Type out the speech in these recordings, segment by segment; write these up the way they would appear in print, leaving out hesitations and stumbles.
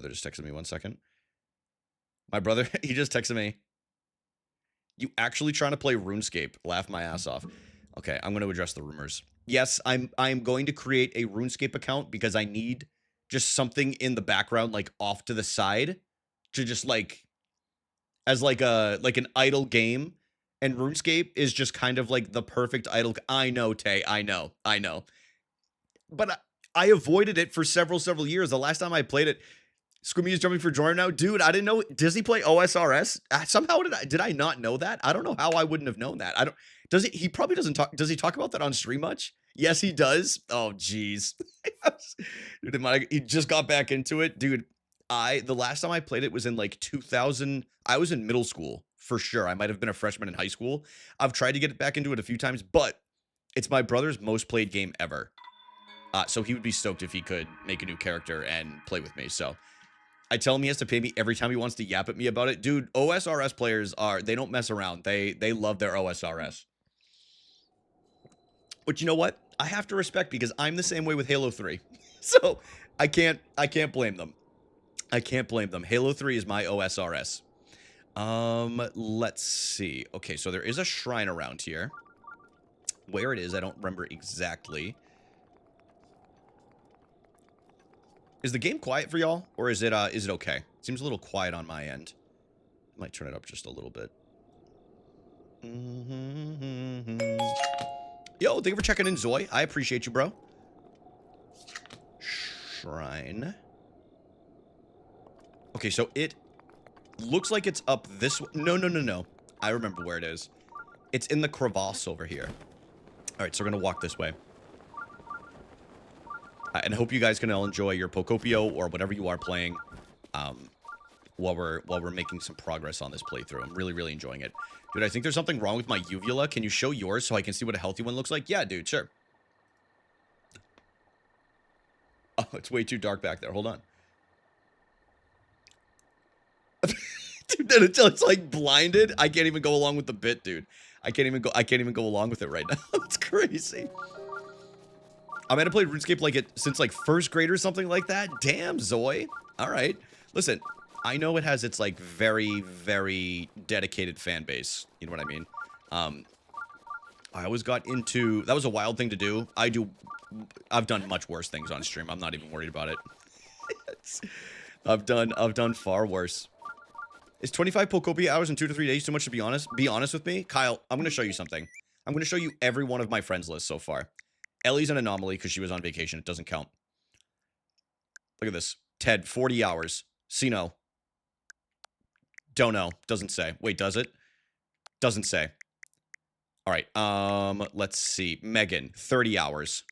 Brother just texted me 1 second. My brother, he just texted me. You actually trying to play RuneScape? Laugh my ass off. Okay, I'm going to address the rumors. Yes, I'm going to create a RuneScape account because I need just something in the background, like off to the side, to just like as like an idle game. And RuneScape is just kind of like the perfect idle. I know, Tay. I know. But I avoided it for several years. The last time I played it, Squimmy is jumping for Jordan now. Dude, I didn't know. Does he play OSRS? Somehow did I not know that? I don't know how I wouldn't have known that. I don't. Does he probably doesn't talk. Does he talk about that on stream much? Yes, he does. Oh, jeez. Dude, he just got back into it. Dude, the last time I played it was in like 2000. I was in middle school for sure. I might have been a freshman in high school. I've tried to get back into it a few times, but it's my brother's most played game ever. So he would be stoked if he could make a new character and play with me. So I tell him he has to pay me every time he wants to yap at me about it. Dude, OSRS players they don't mess around. They love their OSRS. But you know what? I have to respect because I'm the same way with Halo 3. So I can't blame them. I can't blame them. Halo 3 is my OSRS. Let's see. Okay, so there is a shrine around here. Where it is, I don't remember exactly. Is the game quiet for y'all, or is it okay? It seems a little quiet on my end. Might turn it up just a little bit. Yo, thank you for checking in, Zoe. I appreciate you, bro. Shrine. Okay, so it looks like it's up this way. No. I remember where it is. It's in the crevasse over here. All right, so we're gonna walk this way. And I hope you guys can all enjoy your Pokopio or whatever you are playing while we're making some progress on this playthrough. I'm really enjoying it. Dude, I think there's something wrong with my uvula. Can you show yours so I can see what a healthy one looks like? Yeah, dude, sure. Oh, it's way too dark back there. Hold on. Dude, until it's like blinded, I can't even go along with the bit, dude. I can't even go along with it right now. It's crazy. I might have played RuneScape like since like first grade or something like that. Damn, Zoe. All right. Listen, I know it has its like very dedicated fan base. You know what I mean? I always got into, that was a wild thing to do. I've done much worse things on stream. I'm not even worried about it. I've done far worse. Is 25 Pokopia hours in 2 to 3 days too much to be honest? Be honest with me. Kyle, I'm going to show you something. I'm going to show you every one of my friends list so far. Ellie's an anomaly because she was on vacation. It doesn't count. Look at this. Ted, 40 hours. Sino. Don't know. Doesn't say. Wait, does it? Doesn't say. All right. Let's see. Megan, 30 hours.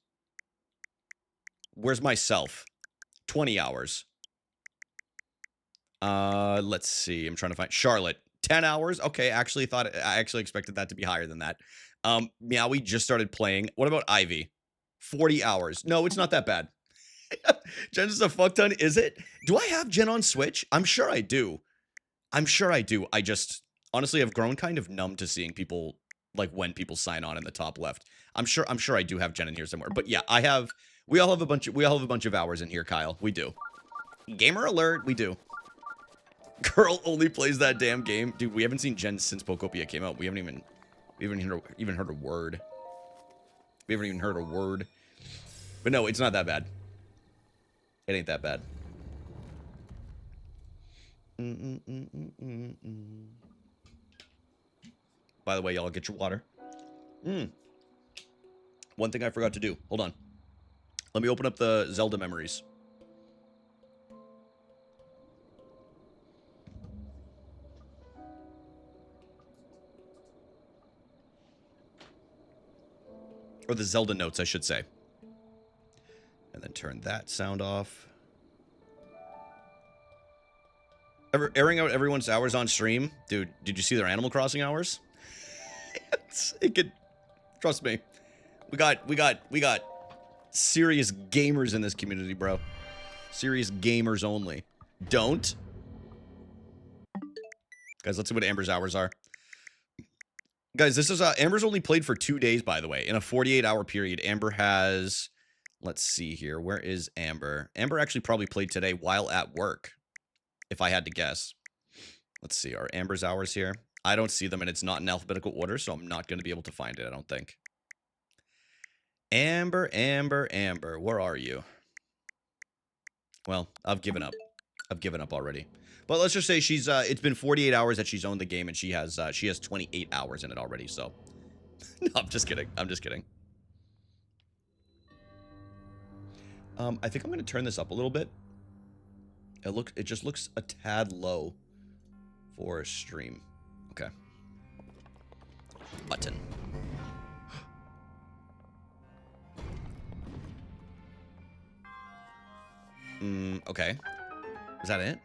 Where's myself? 20 hours. Let's see. I'm trying to find Charlotte. 10 hours. Okay, I actually expected that to be higher than that. Meowie just started playing. What about Ivy? 40 hours. No, it's not that bad. Jen's just a fuck ton, is it? Do I have Jen on Switch? I'm sure I do. I just honestly have grown kind of numb to seeing people like when people sign on in the top left. I'm sure I do have Jen in here somewhere. But yeah, we all have a bunch of hours in here, Kyle. We do. Gamer alert, we do. Girl only plays that damn game. Dude, we haven't seen Jen since Pokopia came out. We haven't even heard a word. We haven't even heard a word. But no, it's not that bad. It ain't that bad. By the way, y'all get your water. One thing I forgot to do. Hold on. Let me open up the Zelda memories. Or the Zelda notes, I should say. And then turn that sound off. Airing out everyone's hours on stream. Dude, did you see their Animal Crossing hours? It could, trust me. We got serious gamers in this community, bro. Serious gamers only. Don't. Guys, let's see what Amber's hours are. Guys, this is Amber's only played for 2 days, by the way. In a 48-hour period, Amber has, let's see here. Where is Amber? Amber actually probably played today while at work. if I had to guess. Let's see, are Amber's hours here? I don't see them, and it's not in alphabetical order, so I'm not going to be able to find it, I don't think. Amber, Amber, Amber, where are you? Well, I've given up. I've given up already. But let's just say she's it's been 48 hours that she's owned the game, and she has 28 hours in it already, so. No, I'm just kidding. I'm just kidding. I think I'm going to turn this up a little bit. It just looks a tad low for a stream. Okay. Button. Okay. Is that it?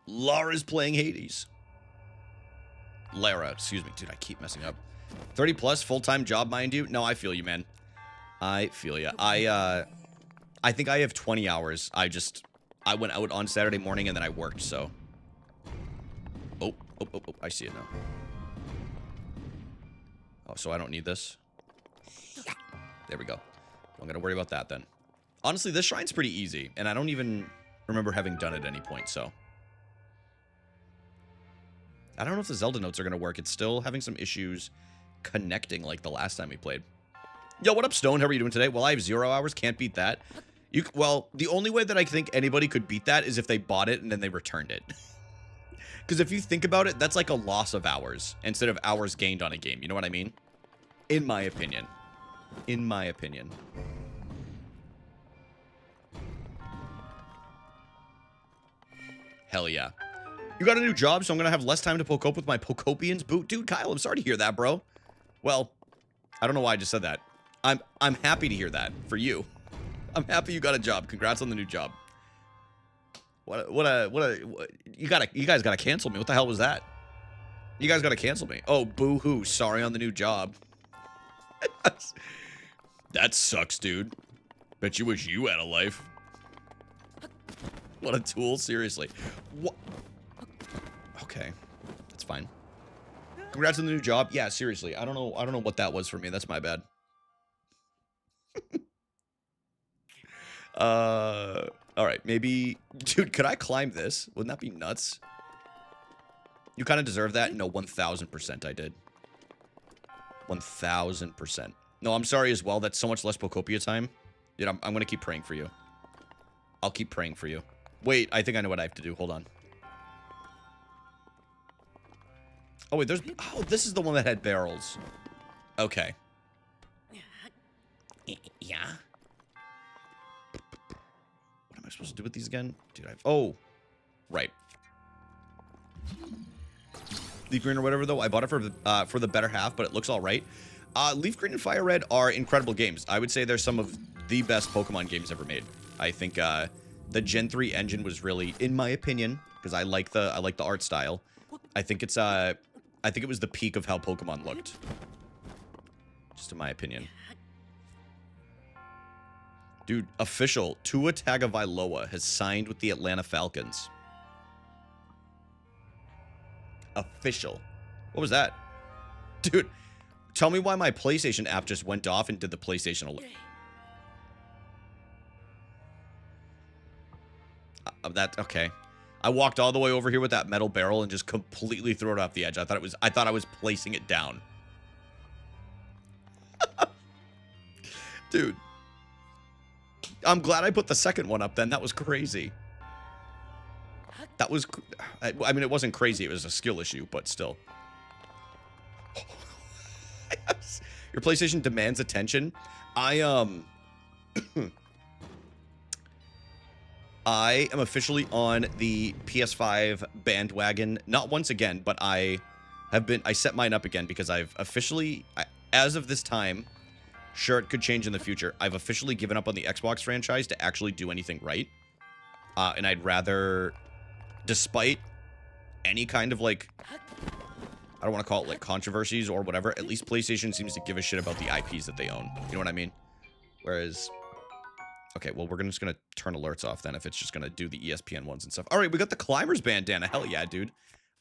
Lara's playing Hades. Lara, excuse me. Dude, I keep messing up. 30 plus, full-time job, mind you. No, I feel you, man. I feel you. I think I have 20 hours. I went out on Saturday morning and then I worked, so. Oh, I see it now. Oh, so I don't need this. There we go. I'm gonna worry about that then. Honestly, this shrine's pretty easy, and I don't even remember having done it at any point, so. I don't know if the Zelda notes are gonna work. It's still having some issues connecting like the last time we played. Yo, what up, Stone? How are you doing today? Well, I have 0 hours. Can't beat that. Well, the only way that I think anybody could beat that is if they bought it and then they returned it. Because if you think about it, that's like a loss of hours instead of hours gained on a game. You know what I mean? In my opinion. In my opinion. Hell yeah. You got a new job, so I'm going to have less time to poke up with my Pocopians boot. Dude, Kyle, I'm sorry to hear that, bro. Well, I don't know why I just said that. I'm happy to hear that for you. I'm happy you got a job. Congrats on the new job. You guys gotta cancel me. What the hell was that? You guys gotta cancel me. Oh, boo-hoo. Sorry on the new job. That sucks, dude. Bet you wish you had a life. What a tool, seriously. What? Okay, that's fine. Congrats on the new job. Yeah, seriously. I don't know what that was for me. That's my bad. All right, maybe, dude, could I climb this? Wouldn't that be nuts? You kind of deserve that. No, 1000% I did. 1000%. No, I'm sorry as well. That's so much less Pokopia time. Dude, I'm gonna keep praying for you. I'll keep praying for you. Wait, I think I know what I have to do. Hold on. Oh, wait, oh, this is the one that had barrels. Okay. Yeah. What am I supposed to do with these again? Dude, oh. Right. Leaf Green or whatever, though. I bought it for the better half, but it looks all right. Leaf Green and Fire Red are incredible games. I would say they're some of the best Pokemon games ever made. I think the Gen 3 engine was really, in my opinion, because I like the art style. I think it was the peak of how Pokemon looked. Just in my opinion. Dude, official. Tua Tagovailoa has signed with the Atlanta Falcons. Official. What was that? Dude, tell me why my PlayStation app just went off and did the PlayStation alert. Okay. I walked all the way over here with that metal barrel and just completely threw it off the edge. I thought I was placing it down. Dude. I'm glad I put the second one up then. That was crazy. That was, I mean, it wasn't crazy. It was a skill issue, but still. Yes. Your PlayStation demands attention. I am officially on the PS5 bandwagon. Not once again, but I set mine up again because I've officially, as of this time, sure, it could change in the future. I've officially given up on the Xbox franchise to actually do anything right. And I'd rather, despite any kind of, like, I don't want to call it, like, controversies or whatever, at least PlayStation seems to give a shit about the IPs that they own. You know what I mean? Whereas, okay, well, we're just going to turn alerts off then if it's just going to do the ESPN ones and stuff. All right, we got the Climbers bandana. Hell yeah, dude.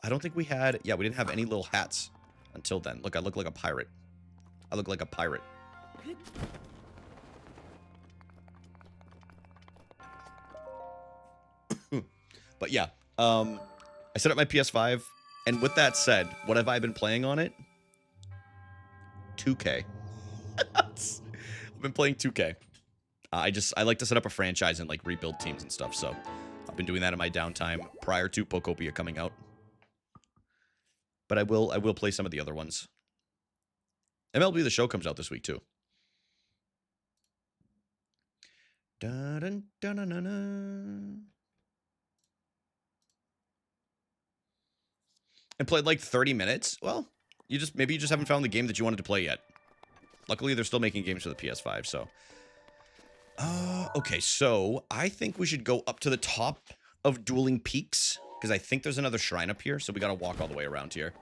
I don't think we had, yeah, we didn't have any little hats until then. Look, I look like a pirate. I look like a pirate. But yeah, I set up my PS5, and with that said, what have I been playing on it? 2K. I've been playing 2K. I like to set up a franchise and like rebuild teams and stuff, so I've been doing that in my downtime prior to Pokopia coming out. But I will play some of the other ones. MLB The Show comes out this week too. Dun, dun, dun, dun, dun. And played like 30 minutes. Well, maybe you just haven't found the game that you wanted to play yet. Luckily, they're still making games for the PS5, so. Okay, so I think we should go up to the top of Dueling Peaks, because I think there's another shrine up here, so we gotta walk all the way around here.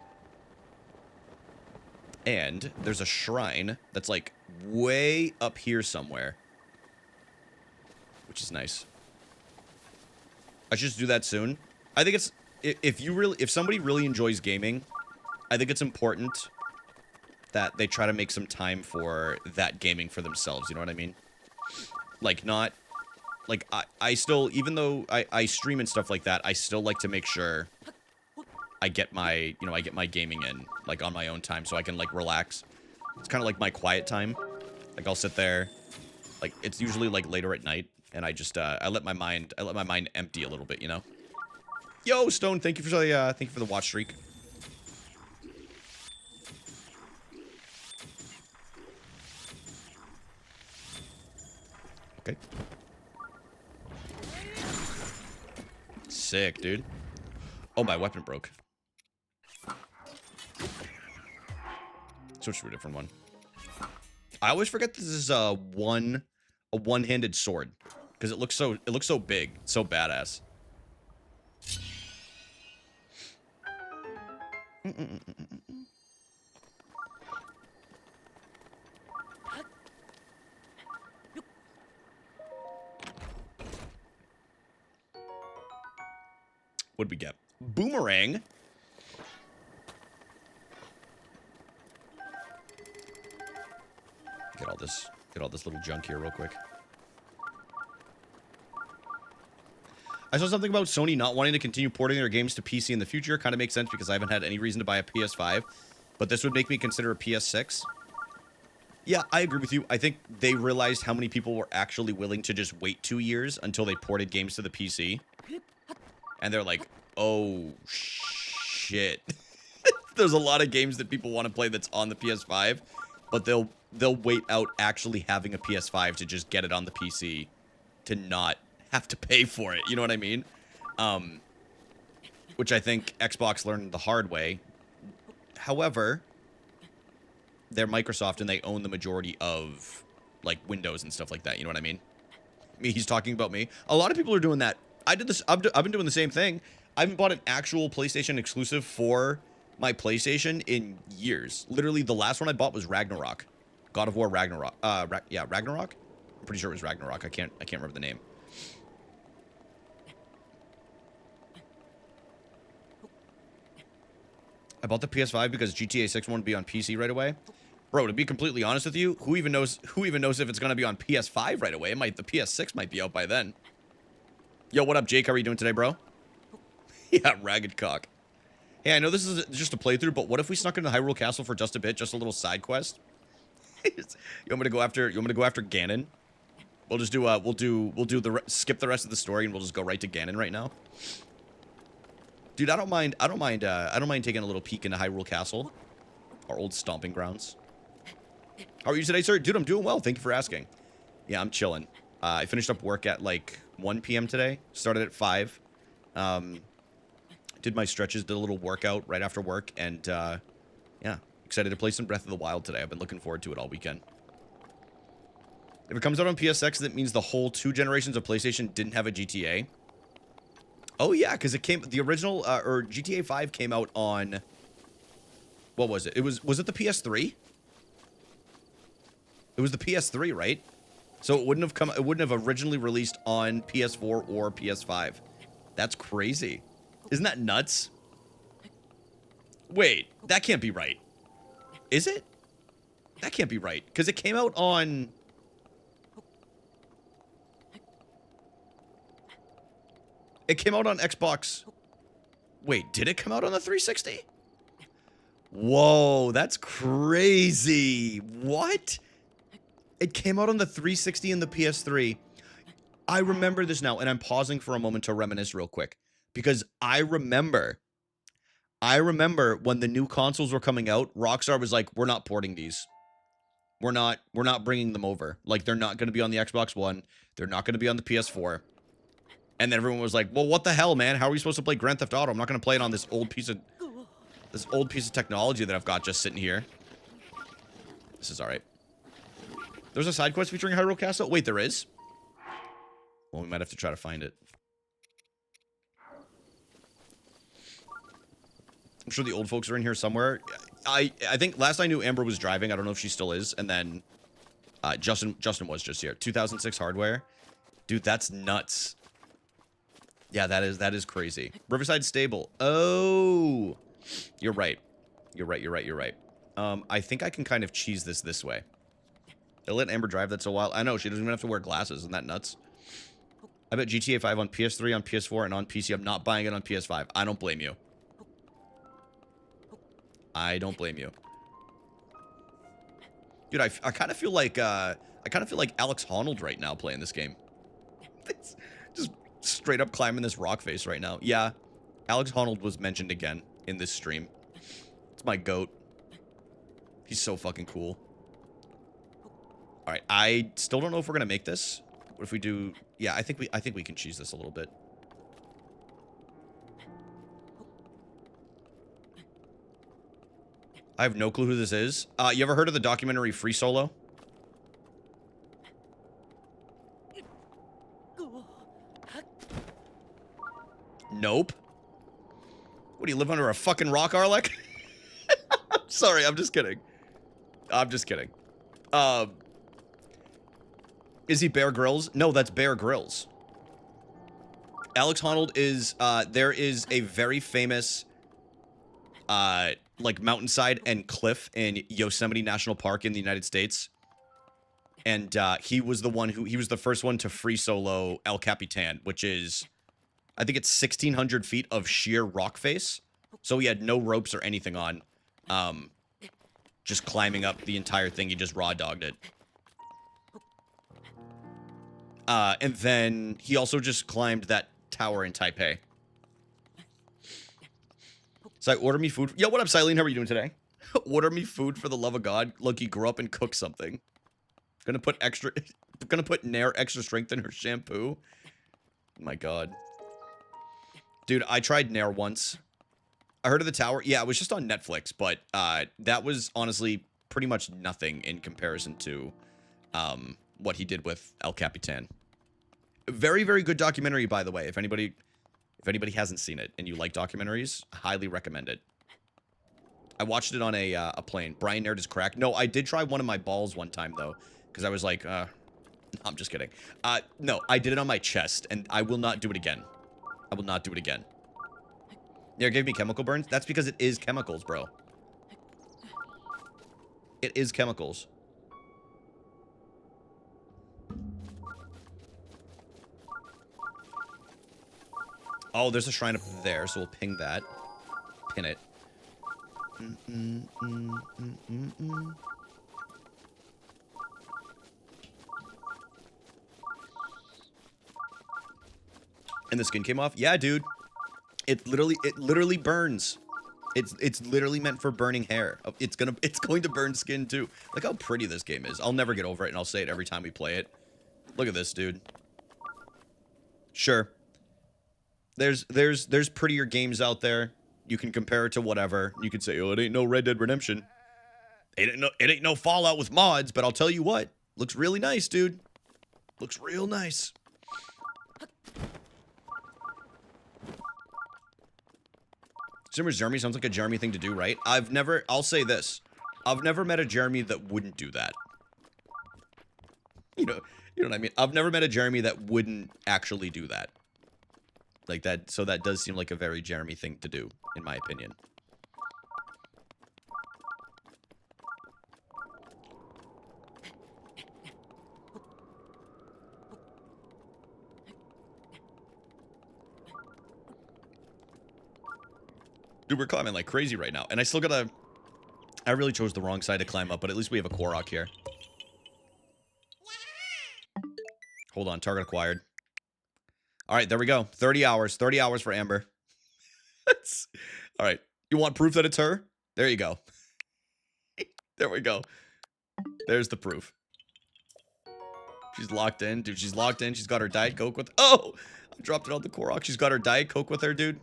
And there's a shrine that's like way up here somewhere, which is nice. I should just do that soon. I think it's if somebody really enjoys gaming, I think it's important that they try to make some time for that gaming for themselves, you know what I mean? Like, not like I still, even though I stream and stuff like that, I still like to make sure I get my, I get my gaming in, like, on my own time, so I can, like, relax. It's kind of like my quiet time. Like, I'll sit there, like, it's usually, like, later at night, and I just, I let my mind empty a little bit, you know? Yo, Stone, thank you for the watch streak. Okay. Sick, dude. Oh, my weapon broke. Switch to a different one. I always forget this is a one-handed sword because it looks so big, so badass. What'd we get? Boomerang. Get all this little junk here real quick. I saw something about Sony not wanting to continue porting their games to PC in the future. Kind of makes sense because I haven't had any reason to buy a PS5, but this would make me consider a PS6. Yeah, I agree with you. I think they realized how many people were actually willing to just wait 2 years until they ported games to the PC. And they're like, oh, shit. There's a lot of games that people want to play that's on the PS5, but they'll wait out actually having a PS5 to just get it on the PC to not have to pay for it. You know what I mean? Which I think Xbox learned the hard way. However, they're Microsoft and they own the majority of, like, Windows and stuff like that. You know what I mean? He's talking about me. A lot of people are doing that. I did this. I've been doing the same thing. I haven't bought an actual PlayStation exclusive for my PlayStation in years. Literally, the last one I bought was Ragnarok. God of War Ragnarok. Yeah, Ragnarok? I'm pretty sure it was Ragnarok. I can't remember the name. I bought the PS5 because GTA 6 won't be on PC right away. Bro, to be completely honest with you, who even knows if it's gonna be on PS5 right away? The PS6 might be out by then. Yo, what up, Jake? How are you doing today, bro? Yeah, Ragged Cock. Hey, I know this is just a playthrough, but what if we snuck into Hyrule Castle for just a bit, just a little side quest? You want me to go after Ganon? We'll just do skip the rest of the story and we'll just go right to Ganon right now. Dude, I don't mind taking a little peek into Hyrule Castle, our old stomping grounds. How are you today, sir? Dude, I'm doing well. Thank you for asking. Yeah, I'm chilling. I finished up work at like 1 p.m. today. Started at 5. Did my stretches, did a little workout right after work, and yeah, excited to play some Breath of the Wild today. I've been looking forward to it all weekend. If it comes out on PSX, that means the whole 2 generations of PlayStation didn't have a GTA. Oh yeah, because the original or GTA 5 came out on, what was it? Was it the PS3? It was the PS3, right? So it wouldn't have originally released on PS4 or PS5. That's crazy. Isn't that nuts? Wait, that can't be right. Is it? That can't be right, because it came out on... It came out on Xbox. Wait, did it come out on the 360? Whoa, that's crazy. What? It came out on the 360 and the PS3. I remember this now, and I'm pausing for a moment to reminisce real quick. Because I remember when the new consoles were coming out, Rockstar was like, we're not porting these. We're not bringing them over. Like, they're not going to be on the Xbox One. They're not going to be on the PS4. And then everyone was like, well, what the hell, man? How are we supposed to play Grand Theft Auto? I'm not going to play it on this old piece of technology that I've got just sitting here. This is all right. There's a side quest featuring Hyrule Castle? Wait, there is? Well, we might have to try to find it. I'm sure the old folks are in here somewhere. I think last I knew Amber was driving. I don't know if she still is. And then Justin was just here. 2006 hardware. Dude, that's nuts. Yeah, that is crazy. Riverside Stable. Oh. You're right. You're right. I think I can kind of cheese this way. They'll let Amber drive that so while. I know, she doesn't even have to wear glasses. Isn't that nuts? I bet GTA 5 on PS3, on PS4, and on PC. I'm not buying it on PS5. I don't blame you. I don't blame you. Dude, I kind of feel like Alex Honnold right now playing this game. It's just straight up climbing this rock face right now. Yeah, Alex Honnold was mentioned again in this stream. It's my goat. He's so fucking cool. All right, I still don't know if we're gonna make this. What if we do? Yeah, I think we can cheese this a little bit. I have no clue who this is. You ever heard of the documentary Free Solo? Nope. What, do you live under a fucking rock, Arlek? Sorry, I'm just kidding. Is he Bear Grylls? No, that's Bear Grylls. Alex Honnold is, there is a very famous, like, mountainside and cliff in Yosemite National Park in the United States. And, he was the first one to free solo El Capitan, which is, I think it's 1,600 feet of sheer rock face. So he had no ropes or anything on. Just climbing up the entire thing. He just raw dogged it. And then he also just climbed that tower in Taipei. So I order me food. Yo, what up, Silene? How are you doing today? Order me food for the love of God. Look, you grew up and cook something. Gonna put Nair extra strength in her shampoo. My God. Dude, I tried Nair once. I heard of the tower. Yeah, it was just on Netflix, but that was honestly pretty much nothing in comparison to what he did with El Capitan. Very, very good documentary, by the way. If anybody hasn't seen it and you like documentaries, highly recommend it. I watched it on a plane. Brian Nair is crack. No, I did try one of my balls one time, though, because I was like, I'm just kidding. No, I did it on my chest, and I will not do it again. I will not do it again. Nair gave me chemical burns? That's because it is chemicals, bro. It is chemicals. Oh, there's a shrine up there, so we'll ping that. Pin it. And the skin came off? Yeah, dude. It literally burns. It's literally meant for burning hair. It's going to burn skin too. Look how pretty this game is. I'll never get over it, and I'll say it every time we play it. Look at this, dude. Sure. There's prettier games out there. You can compare it to whatever. You could say, oh, it ain't no Red Dead Redemption. It ain't no Fallout with mods, but I'll tell you what. Looks really nice, dude. Looks real nice. Zimmer's Jeremy sounds like a Jeremy thing to do, right? I'll say this. I've never met a Jeremy that wouldn't do that. You know what I mean? I've never met a Jeremy that wouldn't actually do that. Like that, so that does seem like a very Jeremy thing to do, in my opinion. Dude, we're climbing like crazy right now. And I still gotta... I really chose the wrong side to climb up, but at least we have a Korok here. Hold on, target acquired. All right, there we go. 30 hours. 30 hours for Amber. All right. You want proof that it's her? There you go. There we go. There's the proof. She's locked in. Dude, she's locked in. She's got her Diet Coke with... Oh! I dropped it on the Korok. She's got her Diet Coke with her, dude.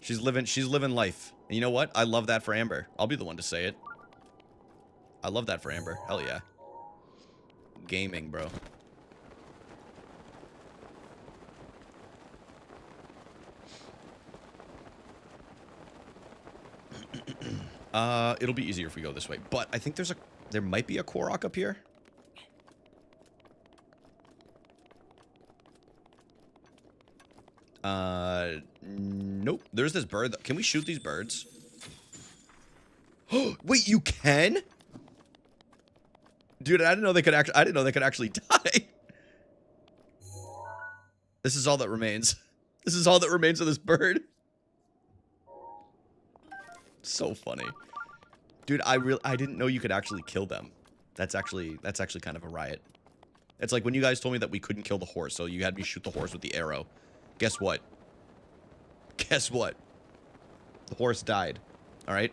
She's living life. And you know what? I love that for Amber. I'll be the one to say it. I love that for Amber. Hell yeah. Gaming, bro. It'll be easier if we go this way. But I think there might be a Korok up here. Nope. There's this bird. Can we shoot these birds? Oh, wait, you can? Dude, I didn't know they could actually die. This is all that remains. This is all that remains of this bird. So funny. Dude, I didn't know you could actually kill them. That's actually kind of a riot. It's like when you guys told me that we couldn't kill the horse, so you had me shoot the horse with the arrow. Guess what? Guess what? The horse died. All right?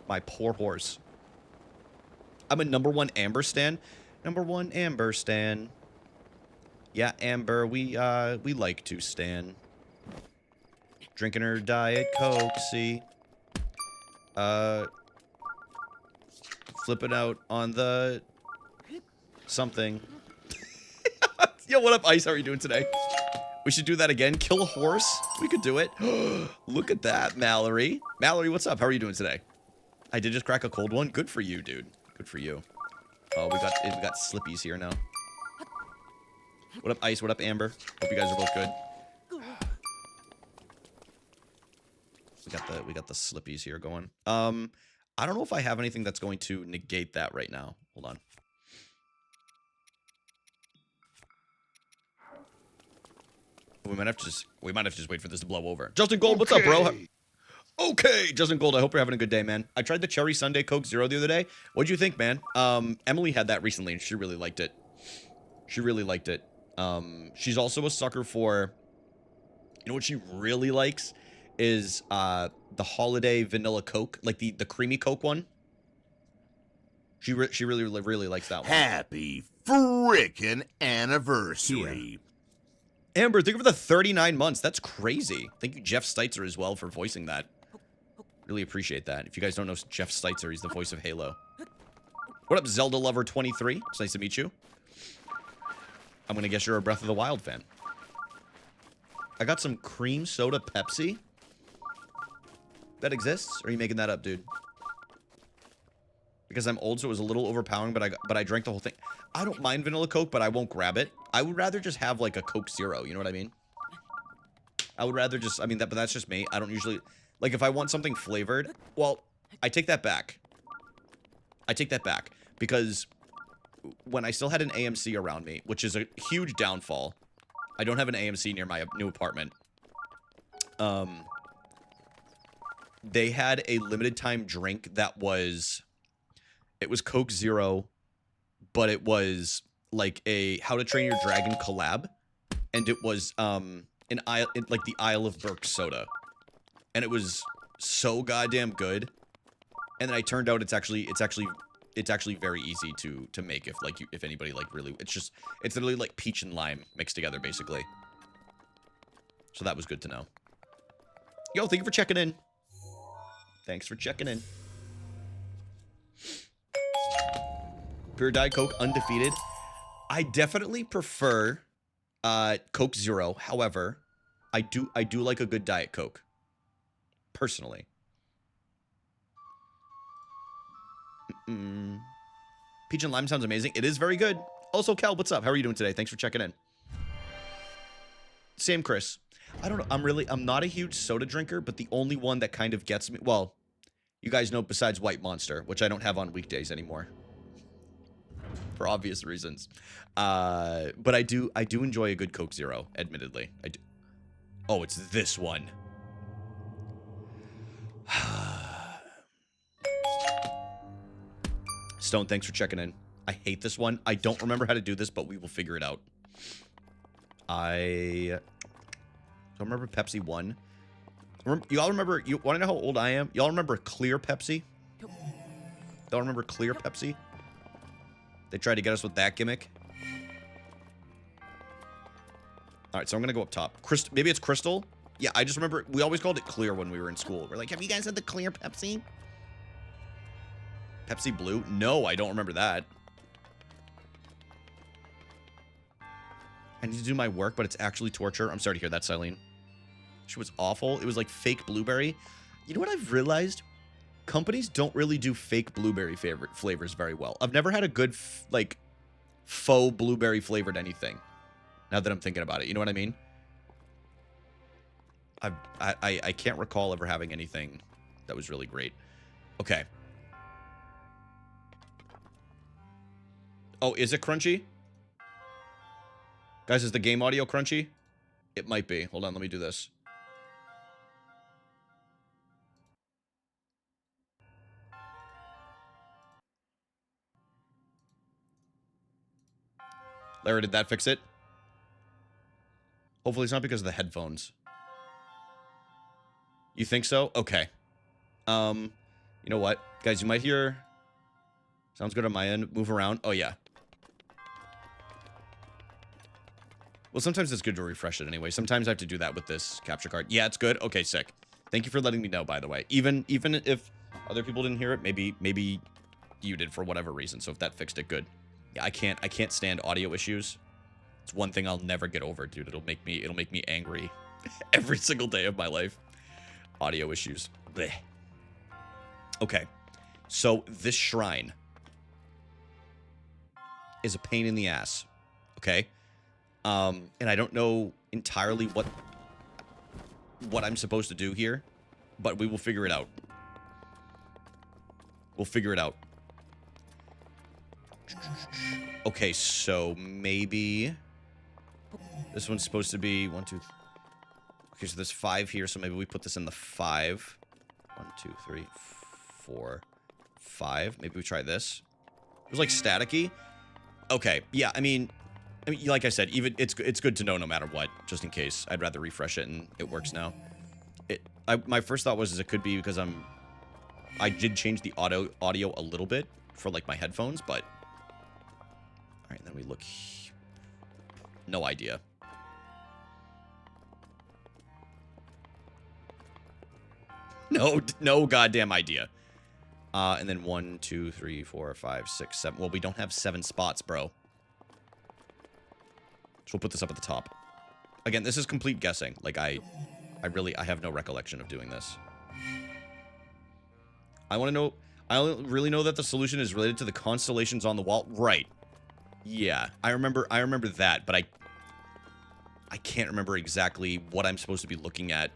My poor horse. I'm a #1 Amber stan. #1 Amber stan. Yeah, Amber, we like to stan. Drinking her Diet Coke, see? Flipping out on the... something. Yo, what up, Ice? How are you doing today? We should do that again. Kill a horse. We could do it. Look at that, Mallory. Mallory, what's up? How are you doing today? I did just crack a cold one. Good for you, dude. Good for you. Oh, we got Slippies here now. What up, Ice? What up, Amber? Hope you guys are both good. We got the Slippies here going. I don't know if I have anything that's going to negate that right now. Hold on. We might have to just wait for this to blow over. Justin Gold, what's up, bro? Okay, Justin Gold, I hope you're having a good day, man. I tried the Cherry Sundae Coke Zero the other day. What'd you think, man? Emily had that recently, and she really liked it. She really liked it. She's also a sucker for... You know what she really likes? Is, the Holiday Vanilla Coke. Like, the creamy Coke one. She really likes that one. Happy frickin' anniversary. Yeah. Amber, thank you for the 39 months. That's crazy. Thank you, Jeff Steitzer, as well, for voicing that. Really appreciate that. If you guys don't know Jeff Steitzer, he's the voice of Halo. What up, Zelda Lover 23? It's nice to meet you. I'm gonna guess you're a Breath of the Wild fan. I got some cream soda Pepsi. That exists? Or are you making that up, dude? Because I'm old, so it was a little overpowering, but I drank the whole thing. I don't mind vanilla Coke, but I won't grab it. I would rather just have, like, a Coke Zero. You know what I mean? I would rather just... I mean, but that's just me. I don't usually... Like, if I want something flavored... Well, I take that back. I take that back. Because when I still had an AMC around me, which is a huge downfall... I don't have an AMC near my new apartment. They had a limited time drink that was... It was Coke Zero, but it was like a How to Train Your Dragon collab, and it was like the Isle of Berk soda, and it was so goddamn good. And then I turned out it's actually very easy to make if anybody like really it's literally like peach and lime mixed together basically. So that was good to know. Yo, thank you for checking in. Thanks for checking in. Pure Diet Coke, undefeated. I definitely prefer Coke Zero. However, I do like a good Diet Coke. Personally. Peach and lime sounds amazing. It is very good. Also, Cal, what's up? How are you doing today? Thanks for checking in. Same, Chris. I don't know. I'm not a huge soda drinker, but the only one that kind of gets me... Well, you guys know besides White Monster, which I don't have on weekdays anymore. For obvious reasons. But I do enjoy a good Coke Zero, admittedly. I do. Oh, it's this one. Stone, thanks for checking in. I hate this one. I don't remember how to do this, but we will figure it out. I don't remember Pepsi 1. Y'all remember, you want to know how old I am? Y'all remember Clear Pepsi? Y'all remember Clear Pepsi? They tried to get us with that gimmick. All right, so I'm going to go up top. Maybe it's Crystal? Yeah, I just remember, we always called it Clear when we were in school. We're like, have you guys had the Clear Pepsi? Pepsi Blue? No, I don't remember that. I need to do my work, but it's actually torture. I'm sorry to hear that, Silene. She was awful. It was like fake blueberry. You know what I've realized? Companies don't really do fake blueberry flavors very well. I've never had a good, like, faux blueberry flavored anything. Now that I'm thinking about it. You know what I mean? I can't recall ever having anything that was really great. Okay. Oh, is it crunchy? Guys, is the game audio crunchy? It might be. Hold on, let me do this. Larry, did that fix it? Hopefully it's not because of the headphones. You think so? Okay. You know what? Guys, you might hear... Sounds good on my end. Move around. Oh, yeah. Well, sometimes it's good to refresh it anyway. Sometimes I have to do that with this capture card. Yeah, it's good. Okay, sick. Thank you for letting me know, by the way. Even if other people didn't hear it, maybe you did for whatever reason. So if that fixed it, good. Yeah, I can't stand audio issues. It's one thing I'll never get over, dude. It'll make me angry every single day of my life. Audio issues. Blech. Okay. So this shrine is a pain in the ass. Okay? And I don't know entirely what I'm supposed to do here, but we will figure it out. We'll figure it out. Okay, so maybe this one's supposed to be 1, 2. Okay, so there's 5 here, so maybe we put this in the 5. 1, 2, 3, 4, 5. Maybe we try this. It was like staticky. Okay, yeah, I mean, like I said, even it's good to know no matter what, just in case. I'd rather refresh it and it works now. My first thought was it could be because I did change the audio a little bit for like my headphones, but all right, then we look. No idea. No goddamn idea. And then 1, 2, 3, 4, 5, 6, 7. Well, we don't have 7 spots, bro. So we'll put this up at the top. Again, this is complete guessing. Like, I have no recollection of doing this. I want to know... I really know that the solution is related to the constellations on the wall. Right. Yeah. I remember that, but I can't remember exactly what I'm supposed to be looking at.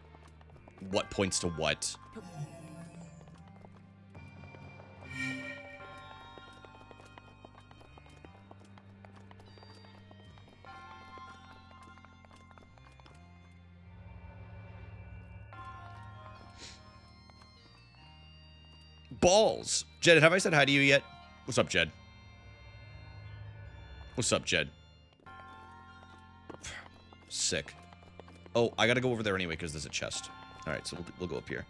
What points to what. Balls. Jed, have I said hi to you yet? What's up, Jed? What's up, Jed? Sick. Oh, I gotta go over there anyway because there's a chest. All right, so we'll go up here.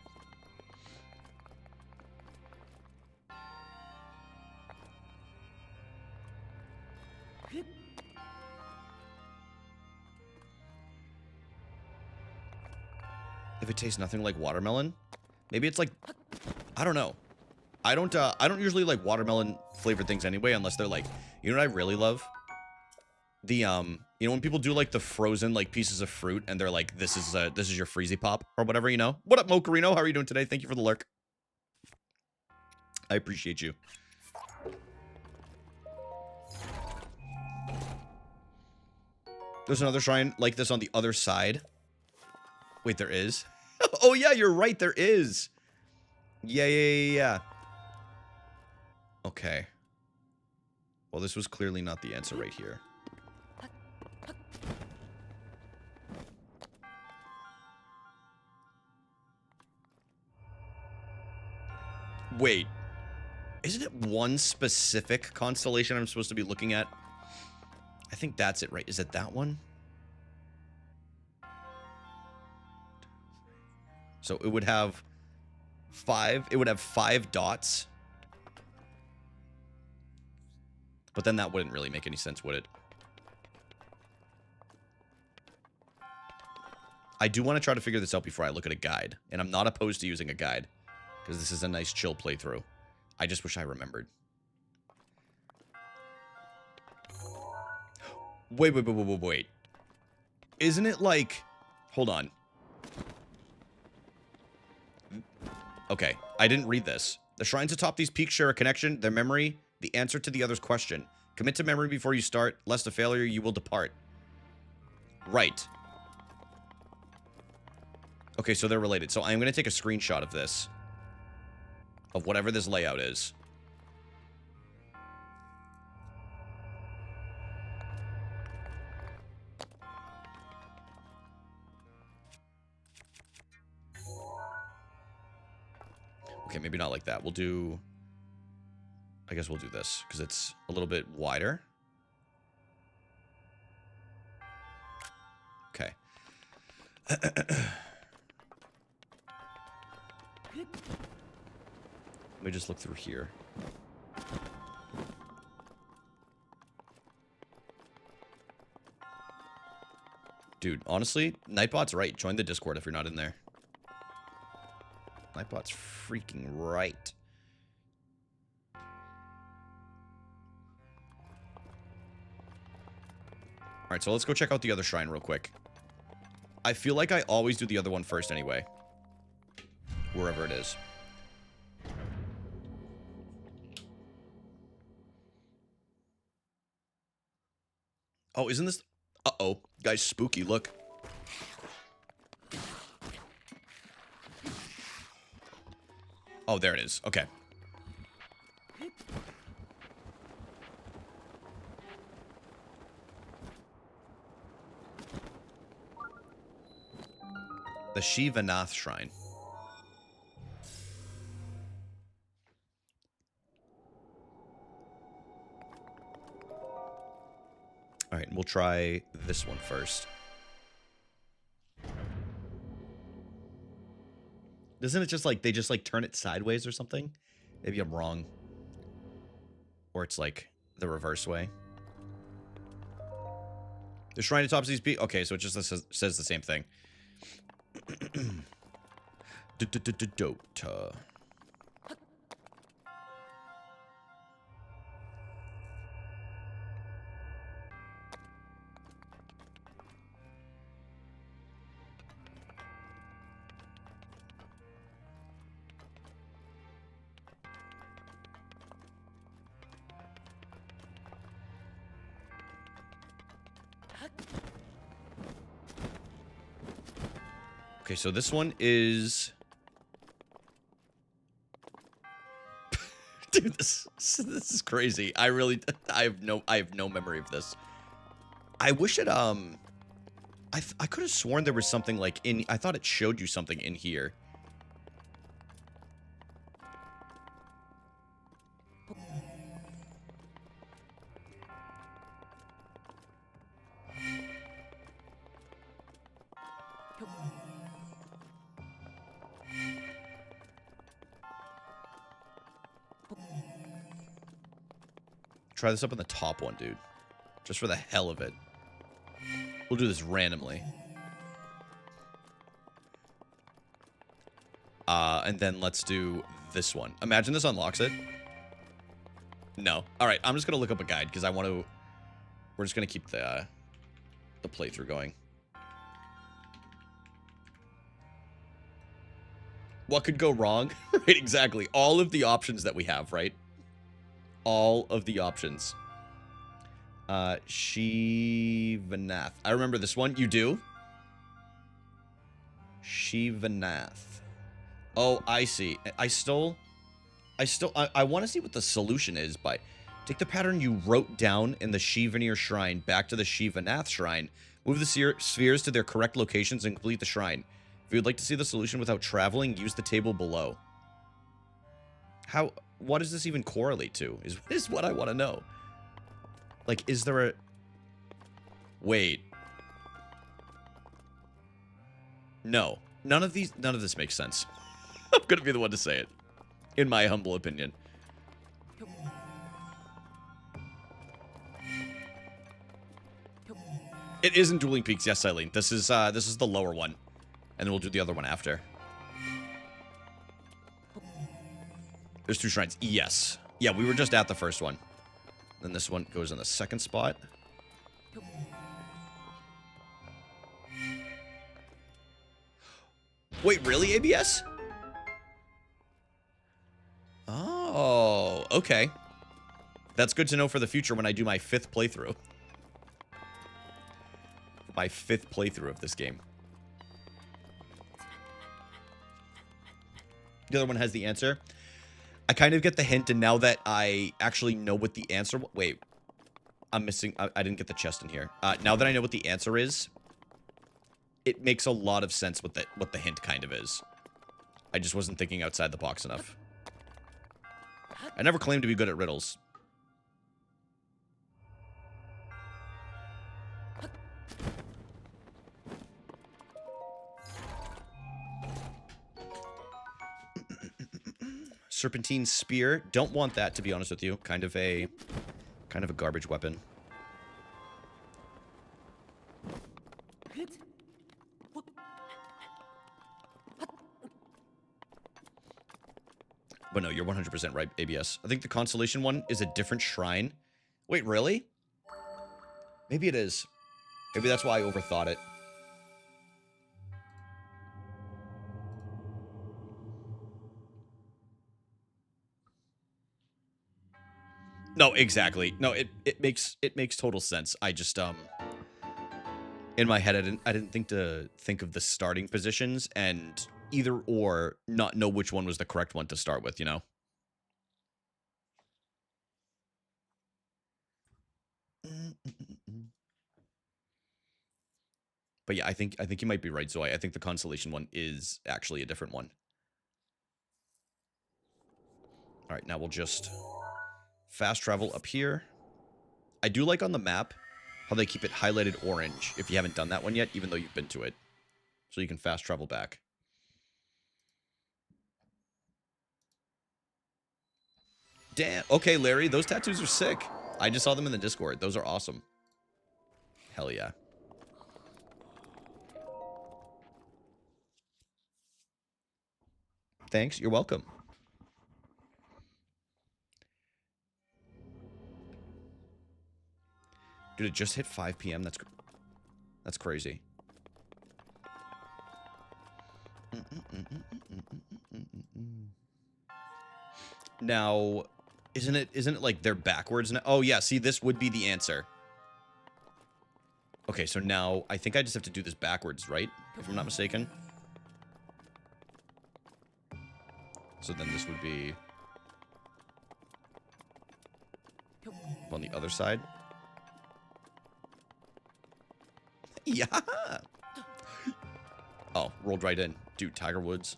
If it tastes nothing like watermelon, maybe it's like, I don't know. I don't usually like watermelon flavored things anyway, unless they're like, you know what I really love? The you know when people do like the frozen like pieces of fruit and they're like, this is your Freezy Pop or whatever, you know? What up, Mocarino? How are you doing today? Thank you for the lurk. I appreciate you. There's another shrine like this on the other side. Wait, there is? Oh yeah, you're right, there is. Yeah. Okay. Well, this was clearly not the answer right here. Wait. Isn't it one specific constellation I'm supposed to be looking at? I think that's it, right? Is it that one? So it would have 5. It would have 5 dots. But then that wouldn't really make any sense, would it? I do want to try to figure this out before I look at a guide. And I'm not opposed to using a guide. Because this is a nice chill playthrough. I just wish I remembered. Wait. Isn't it like... Hold on. Okay, I didn't read this. The shrines atop these peaks share a connection, their memory, the answer to the other's question. Commit to memory before you start, lest a failure you will depart. Right. Okay, so they're related. So I'm going to take a screenshot of this. Of whatever this layout is. Okay, maybe not like that. We'll do... I guess we'll do this, because it's a little bit wider. Okay. Let me just look through here. Dude, honestly, Nightbot's right. Join the Discord if you're not in there. Nightbot's freaking right. Alright, so let's go check out the other shrine real quick. I feel like I always do the other one first anyway. Wherever it is. Oh, isn't this... Uh-oh. Guys, spooky. Look. Oh, there it is. Okay. The Shivanath Shrine. All right, we'll try this one first. Doesn't it just like, they just like turn it sideways or something? Maybe I'm wrong. Or it's like the reverse way. The shrine atop these peaks. Okay, so it just says the same thing. Dota. Okay, so this one is... Dude, this is crazy. I have no memory of this. I wish it, I could have sworn there was something like in... I thought it showed you something in here. Try this up on the top one, dude. Just for the hell of it. We'll do this randomly. And then let's do this one. Imagine this unlocks it. No. Alright, I'm just gonna look up a guide, because I want to... We're just gonna keep the playthrough going. What could go wrong? Right, exactly. All of the options that we have, right? All of the options. Shivanath. I remember this one. You do? Shivanath. Oh, I see. I want to see what the solution is by... Take the pattern you wrote down in the Shivanir Shrine back to the Shivanath Shrine. Move the spheres to their correct locations and complete the shrine. If you would like to see the solution without traveling, use the table below. How, what does this even correlate to? Is what I want to know. Like, is there a... Wait. No. None of this makes sense. I'm gonna be the one to say it. In my humble opinion. It isn't Dueling Peaks, yes, Eileen. This is the lower one. And then we'll do the other one after. There's 2 shrines. Yes. Yeah, we were just at the first one. Then this one goes in the second spot. Wait, really, ABS? Oh, okay. That's good to know for the future when I do my 5th playthrough. My 5th playthrough of this game. The other one has the answer. I kind of get the hint, and now that I actually know what the answer... Wait. I'm missing... I didn't get the chest in here. Now that I know what the answer is, it makes a lot of sense what the hint kind of is. I just wasn't thinking outside the box enough. I never claimed to be good at riddles. Serpentine Spear. Don't want that, to be honest with you. Kind of a garbage weapon. But no, you're 100% right, ABS. I think the Constellation one is a different shrine. Wait, really? Maybe it is. Maybe that's why I overthought it. No, exactly. No, it makes total sense. I just in my head I didn't think of the starting positions and either or not know which one was the correct one to start with, you know. But yeah, I think you might be right, Zoe. I think the Constellation one is actually a different one. All right, now we'll just fast travel up here. I do like on the map how they keep it highlighted orange if you haven't done that one yet, even though you've been to it. So you can fast travel back. Damn. Okay, Larry, those tattoos are sick. I just saw them in the Discord. Those are awesome. Hell yeah. Thanks. You're welcome. Dude, it just hit 5 p.m. That's crazy. Now, isn't it like they're backwards now? Oh yeah, see, this would be the answer. Okay, so now I think I just have to do this backwards, right? If I'm not mistaken. So then this would be on the other side. Yeah. Oh, rolled right in. Dude, Tiger Woods.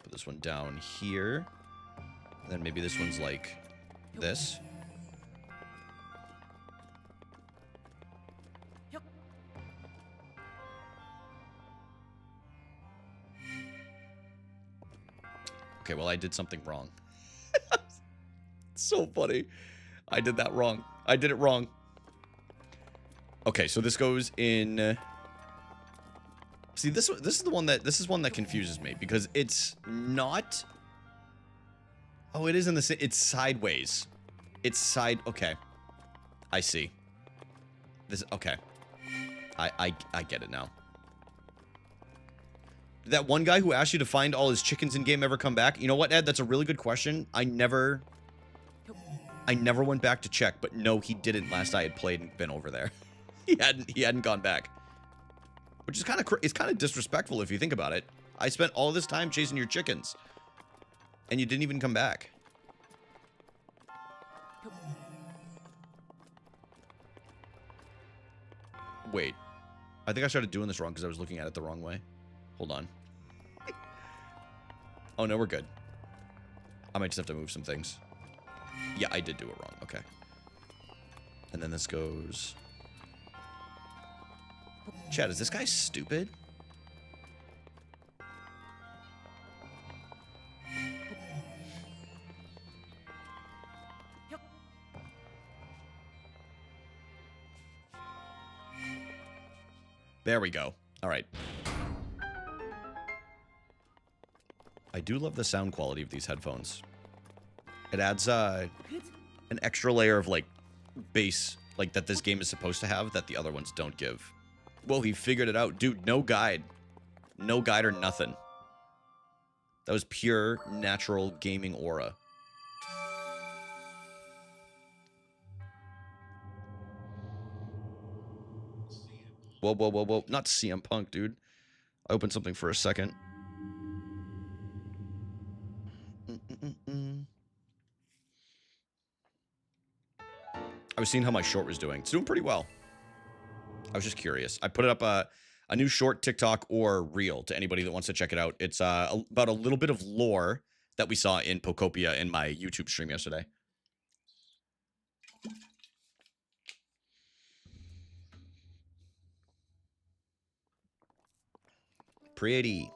Put this one down here. And then maybe this one's like this. Okay, well, I did something wrong. So funny. I did that wrong. I did it wrong. Okay, so this goes in... See, this is the one that confuses me because it's not... Oh, it is in the... It's sideways. It's side... Okay. I see. This... Okay. I get it now. Did that one guy who asked you to find all his chickens in game ever come back? You know what, Ed? That's a really good question. I never went back to check, but no, he didn't last I had played and been over there. He hadn't gone back. Which is kind of disrespectful if you think about it. I spent all this time chasing your chickens. And you didn't even come back. Wait. I think I started doing this wrong because I was looking at it the wrong way. Hold on. Oh, no, we're good. I might just have to move some things. Yeah, I did do it wrong. Okay. And then this goes... Chad, is this guy stupid? There we go. All right. I do love the sound quality of these headphones. It adds an extra layer of, like, bass, like, that this game is supposed to have that the other ones don't give. Whoa, he figured it out. Dude, no guide. No guide or nothing. That was pure, natural gaming aura. Whoa, whoa, whoa, whoa. Not CM Punk, dude. I opened something for a second. I was seeing how my short was doing. It's doing pretty well. I was just curious. I put it up a new short TikTok or reel to anybody that wants to check it out. It's about a little bit of lore that we saw in Pokopia in my YouTube stream yesterday. Pretty.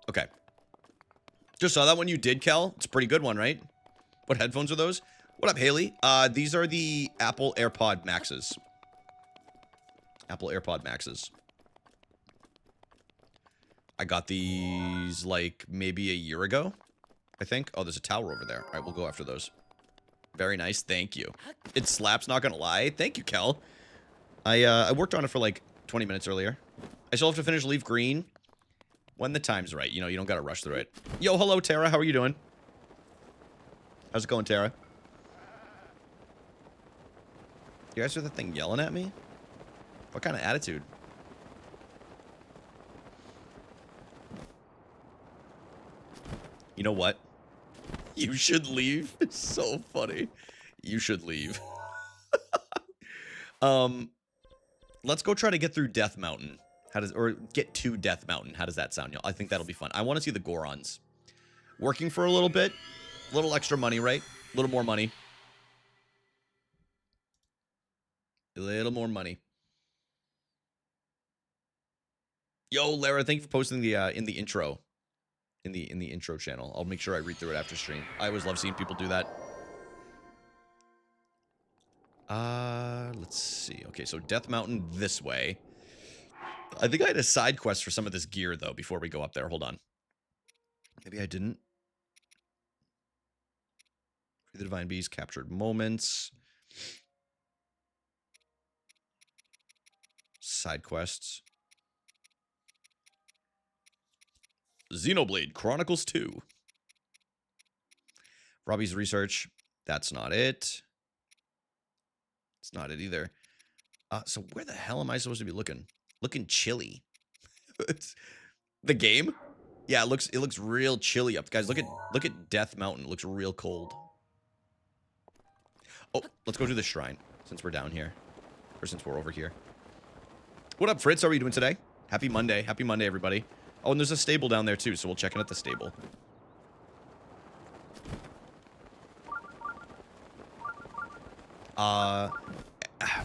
Okay. Just saw that one you did, Kel. It's a pretty good one, right? What headphones are those? What up, Haley? These are the Apple AirPod Maxes. Apple AirPod Maxes. I got these, like, maybe a year ago, I think. Oh, there's a tower over there. All right, we'll go after those. Very nice. Thank you. It slaps, not gonna lie. Thank you, Kel. I worked on it for, like, 20 minutes earlier. I still have to finish Leaf Green when the time's right. You know, you don't gotta rush through it. Yo, hello, Tara. How are you doing? How's it going, Tara? You guys hear the thing yelling at me? What kind of attitude? You know what? You should leave. It's so funny. You should leave. Let's go try to get through Death Mountain. Or get to Death Mountain. How does that sound, y'all? I think that'll be fun. I want to see the Gorons. Working for a little bit. A little extra money, right? A little more money. A little more money. Yo, Lara, thank you for posting the in the intro. In the intro channel. I'll make sure I read through it after stream. I always love seeing people do that. Let's see. Okay, so Death Mountain this way. I think I had a side quest for some of this gear, though, before we go up there. Hold on. Maybe I didn't. Free the Divine Beast, captured moments. Side quests. Xenoblade Chronicles 2. Robbie's research. That's not it. It's not it either. So where the hell am I supposed to be looking? Looking chilly. The game? Yeah, it looks real chilly up. Guys, look at Death Mountain. It looks real cold. Oh, let's go to the shrine since we're down here. Or since we're over here. What up, Fritz? How are you doing today? Happy Monday. Happy Monday, everybody. Oh, and there's a stable down there, too, so we'll check in at the stable.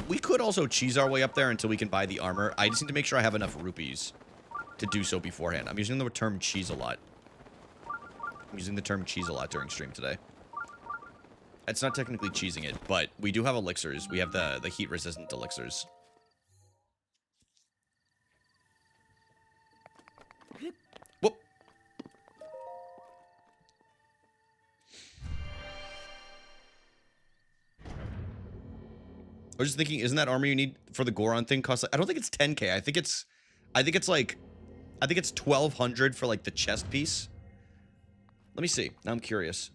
We could also cheese our way up there until we can buy the armor. I just need to make sure I have enough rupees to do so beforehand. I'm using the term cheese a lot. I'm using the term cheese a lot during stream today. It's not technically cheesing it, but we do have elixirs. We have the heat-resistant elixirs. Whoop. I was just thinking, isn't that armor you need for the Goron thing cost? I don't think it's 10k. I think it's 1200 for like the chest piece. Let me see. Now I'm curious.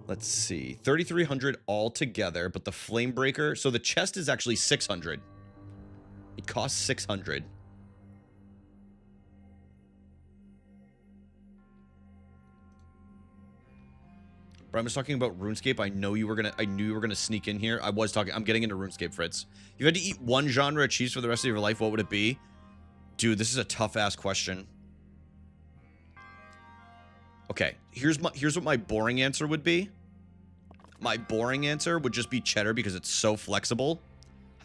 Let's see. 3300 altogether, but the flame breaker. So the chest is actually 600. It costs 600. But I'm just talking about RuneScape. I knew you were gonna sneak in here. I'm getting into RuneScape, Fritz. If you had to eat one genre of cheese for the rest of your life, what would it be? Dude, this is a tough-ass question. Okay, here's what my boring answer would be. My boring answer would just be cheddar because it's so flexible.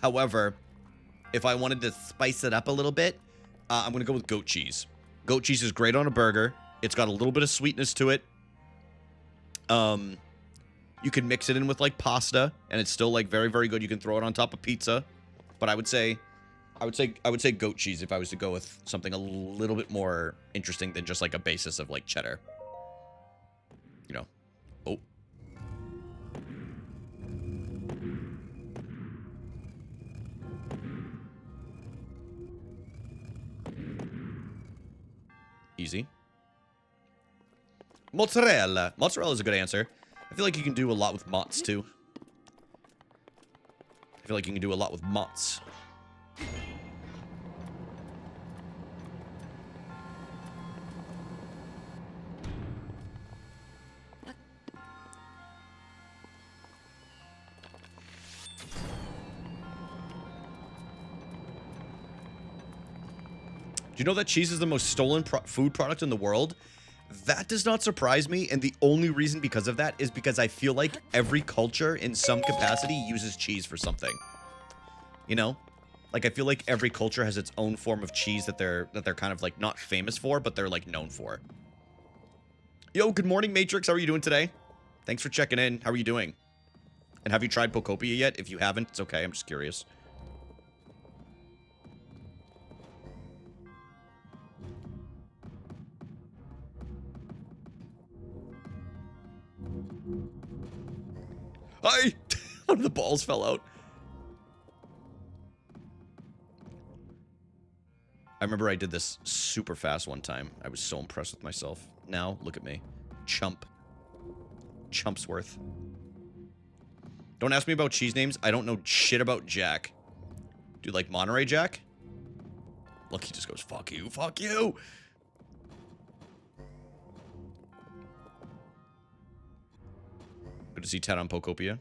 However, if I wanted to spice it up a little bit, I'm going to go with goat cheese. Goat cheese is great on a burger. It's got a little bit of sweetness to it. You can mix it in with like pasta, and it's still like very, very good. You can throw it on top of pizza. But I would say goat cheese if I was to go with something a little bit more interesting than just like a basis of like cheddar. You know. Oh. Easy. Mozzarella. Mozzarella is a good answer. I feel like you can do a lot with mozz, too. I feel like you can do a lot with mozz. Do you know that cheese is the most stolen food product in the world? That does not surprise me, and the only reason because of that is because I feel like every culture in some capacity uses cheese for something. You know? Like, I feel like every culture has its own form of cheese that they're kind of like not famous for, but they're like known for. Yo, good morning, Matrix. How are you doing today? Thanks for checking in. How are you doing? And have you tried Pokopia yet? If you haven't, it's okay. I'm just curious. Hi! One of the balls fell out. I remember I did this super fast one time. I was so impressed with myself. Now, look at me. Chump. Chump's worth. Don't ask me about cheese names. I don't know shit about Jack. Dude, like Monterey Jack? Look, he just goes, fuck you, fuck you! Good to see Ted on Pokopia.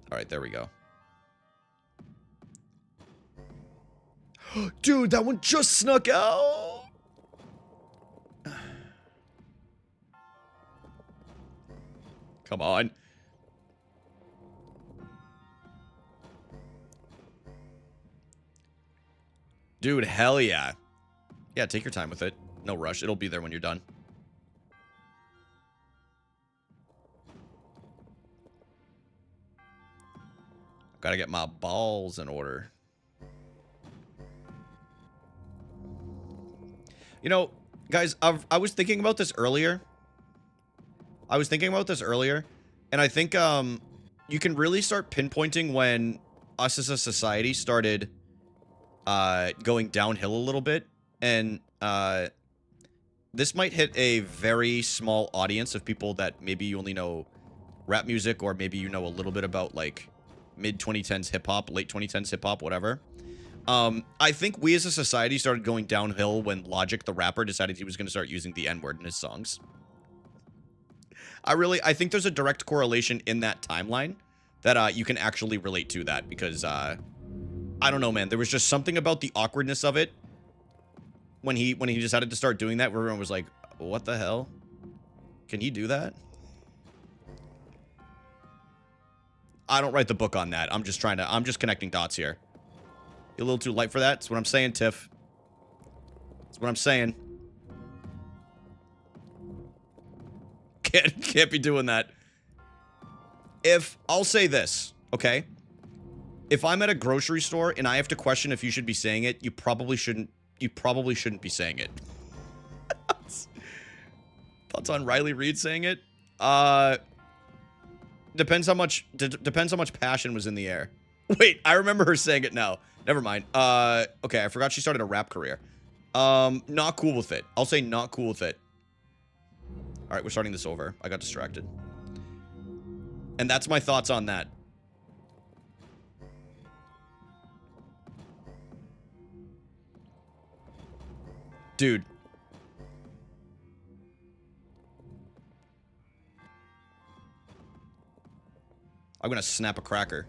Alright, there we go. Dude, that one just snuck out! Come on. Dude, hell yeah. Yeah, take your time with it. No rush. It'll be there when you're done. Gotta get my balls in order. You know, guys, I was thinking about this earlier. And I think you can really start pinpointing when us as a society started going downhill a little bit. And this might hit a very small audience of people that maybe you only know rap music, or maybe you know a little bit about like mid-2010s hip-hop, late 2010s hip-hop, whatever. I think we as a society started going downhill when Logic, the rapper, decided he was going to start using the N-word in his songs. I think there's a direct correlation in that timeline that you can actually relate to that, because I don't know, man. There was just something about the awkwardness of it when he decided to start doing that, where everyone was like, what the hell? Can he do that? I don't write the book on that. I'm just connecting dots here. You're a little too light for that. That's what I'm saying, Tiff. That's what I'm saying. Can't be doing that. I'll say this, okay? If I'm at a grocery store and I have to question if you should be saying it, you probably shouldn't be saying it. Thoughts on Riley Reid saying it? Depends how much passion was in the air. Wait, I remember her saying it now. Never mind. Okay, I forgot she started a rap career. Not cool with it. I'll say not cool with it. All right, we're starting this over. I got distracted. And that's my thoughts on that. Dude, I'm gonna snap a cracker.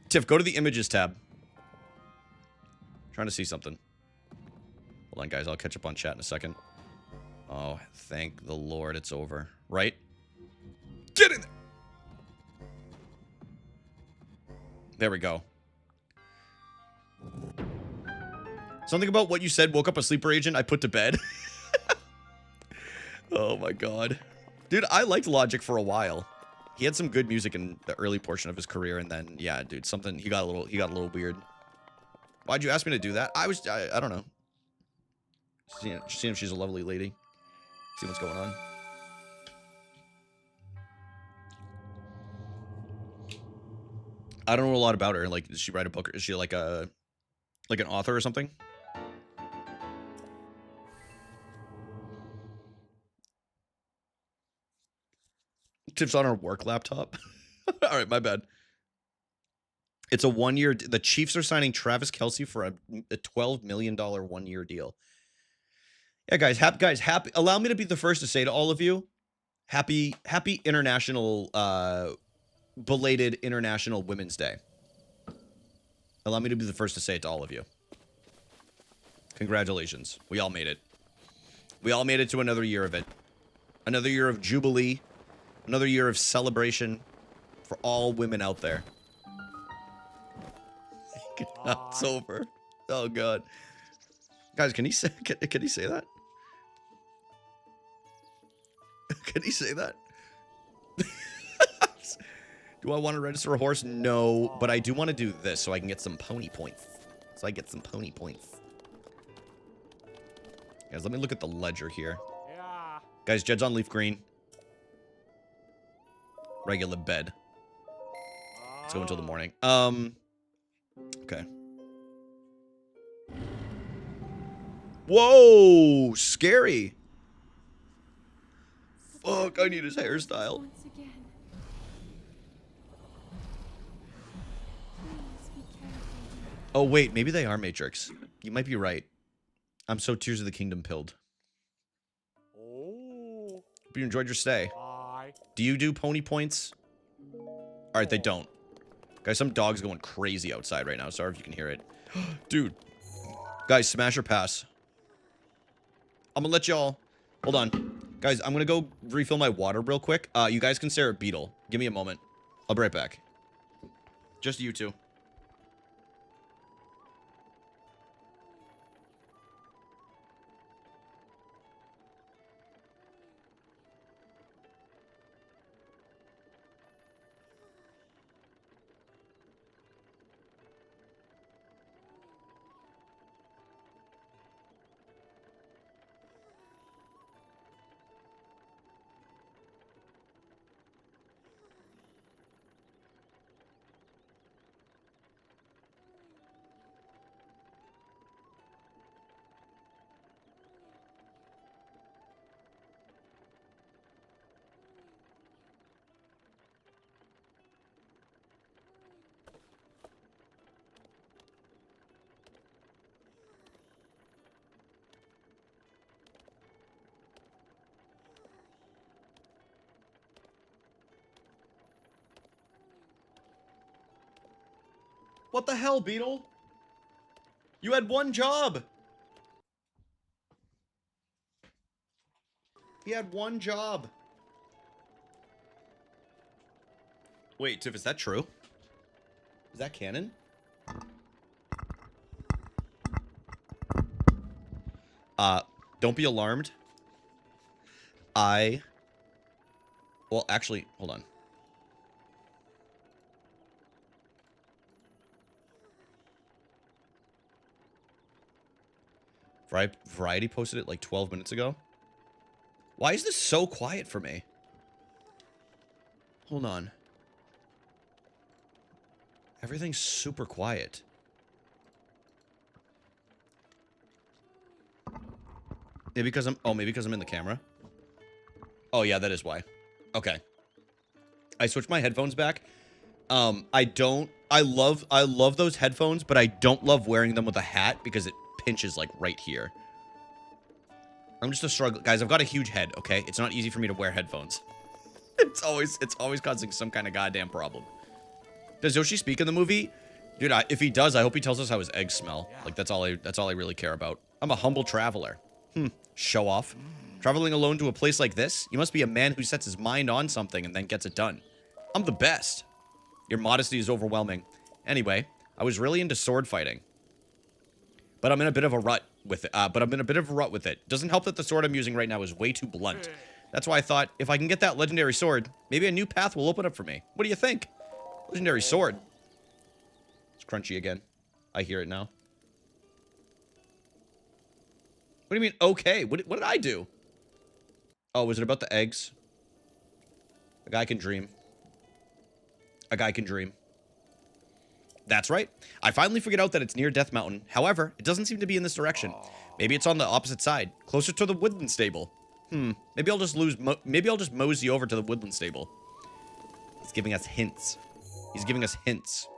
Tiff, go to the images tab. Trying to see something. Hold on, guys. I'll catch up on chat in a second. Oh, thank the Lord it's over. Right? Get in there! There we go. Something about what you said woke up a sleeper agent I put to bed. Oh my god. Dude, I liked Logic for a while. He had some good music in the early portion of his career, and then, yeah, dude, something, he got a little weird. Why'd you ask me to do that? I don't know. Seeing if she's a lovely lady. See what's going on. I don't know a lot about her. Like, does she write a book? Or is she like an author or something? Tips on her work laptop. All right, my bad. It's a 1 year. The Chiefs are signing Travis Kelce for a $12 million 1 year deal. Yeah, guys, happy. Allow me to be the first to say to all of you, happy international, belated International Women's Day. Allow me to be the first to say it to all of you. Congratulations. We all made it. We all made it to another year of it. Another year of jubilee. Another year of celebration for all women out there. It's over. Oh god. Guys, can he say can he say that? Can he say that? Do I want to register a horse? No, but I do want to do this so I can get some pony points. So I get some pony points. Guys, let me look at the ledger here. Yeah. Guys, Jed's on leaf green. Regular bed. Let's go until the morning. Okay. Whoa! Scary! Fuck, I need his hairstyle. Once again. Please be careful. Oh, wait, maybe they are Matrix. You might be right. I'm so Tears of the Kingdom pilled. Oh. Hope you enjoyed your stay. Bye. Do you do pony points? Alright, they don't. Guys, some dog's going crazy outside right now. Sorry if you can hear it. Dude. Guys, smash or pass. I'm gonna let y'all... Hold on. Guys, I'm gonna go refill my water real quick. You guys can stare at Beetle. Give me a moment. I'll be right back. Just you two. What the hell, Beetle? You had one job. He had one job. Wait, Tiff, is that true? Is that canon? Don't be alarmed. Well, actually, hold on. Variety posted it like 12 minutes ago. Why is this so quiet for me? Hold on. Everything's super quiet. Maybe because I'm... Oh, maybe because I'm in the camera. Oh, yeah, that is why. Okay. I switched my headphones back. I don't I love those headphones, but I don't love wearing them with a hat because it pinches like right here. I'm just a struggle. Guys, I've got a huge head, okay? It's not easy for me to wear headphones. It's always causing some kind of goddamn problem. Does Yoshi speak in the movie? Dude, if he does, I hope he tells us how his eggs smell. Like, that's all I really care about. I'm a humble traveler. Show off. Traveling alone to a place like this? You must be a man who sets his mind on something and then gets it done. I'm the best. Your modesty is overwhelming. Anyway, I was really into sword fighting. But I'm in a bit of a rut with it. Doesn't help that the sword I'm using right now is way too blunt. That's why I thought, if I can get that legendary sword, maybe a new path will open up for me. What do you think? Legendary sword. It's crunchy again. I hear it now. What do you mean, okay? What did I do? Oh, was it about the eggs? A guy can dream. A guy can dream. That's right. I finally figured out that it's near Death Mountain. However, it doesn't seem to be in this direction. Maybe it's on the opposite side, closer to the woodland stable. Maybe I'll just mosey over to the woodland stable. He's giving us hints. He's giving us hints.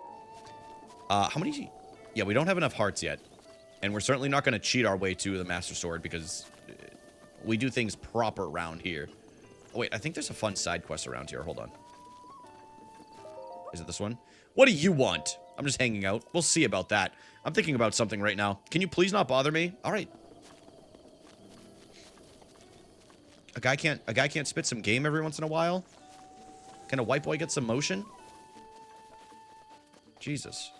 How many? Yeah, we don't have enough hearts yet. And we're certainly not going to cheat our way to the Master Sword because we do things proper around here. Oh, wait, I think there's a fun side quest around here. Hold on. Is it this one? What do you want? I'm just hanging out. We'll see about that. I'm thinking about something right now. Can you please not bother me? All right. A guy can't spit some game every once in a while? Can a white boy get some motion? Jesus.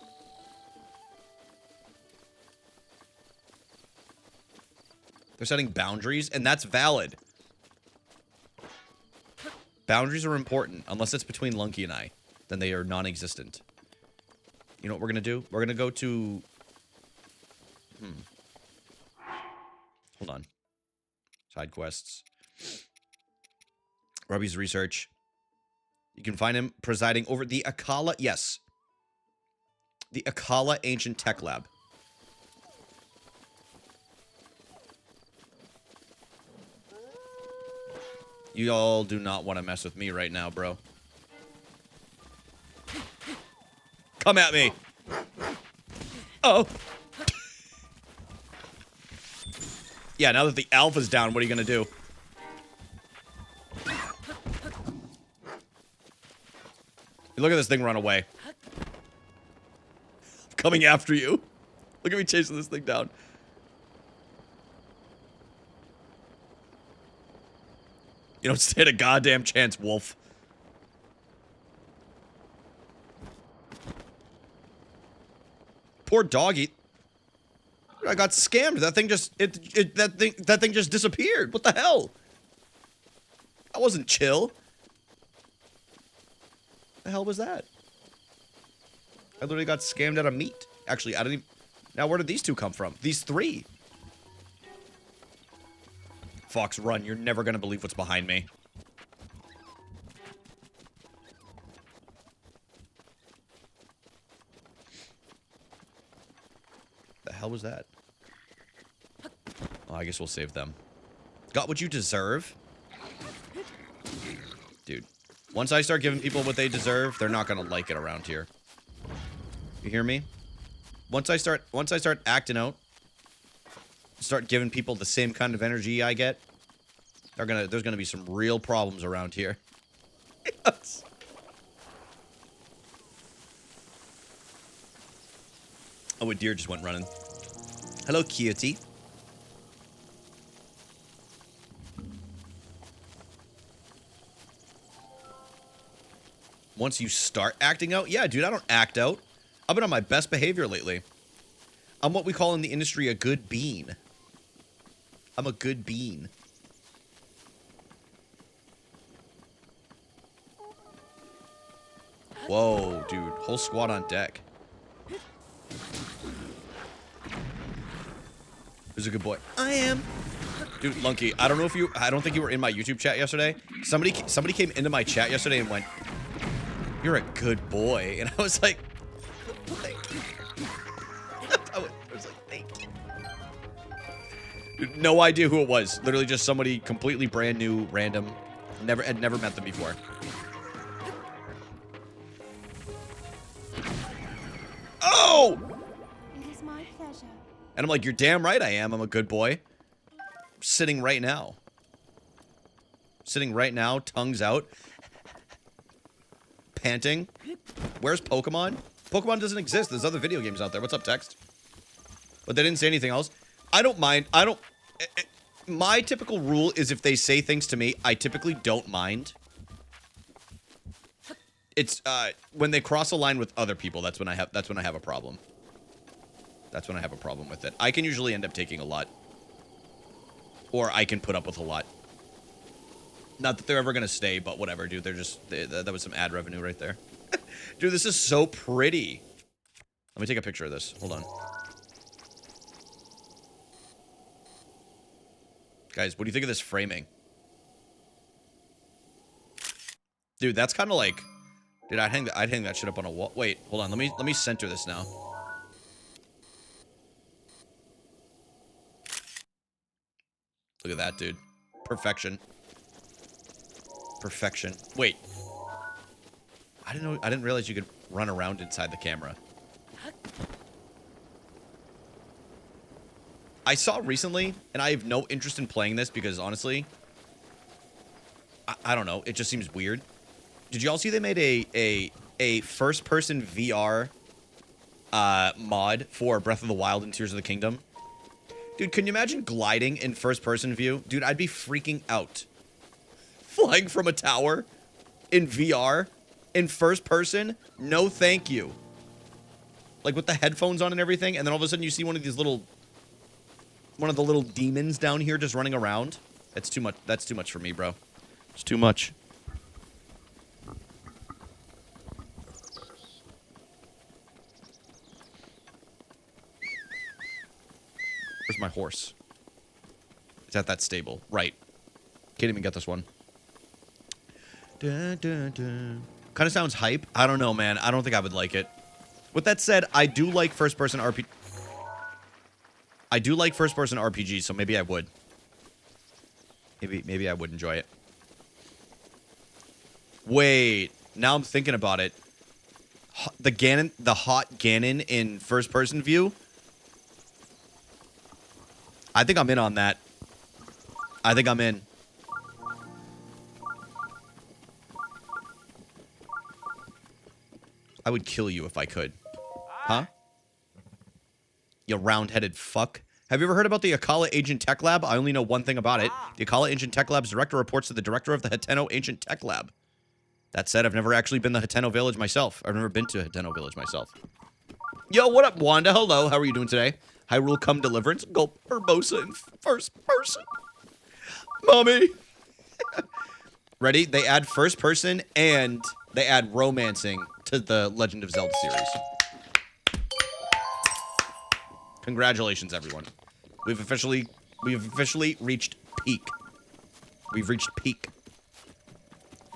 They're setting boundaries, and that's valid. Boundaries are important, unless it's between Lunky and I. Then they are non-existent. You know what we're going to do? We're going to go to... Hold on. Side quests. Rubby's research. You can find him presiding over the Akala... Yes. The Akala Ancient Tech Lab. You all do not want to mess with me right now, bro. Come at me. Oh. Yeah, now that the alpha's down, what are you going to do? Look at this thing run away. I'm coming after you. Look at me chasing this thing down. You don't stand a goddamn chance, wolf. Poor doggy. I got scammed. That thing just that thing just disappeared. What the hell? That wasn't chill. The hell was that? I literally got scammed out of meat. Actually, I don't even... Now, where did these two come from? These three. Fox, run. You're never going to believe what's behind me. The hell was that? Oh, I guess we'll save them. Got what you deserve? Dude. Once I start giving people what they deserve, they're not going to like it around here. You hear me? Once I start acting out, start giving people the same kind of energy I get, there's gonna be some real problems around here. Yes. Oh, a deer just went running. Hello, cutie. Once you start acting out, yeah, dude, I don't act out. I've been on my best behavior lately. I'm what we call in the industry a good bean. I'm a good bean. Whoa, dude. Whole squad on deck. Who's a good boy? I am. Dude, Lunky, I don't think you were in my YouTube chat yesterday. Somebody came into my chat yesterday and went, "You're a good boy." And I was like, thank you. I was like, thank you. Dude, no idea who it was. Literally just somebody completely brand new, random. Had never met them before. And I'm like, you're damn right I am. I'm a good boy. Sitting right now. Sitting right now, tongues out. Panting. Where's Pokemon? Pokemon doesn't exist. There's other video games out there. What's up, Text? But they didn't say anything else. I don't mind. My typical rule is if they say things to me, I typically don't mind. It's when they cross a line with other people, that's when I have a problem. That's when I have a problem with it. I can usually end up taking a lot. Or I can put up with a lot. Not that they're ever gonna stay, but whatever, dude. That was some ad revenue right there. Dude, this is so pretty. Let me take a picture of this. Hold on. Guys, what do you think of this framing? Dude, that's kind of like... Dude, I'd hang that shit up on a wall. Wait, hold on. Let me center this now. Look at that, dude. Perfection. Perfection. Wait. I didn't realize you could run around inside the camera. I saw recently, and I have no interest in playing this because honestly, I don't know. It just seems weird. Did y'all see they made a first-person VR mod for Breath of the Wild and Tears of the Kingdom? Dude, can you imagine gliding in first-person view? Dude, I'd be freaking out. Flying from a tower in VR in first person? No, thank you. Like with the headphones on and everything, and then all of a sudden you see one of the little demons down here just running around. That's too much. That's too much for me, bro. It's too much. Where's my horse? It's at that stable. Right. Can't even get this one. Dun, dun, dun. Kind of sounds hype. I don't know, man. I don't think I would like it. With that said, I do like first-person RPG. I do like first-person RPGs, so maybe I would. Maybe I would enjoy it. Wait. Now I'm thinking about it. The hot Ganon in first-person view. I think I'm in on that. I think I'm in. I would kill you if I could. Huh? You round-headed fuck. Have you ever heard about the Akkala Ancient Tech Lab? I only know one thing about it. The Akkala Ancient Tech Lab's director reports to the director of the Hateno Ancient Tech Lab. That said, I've never actually been to Hateno Village myself. I've never been to Hateno Village myself. Yo, what up, Wanda? Hello, how are you doing today? Hyrule Come Deliverance. Gulp Hermosa in first person. Mommy. Ready? They add first person and they add romancing to the Legend of Zelda series. Congratulations, everyone. We've officially reached peak. We've reached peak.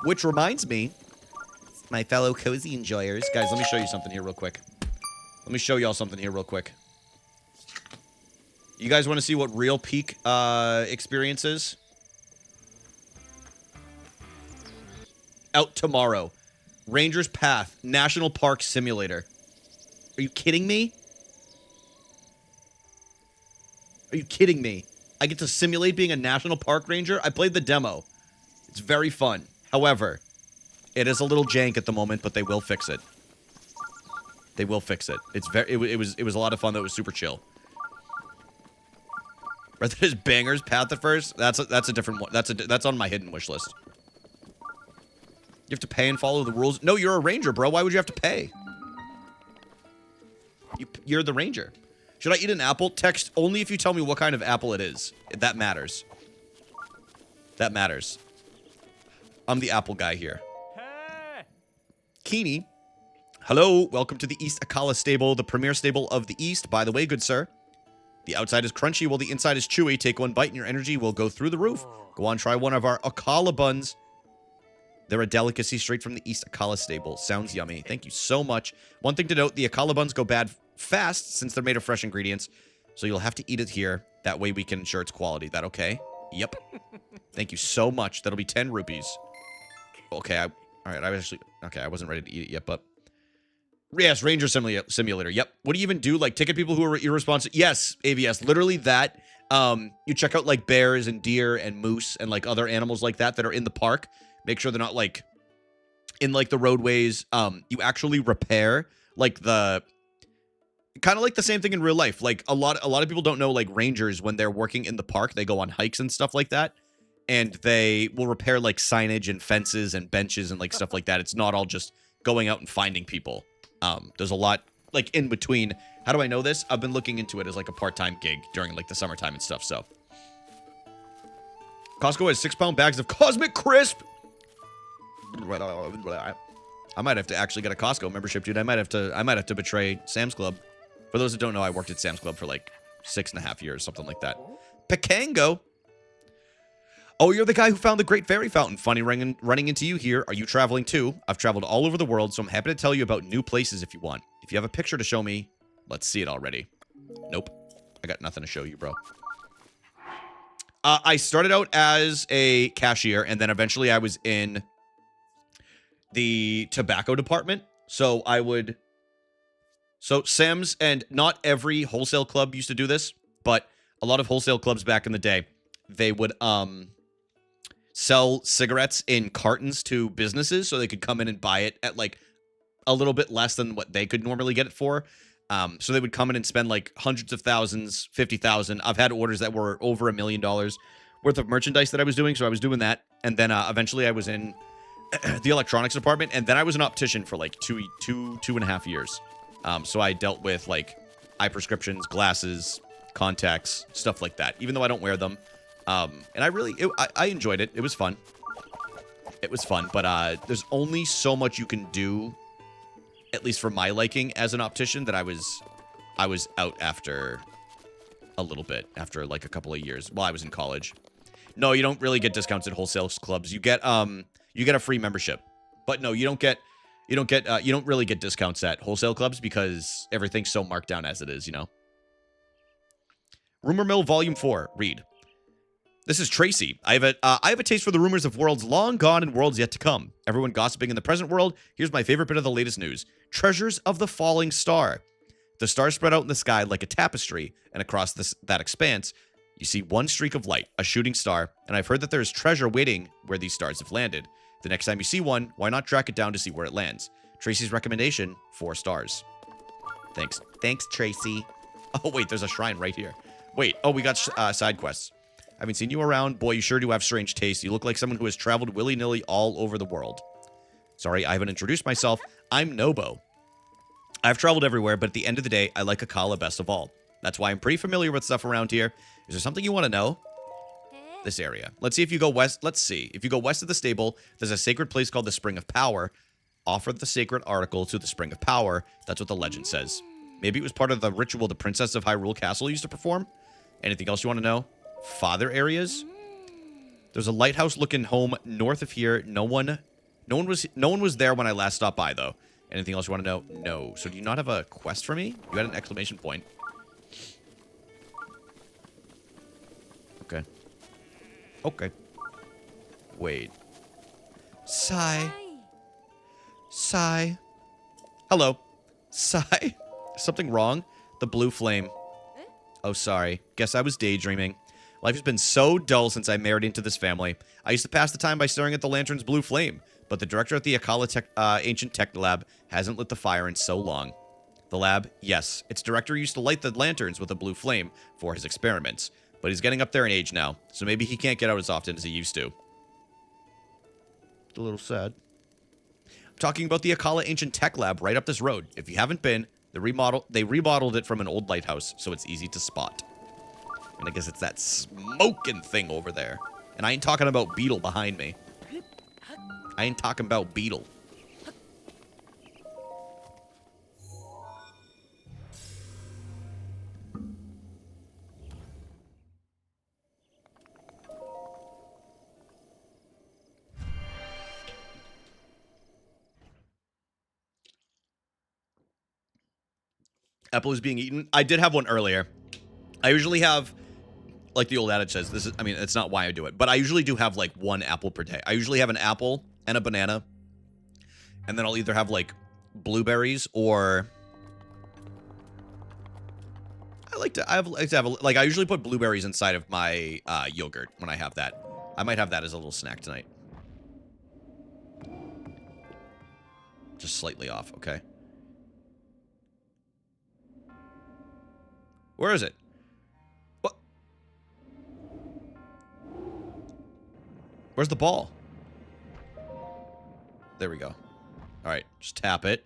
Which reminds me, my fellow cozy enjoyers. Guys, let me show you something here real quick. Let me show y'all something here real quick. You guys want to see what real peak experience is? Out tomorrow. Ranger's Path, National Park Simulator. Are you kidding me? Are you kidding me? I get to simulate being a National Park Ranger? I played the demo. It's very fun. However, it is a little jank at the moment, but they will fix it. They will fix it. It's very. It was a lot of fun. That was super chill. Rather than just Bangers Path at first. That's a different one. That's on my hidden wish list. You have to pay and follow the rules. No, you're a ranger, bro. Why would you have to pay? You're the ranger. Should I eat an apple? Text only if you tell me what kind of apple it is. That matters. That matters. I'm the apple guy here. Hey. Keeney. Hello. Welcome to the East Akkala Stable, the premier stable of the East. By the way, good sir. The outside is crunchy while the inside is chewy. Take one bite and your energy will go through the roof. Go on, try one of our Akkala buns. They're a delicacy straight from the East Akkala Stable. Sounds yummy. Thank you so much. One thing to note, the Akkala buns go bad fast since they're made of fresh ingredients. So you'll have to eat it here. That way we can ensure its quality. That okay? Yep. Thank you so much. That'll be 10 rupees. Okay, all right, I wasn't ready to eat it yet, but Yes, Ranger Simulator. Yep. What do you even do? Like ticket people who are irresponsible? Yes, AVS. Literally that. You check out like bears and deer and moose and like other animals like that are in the park. Make sure they're not like in like the roadways. You actually repair like the kind of like the same thing in real life. Like a lot of people don't know, like rangers, when they're working in the park, they go on hikes and stuff like that, and they will repair like signage and fences and benches and like stuff like that. It's not all just going out and finding people. There's a lot like in between. How do I know this? I've been looking into it as like a part-time gig during like the summertime and stuff. So Costco has 6-pound bags of Cosmic Crisp. I might have to actually get a Costco membership, dude. I might have to betray Sam's Club. For those that don't know, I worked at Sam's Club for like 6.5 years, something like that. Picango. Oh, you're the guy who found the Great Fairy Fountain. Funny running into you here. Are you traveling too? I've traveled all over the world, so I'm happy to tell you about new places if you want. If you have a picture to show me, let's see it already. Nope. I got nothing to show you, bro. I started out as a cashier, and then eventually I was in the tobacco department. So Sam's, and not every wholesale club used to do this, but a lot of wholesale clubs back in the day, they would sell cigarettes in cartons to businesses so they could come in and buy it at like a little bit less than what they could normally get it for. So they would come in and spend like hundreds of thousands, 50,000. I've had orders that were over $1 million worth of merchandise that I was doing. So I was doing that. And then eventually I was in the electronics department. And then I was an optician for like two and a half years. So I dealt with like eye prescriptions, glasses, contacts, stuff like that, even though I don't wear them. And I enjoyed it. It was fun. It was fun, but there's only so much you can do, at least for my liking as an optician, that I was out after a little bit, after like a couple of years while I was in college. No, you don't really get discounts at wholesale clubs. You get a free membership, but no, you don't really get discounts at wholesale clubs because everything's so marked down as it is, you know. Rumor Mill Volume 4. Read. This is Tracy. I have a taste for the rumors of worlds long gone and worlds yet to come. Everyone gossiping in the present world. Here's my favorite bit of the latest news. Treasures of the falling star. The stars spread out in the sky like a tapestry, and across that expanse, you see one streak of light, a shooting star, and I've heard that there's treasure waiting where these stars have landed. The next time you see one, why not track it down to see where it lands? Tracy's recommendation, 4 stars. Thanks. Thanks, Tracy. Oh, wait, there's a shrine right here. Wait, oh, we got side quests. I haven't seen you around. Boy, you sure do have strange taste. You look like someone who has traveled willy-nilly all over the world. Sorry, I haven't introduced myself. I'm Nobo. I've traveled everywhere, but at the end of the day, I like Akkala best of all. That's why I'm pretty familiar with stuff around here. Is there something you want to know? This area. Let's see if you go west. Let's see. If you go west of the stable, there's a sacred place called the Spring of Power. Offer the sacred article to the Spring of Power. That's what the legend says. Maybe it was part of the ritual the Princess of Hyrule Castle used to perform. Anything else you want to know? Father areas. There's a lighthouse looking home north of here. No one was there when I last stopped by though. Anything else you want to know? No. So do you not have a quest for me? You had an exclamation point. Okay. Okay. Wait. Sigh. Sigh. Hello. Sigh. Something wrong? The blue flame. Oh, sorry. Guess I was daydreaming. Life has been so dull since I married into this family. I used to pass the time by staring at the lantern's blue flame, but the director at the Akkala Ancient Tech Lab hasn't lit the fire in so long. The lab? Yes. Its director used to light the lanterns with a blue flame for his experiments, but he's getting up there in age now, so maybe he can't get out as often as he used to. It's a little sad. I'm talking about the Akkala Ancient Tech Lab right up this road. If you haven't been, they remodeled it from an old lighthouse, so it's easy to spot. And I guess it's that smoking thing over there. And I ain't talking about Beetle behind me. I ain't talking about Beetle. Apple is being eaten. I did have one earlier. I usually have, like the old adage says, this is, I mean, it's not why I do it, but I usually do have like 1 apple per day. I usually have an apple and a banana, and then I'll either have like blueberries or I like to have like I usually put blueberries inside of my yogurt when I have that. I might have that as a little snack tonight. Just slightly off, okay. Where is it? What? Where's the ball? There we go. All right, just tap it.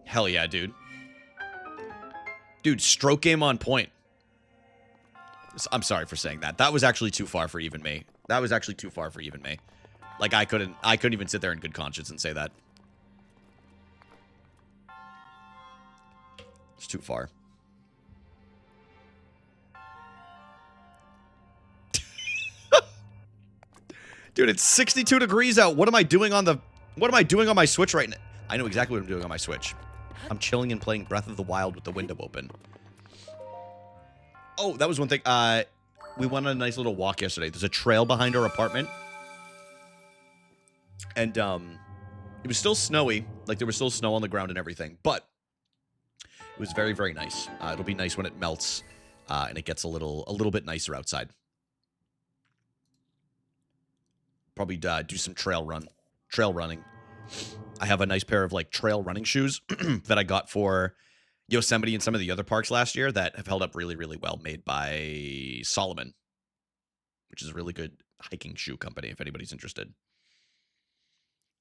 Hell yeah, dude. Dude, stroke game on point. I'm sorry for saying that. That was actually too far for even me. That was actually too far for even me. Like, I couldn't even sit there in good conscience and say that. It's too far. Dude, it's 62 degrees out. What am I doing on my Switch right now? I know exactly what I'm doing on my Switch. I'm chilling and playing Breath of the Wild with the window open. Oh, that was one thing. We went on a nice little walk yesterday. There's a trail behind our apartment. And it was still snowy. Like, there was still snow on the ground and everything. But it was very, very nice. It'll be nice when it melts and it gets a little bit nicer outside. Probably do some trail running. I have a nice pair of like trail running shoes that I got for Yosemite and some of the other parks last year that have held up really, really well, made by Solomon, which is a really good hiking shoe company if anybody's interested.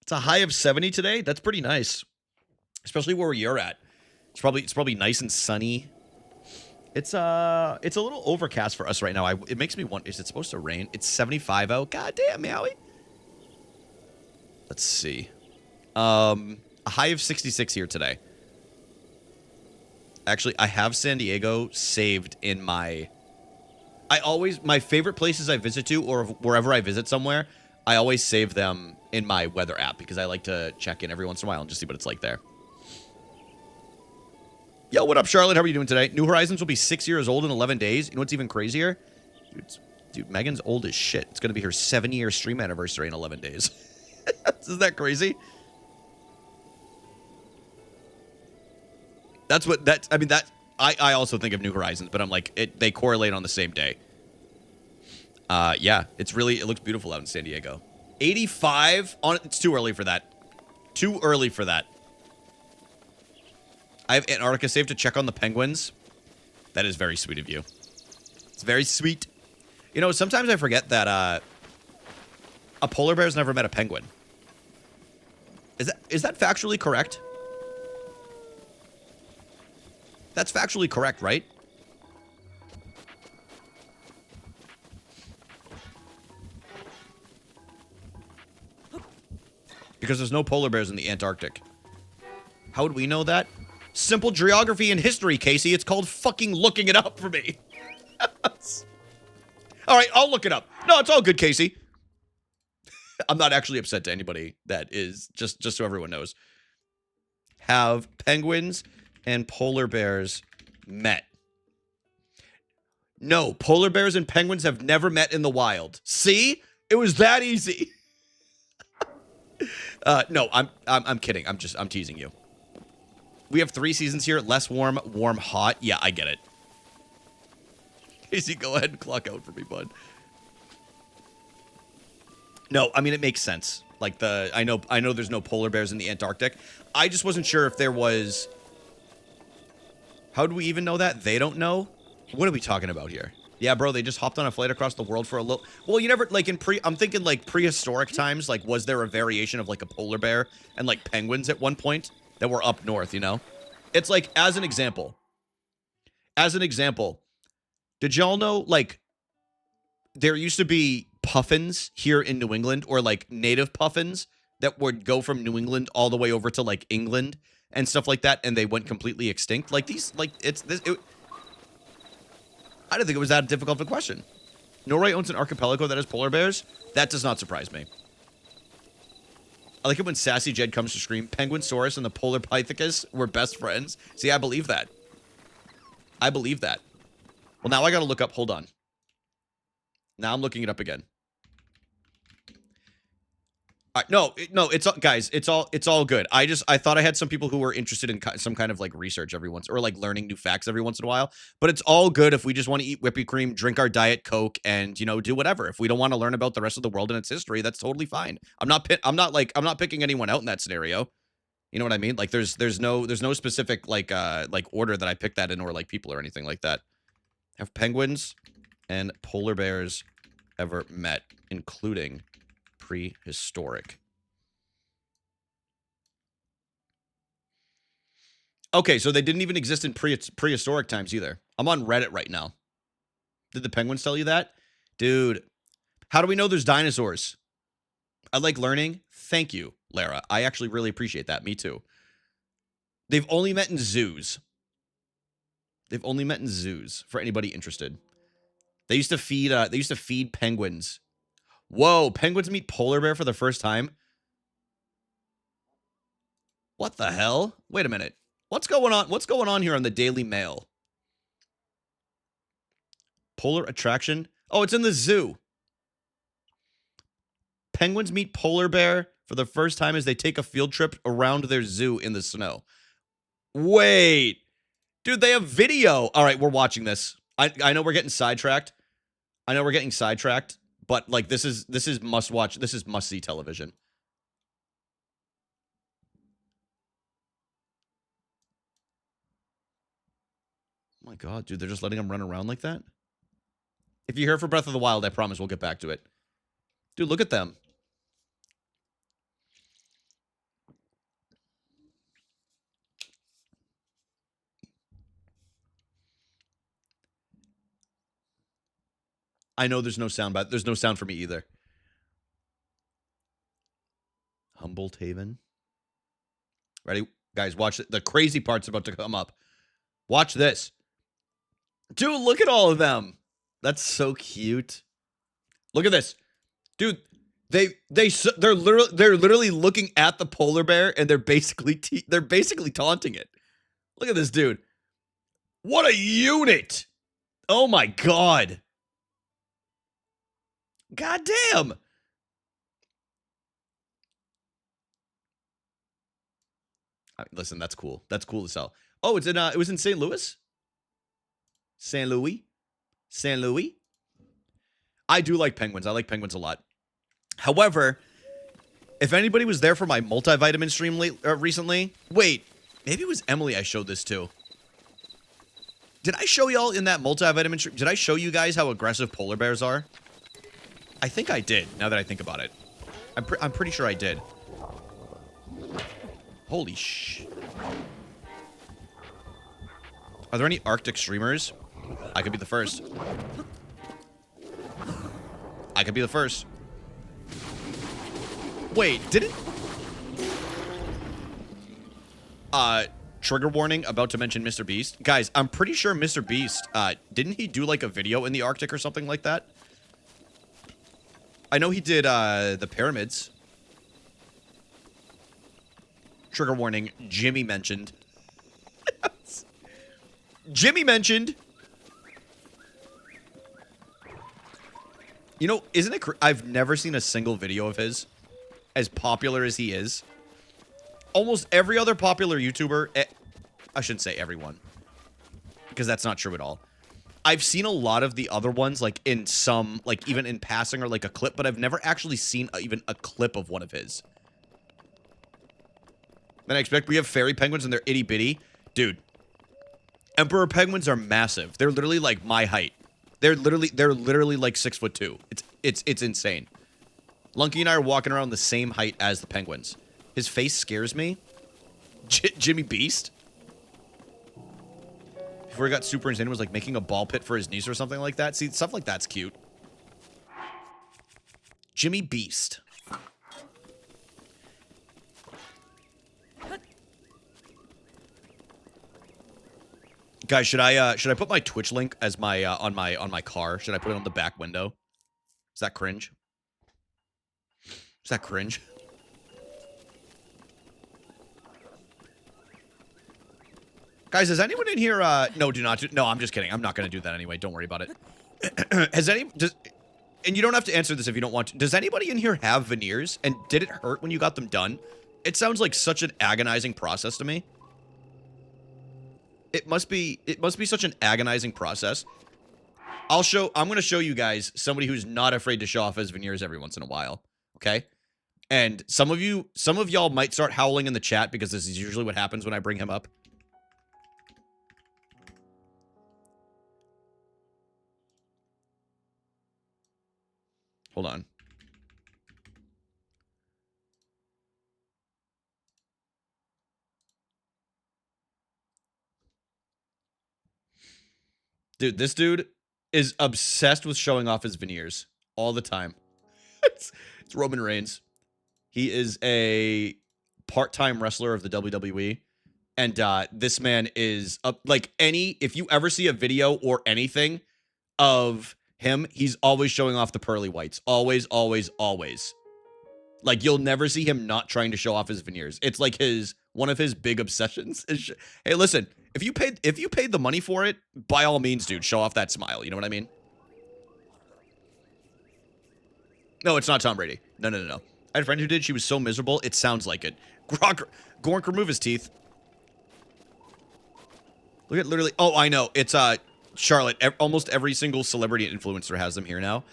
It's a high of 70 today. That's pretty nice, especially where you're at. It's probably nice and sunny. It's a little overcast for us right now. It makes me want. Is it supposed to rain? It's 75 out. God damn, Meowie. Let's see. A high of 66 here today. Actually, I have San Diego saved in my... my favorite places I visit to, or wherever I visit somewhere, I always save them in my weather app, because I like to check in every once in a while and just see what it's like there. Yo, what up, Charlotte? How are you doing today? New Horizons will be 6 years old in 11 days. You know what's even crazier? Dude, Megan's old as shit. It's going to be her 7-year stream anniversary in 11 days. Isn't that crazy? I also think of New Horizons, but I'm like, they correlate on the same day. Yeah, it looks beautiful out in San Diego. 85 it's too early for that. Too early for that. I have Antarctica saved to check on the penguins. That is very sweet of you. It's very sweet. You know, sometimes I forget that a polar bear's never met a penguin. Is that factually correct? That's factually correct, right? Because there's no polar bears in the Antarctic. How would we know that? Simple geography and history, Casey. It's called fucking looking it up for me. All right, I'll look it up. No, it's all good, Casey. I'm not actually upset to anybody. That is just so everyone knows. Have penguins and polar bears met? No, polar bears and penguins have never met in the wild. See? It was that easy. No, I'm kidding. I'm teasing you. We have 3 seasons here. Less warm, warm, hot. Yeah, I get it. Casey, go ahead and clock out for me, bud. No, I mean, it makes sense. Like I know there's no polar bears in the Antarctic. I just wasn't sure if there was. How do we even know that? They don't know? What are we talking about here? Yeah, bro, they just hopped on a flight across the world for a little... Well, you never, like, I'm thinking, like, prehistoric times, like, was there a variation of, like, a polar bear and, like, penguins at one point that were up north, you know? It's like, as an example, did y'all know, like, there used to be puffins here in New England, or, like, native puffins that would go from New England all the way over to, like, England and stuff like that, and they went completely extinct? Like, these, like, I didn't think it was that difficult of a question. Norway owns an archipelago that has polar bears? That does not surprise me. I like it when Sassy Jed comes to scream, Penguinsaurus and the Polar Pythecus were best friends. See, I believe that. I believe that. Well, now I gotta look up, hold on. Now I'm looking it up again. No, no, guys, it's all good. I thought I had some people who were interested in some kind of like research every once, or like learning new facts every once in a while. But it's all good if we just want to eat whippy cream, drink our diet Coke, and do whatever. If we don't want to learn about the rest of the world and its history, that's totally fine. I'm not picking anyone out in that scenario. You know what I mean? Like there's no specific like order that I pick that in, or like people or anything like that. Have penguins and polar bears ever met, including prehistoric? Okay, so they didn't even exist in prehistoric times either. I'm on Reddit right now. Did the penguins tell you that? Dude, how do we know there's dinosaurs? I like learning. Thank you, Lara. I actually really appreciate that. Me too. They've only met in zoos. They've only met in zoos, for anybody interested. They used to feed penguins. Whoa, penguins meet polar bear for the first time? What the hell? Wait a minute. What's going on? What's going on here on the Daily Mail? Polar attraction? Oh, it's in the zoo. Penguins meet polar bear for the first time as they take a field trip around their zoo in the snow. Wait. Dude, they have video. All right, we're watching this. I know we're getting sidetracked. But like this is must watch. This is must see television. Oh my god, dude, they're just letting them run around like that? If you're here for Breath of the Wild, I promise we'll get back to it. Dude, look at them. I know there's no sound, but there's no sound for me either. Humboldt Haven. Ready? Guys, watch it. The crazy part's about to come up. Watch this. Dude, look at all of them. That's so cute. Look at this. Dude, they're literally looking at the polar bear and they're basically taunting it. Look at this dude. What a unit. Oh my god. God damn. Listen, that's cool. That's cool as hell. Oh, it was in St. Louis? St. Louis? St. Louis? I do like penguins. I like penguins a lot. However, if anybody was there for my multivitamin stream recently, wait, maybe it was Emily I showed this to. Did I show y'all in that multivitamin stream? Did I show you guys how aggressive polar bears are? I think I did, now that I think about it. I'm pretty sure I did. Holy sh... Are there any Arctic streamers? I could be the first. I could be the first. Wait, didn't... Trigger warning, about to mention Mr. Beast. Guys, I'm pretty sure Mr. Beast, didn't he do like a video in the Arctic or something like that? I know he did, the pyramids. Trigger warning, Jimmy mentioned. Jimmy mentioned. You know, isn't it... I've never seen a single video of his as popular as he is. Almost every other popular YouTuber... I shouldn't say everyone, because that's not true at all. I've seen a lot of the other ones, like, in some... Like, even in passing or, like, a clip, but I've never actually seen even a clip of one of his. Then I expect we have fairy penguins and they're itty-bitty. Dude. Emperor penguins are massive. They're literally like my height. They're literally like 6'2". It's insane. Lunky and I are walking around the same height as the penguins. His face scares me. Jimmy Beast. Before he got super insane, was like making a ball pit for his niece or something like that. See, stuff like that's cute. Jimmy Beast. Guys, should I put my Twitch link as my on my car? Should I put it on the back window? Is that cringe? Is that cringe? Guys, is anyone in here no, do not do, no, I'm just kidding. I'm not going to do that anyway. Don't worry about it. And you don't have to answer this if you don't want to. Does anybody in here have veneers? And did it hurt when you got them done? It sounds like such an agonizing process to me. It must be such an agonizing process. I'm going to show you guys somebody who's not afraid to show off his veneers every once in a while. Okay? And some of y'all might start howling in the chat because this is usually what happens when I bring him up. Hold on. Dude, this dude is obsessed with showing off his veneers all the time. It's Roman Reigns. He is a part-time wrestler of the WWE. And this man is like if you ever see a video or anything of him, he's always showing off the pearly whites. Always, always, always. Like, you'll never see him not trying to show off his veneers. It's like one of his big obsessions. Hey, listen, if you paid the money for it, by all means, dude, show off that smile. You know what I mean? No, it's not Tom Brady. No. I had a friend who did. She was so miserable. It sounds like it. Gork, remove his teeth. Look at literally. Oh, I know. It's Charlotte. Almost every single celebrity and influencer has them here now.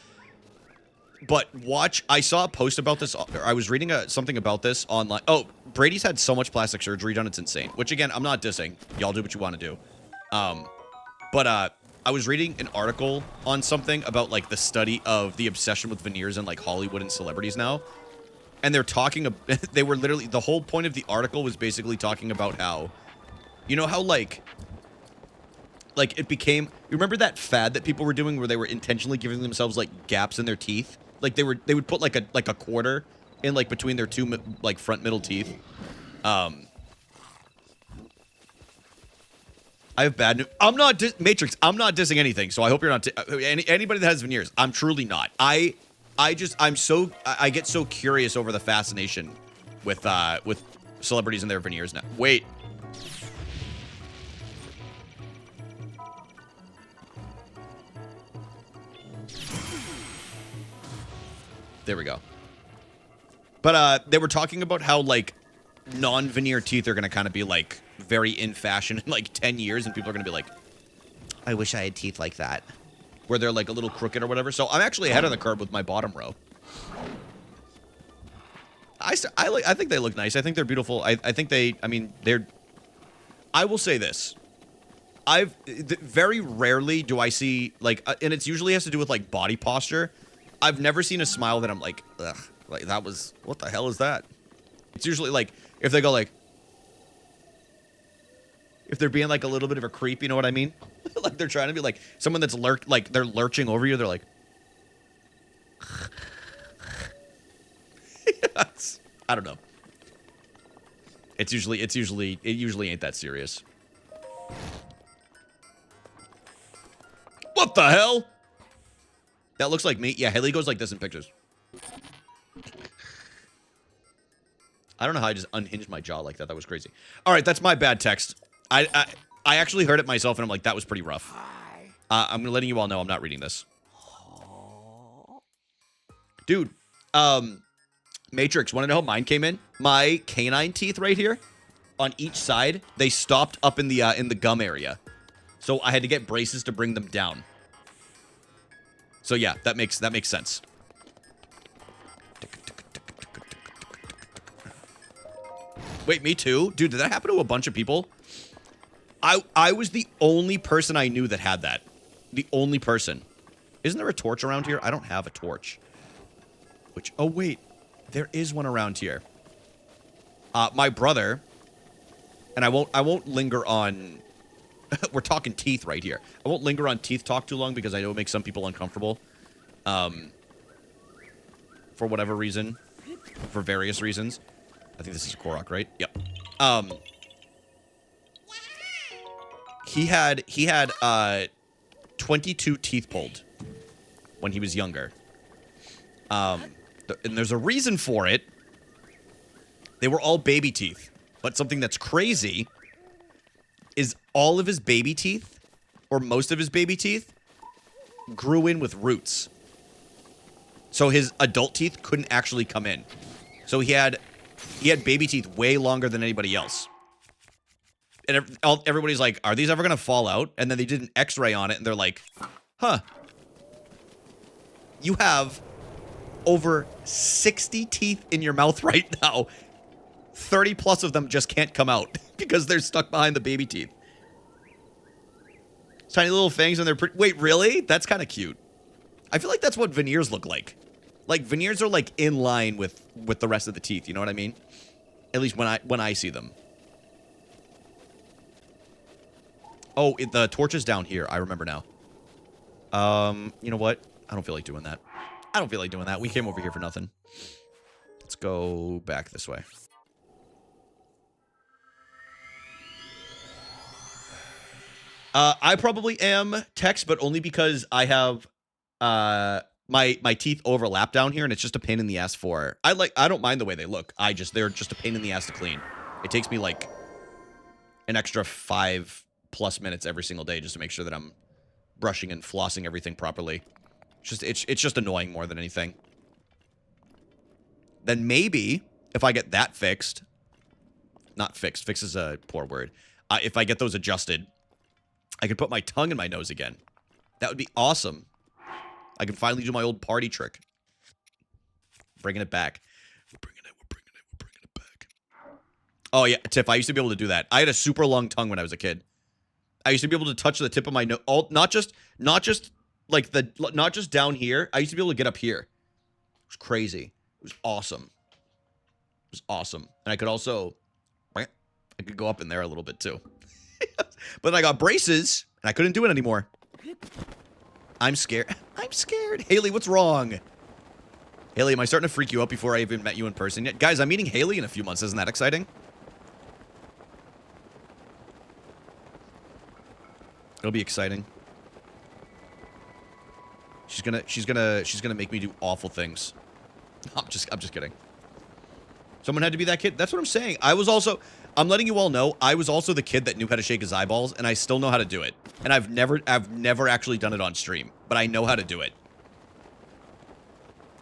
But watch. I saw a post about this. I was reading something about this online. Oh, Brady's had so much plastic surgery done. It's insane. Which, again, I'm not dissing. Y'all do what you want to do. But I was reading an article on something about, like, the study of the obsession with veneers in, like, Hollywood and celebrities now. And they're talking, they were literally, the whole point of the article was basically talking about how, you know how, like it became, you remember that fad that people were doing where they were intentionally giving themselves, like, gaps in their teeth? Like, they would put, like a quarter in, like, between their two, like, front middle teeth. I have bad news. I'm not, Matrix, I'm not dissing anything, so I hope you're not, anybody that has veneers, I'm truly not. I get so curious over the fascination with celebrities and their veneers now. Wait. There we go. But they were talking about how, like, non-veneer teeth are going to kind of be, like, very in fashion in, like, 10 years, and people are going to be like, I wish I had teeth like that. Where they're, like, a little crooked or whatever. So I'm actually ahead of the curve with my bottom row. I think they look nice. I think they're beautiful. I think they're... I will say this. Very rarely do I see, like, and it's usually has to do with, like, body posture. I've never seen a smile that I'm like, ugh, like, that was, what the hell is that? It's usually, like, if they go, like, if they're being, like, a little bit of a creep, you know what I mean? Like, they're trying to be, like, someone that's like, they're lurching over you, they're like... I don't know. It usually ain't that serious. What the hell? That looks like me. Yeah, Haley goes like this in pictures. I don't know how I just unhinged my jaw like that. That was crazy. All right, that's my bad text. I actually heard it myself, and I'm like, that was pretty rough. I'm letting you all know I'm not reading this. Dude, Matrix, want to know how mine came in? My canine teeth right here, on each side, they stopped up in the gum area. So I had to get braces to bring them down. So yeah, that makes sense. Wait, me too? Dude, did that happen to a bunch of people? I was the only person I knew that had that. The only person. Isn't there a torch around here? I don't have a torch. Oh wait, there is one around here. My brother, and I won't linger on, we're talking teeth right here. I won't linger on teeth talk too long because I know it makes some people uncomfortable. For whatever reason. For various reasons. I think this is a Korok, right? Yep. He had 22 teeth pulled when he was younger. And there's a reason for it. They were all baby teeth. But something that's crazy is all of his baby teeth, or most of his baby teeth, grew in with roots. So his adult teeth couldn't actually come in. So he had baby teeth way longer than anybody else. And everybody's like, are these ever going to fall out? And then they did an x-ray on it, and they're like, huh. You have over 60 teeth in your mouth right now. 30 plus of them just can't come out because they're stuck behind the baby teeth. Tiny little fangs, and they're pretty... Wait, really? That's kind of cute. I feel like that's what veneers look like. Like, veneers are, like, in line with the rest of the teeth. You know what I mean? At least when I see them. Oh, the torch is down here. I remember now. You know what? I don't feel like doing that. I don't feel like doing that. We came over here for nothing. Let's go back this way. I probably am Tex, but only because I have my teeth overlap down here, and it's just a pain in the ass for. I don't mind the way they look. They're just a pain in the ass to clean. It takes me like an extra 5+ minutes every single day just to make sure that I'm brushing and flossing everything properly. It's just annoying more than anything. Then maybe if I get that fixed, not fixed. Fix is a poor word. If I get those adjusted, I could put my tongue in my nose again. That would be awesome. I can finally do my old party trick. Bringing it back. We're bringing it back. Oh, yeah, Tiff, I used to be able to do that. I had a super long tongue when I was a kid. I used to be able to touch the tip of my nose. Not just down here. I used to be able to get up here. It was crazy. It was awesome. It was awesome. And I could also... I could go up in there a little bit, too. But then I got braces, and I couldn't do it anymore. I'm scared. I'm scared. Haley, what's wrong? Haley, am I starting to freak you out before I even met you in person yet? Guys, I'm meeting Haley in a few months. Isn't that exciting? It'll be exciting. She's gonna make me do awful things. I'm just kidding. Someone had to be that kid. That's what I'm saying. I'm letting you all know, I was also the kid that knew how to shake his eyeballs, and I still know how to do it. And I've never actually done it on stream, but I know how to do it.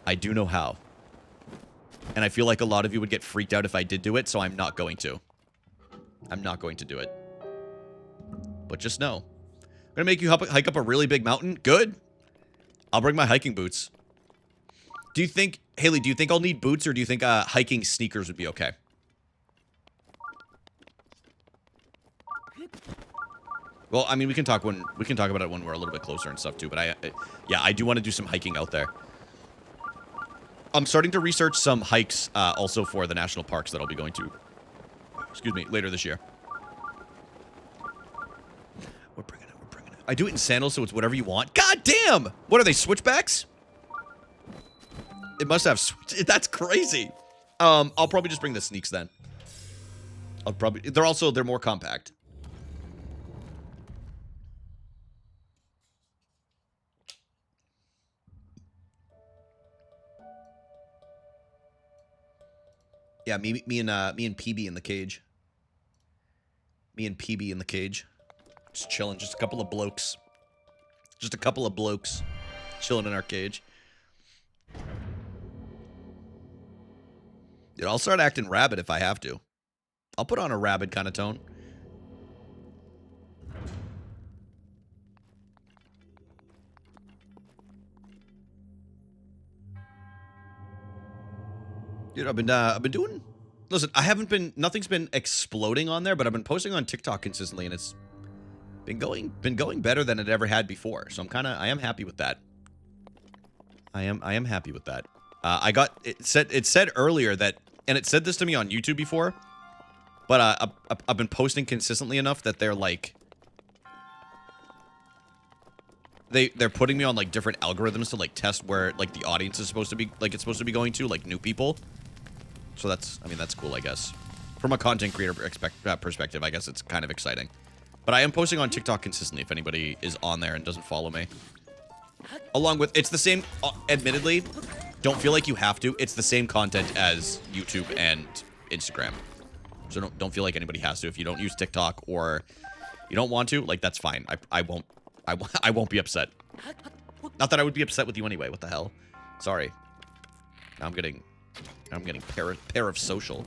I do know how. And I feel like a lot of you would get freaked out if I did do it, so I'm not going to. I'm not going to do it. But just know. I'm gonna make you hike up a really big mountain. Good. I'll bring my hiking boots. Do you think, Haley, do you think I'll need boots, or do you think hiking sneakers would be okay? Well, I mean, we can talk about it when we're a little bit closer and stuff too. But yeah, I do want to do some hiking out there. I'm starting to research some hikes also for the national parks that I'll be going to. Excuse me, later this year. We're bringing it. I do it in sandals, so it's whatever you want. God damn! What are they, switchbacks? It must have that's crazy. I'll probably just bring the sneaks then. They're more compact. Yeah, me and PB in the cage. Me and PB in the cage. Just chilling, just a couple of blokes. Just a couple of blokes chilling in our cage. Dude, I'll start acting rabid if I have to. I'll put on a rabid kind of tone. Dude, I've been doing... Listen, nothing's been exploding on there, but I've been posting on TikTok consistently, and it's been going better than it ever had before. So I am happy with that. I am happy with that. It said earlier that, and it said this to me on YouTube before, but I've been posting consistently enough that they're like, they're putting me on like different algorithms to like test where like the audience is supposed to be, like it's supposed to be going to, like new people. So that's cool, I guess. From a content creator perspective, I guess it's kind of exciting. But I am posting on TikTok consistently if anybody is on there and doesn't follow me. Along with, it's the same, admittedly, don't feel like you have to. It's the same content as YouTube and Instagram. So don't feel like anybody has to. If you don't use TikTok or you don't want to, like, that's fine. I won't be upset. Not that I would be upset with you anyway. What the hell? Sorry. I'm getting pair of social.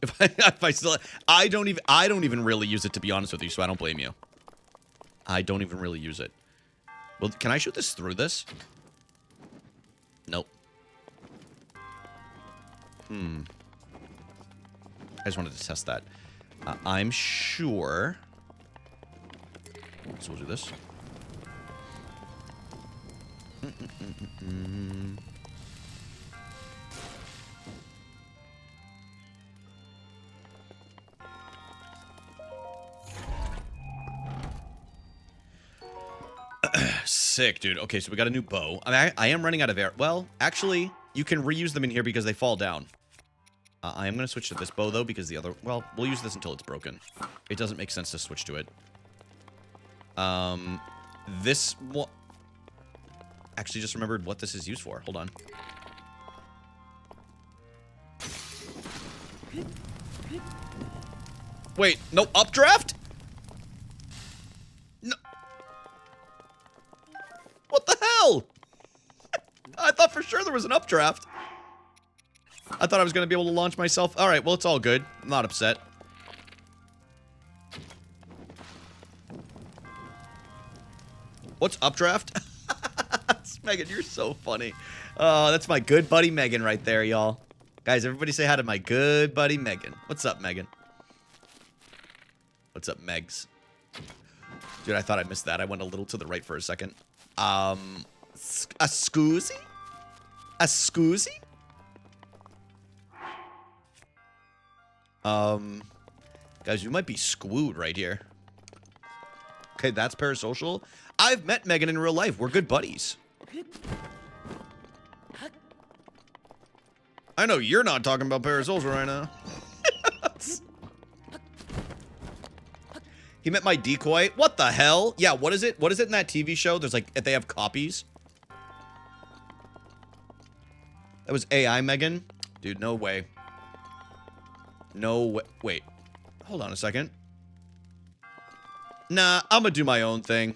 If I still, I don't even really use it, to be honest with you, so I don't blame you. I don't even really use it. Well, can I shoot this through this? Nope. I just wanted to test that. I'm sure. So we'll do this. Sick, dude. Okay, so we got a new bow. I am running out of air. Well, actually, you can reuse them in here because they fall down. I am going to switch to this bow, though, because the other... Well, we'll use this until it's broken. It doesn't make sense to switch to it. This... Actually, just remembered what this is used for. Hold on. Wait, no updraft? No. What the hell? I thought for sure there was an updraft. I thought I was going to be able to launch myself. All right, well, it's all good. I'm not upset. What's updraft? Megan, you're so funny. Oh, that's my good buddy Megan right there, y'all. Guys, everybody say hi to my good buddy Megan. What's up, Megan? What's up, Megs? Dude, I thought I missed that. I went a little to the right for a second. A scoozy? A scoozy? Guys, you might be squooed right here. Okay, that's parasocial. I've met Megan in real life. We're good buddies. I know you're not talking about parasocial right now. He met my decoy. What the hell? Yeah, what is it? What is it in that TV show? There's like, they have copies. That was AI, Megan? Dude, no way. No way. Wait. Hold on a second. Nah, I'm gonna do my own thing.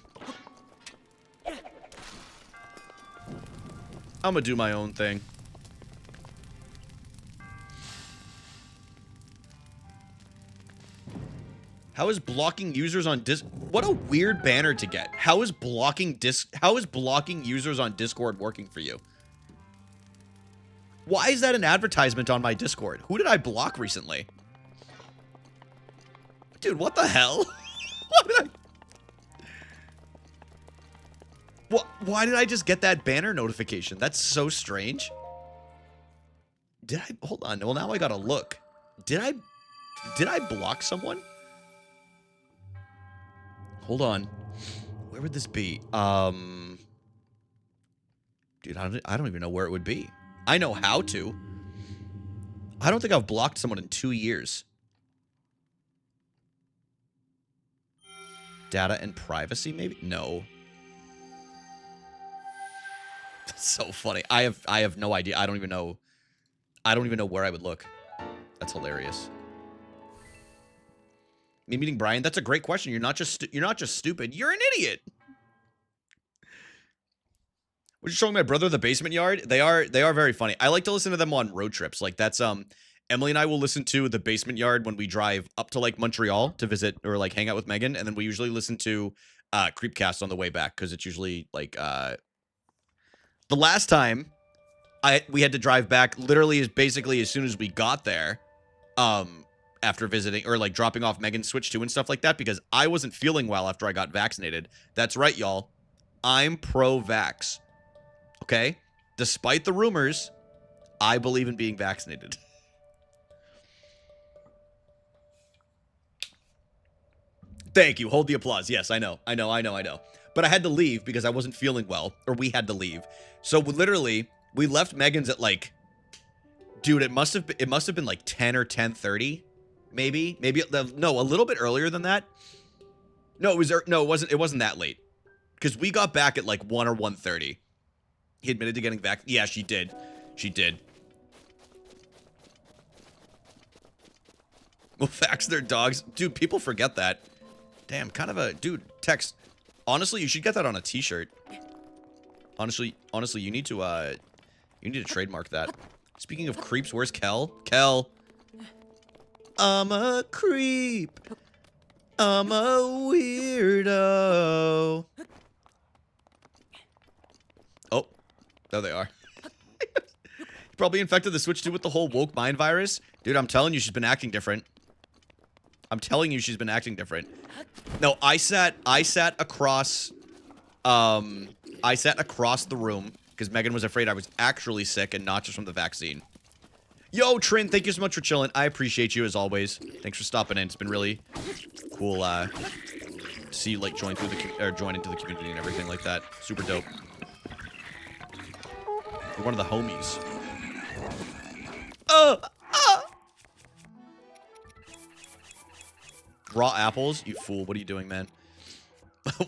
I'm gonna do my own thing. How is blocking users on what a weird banner to get. How is blocking users on Discord working for you? Why is that an advertisement on my Discord? Who did I block recently? Dude, what the hell? Why did I just get that banner notification? That's so strange. Hold on. Well, now I gotta look. Did I block someone? Hold on. Where would this be? Dude, I don't even know where it would be. I know how to. I don't think I've blocked someone in 2 years. Data and privacy, maybe? No. That's so funny. I have no idea. I don't even know where I would look. That's hilarious. Me meeting Brian, that's a great question. You're not just stupid. You're an idiot. Would you showing my brother the Basement Yard? They are very funny. I like to listen to them on road trips. Like that's Emily and I will listen to the Basement Yard when we drive up to like Montreal to visit or like hang out with Megan, and then we usually listen to Creepcast on the way back because it's usually like the last time we had to drive back literally is basically as soon as we got there after visiting or like dropping off Megan's Switch 2 and stuff like that because I wasn't feeling well after I got vaccinated. That's right, y'all. I'm pro-vax. Okay? Despite the rumors, I believe in being vaccinated. Thank you. Hold the applause. Yes, I know. But I had to leave because I wasn't feeling well, or we had to leave. So we left Megan's at like, dude, it must have been like 10 or 10:30, maybe, no, a little bit earlier than that. No, it wasn't that late, because we got back at like 1 or 1:30. He admitted to getting back. Yeah, she did. She did. Well, fax their dogs. Dude, people forget that. Damn, kind of a... Dude, text. Honestly, you should get that on a t-shirt. Honestly, you need to trademark that. Speaking of creeps, where's Kel? Kel. I'm a creep. I'm a weirdo. Oh, there they are. Probably infected the Switch 2 with the whole woke mind virus. Dude, I'm telling you, she's been acting different. I'm telling you, she's been acting different. No, I sat across the room because Megan was afraid I was actually sick and not just from the vaccine. Yo, Trin, thank you so much for chilling. I appreciate you as always. Thanks for stopping in. It's been really cool to see you like join into the community and everything like that. Super dope. You're one of the homies. Raw apples? You fool. What are you doing, man?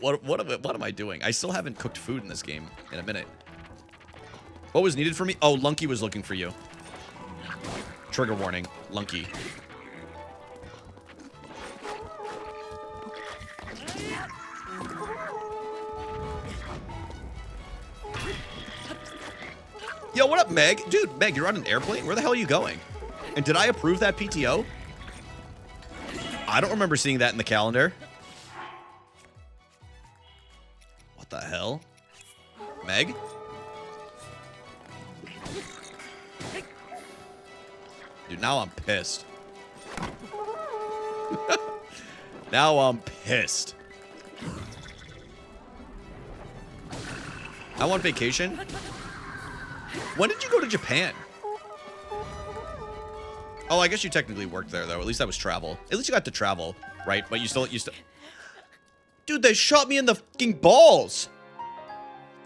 What am I doing? I still haven't cooked food in this game in a minute. What was needed for me? Oh, Lunky was looking for you. Trigger warning. Lunky. Yo, what up, Meg? Dude, Meg, you're on an airplane? Where the hell are you going? And did I approve that PTO? I don't remember seeing that in the calendar. What the hell? Meg? Dude, now I'm pissed. Now I'm pissed. I want vacation? When did you go to Japan? Oh, I guess you technically worked there, though. At least that was travel. At least you got to travel, right? But you still... Dude, they shot me in the fucking balls!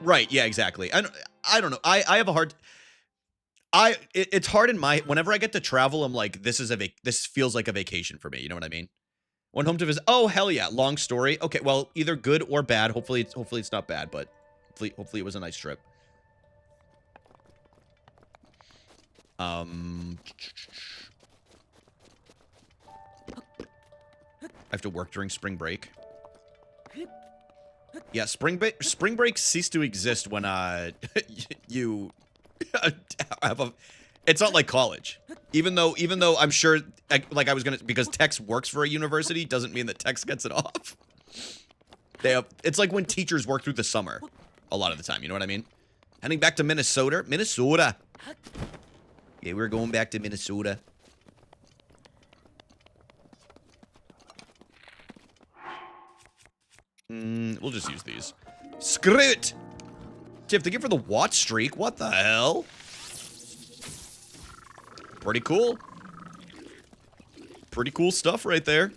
Right, yeah, exactly. I don't know. I have a hard... It's hard in my... Whenever I get to travel, I'm like, this feels like a vacation for me. You know what I mean? Went home to visit... Oh, hell yeah. Long story. Okay, well, either good or bad. Hopefully it's not bad, but hopefully it was a nice trip. I have to work during spring break. Yeah, spring break ceased to exist when you have a... It's not like college. Even though I'm sure I was gonna, because Tex works for a university doesn't mean that Tex gets it off. It's like when teachers work through the summer a lot of the time, you know what I mean? Heading back to Minnesota. Yeah, we're going back to Minnesota. We'll just use these. Screw it! Tiff, they give for the watch streak? What the hell? Pretty cool. Pretty cool stuff right there.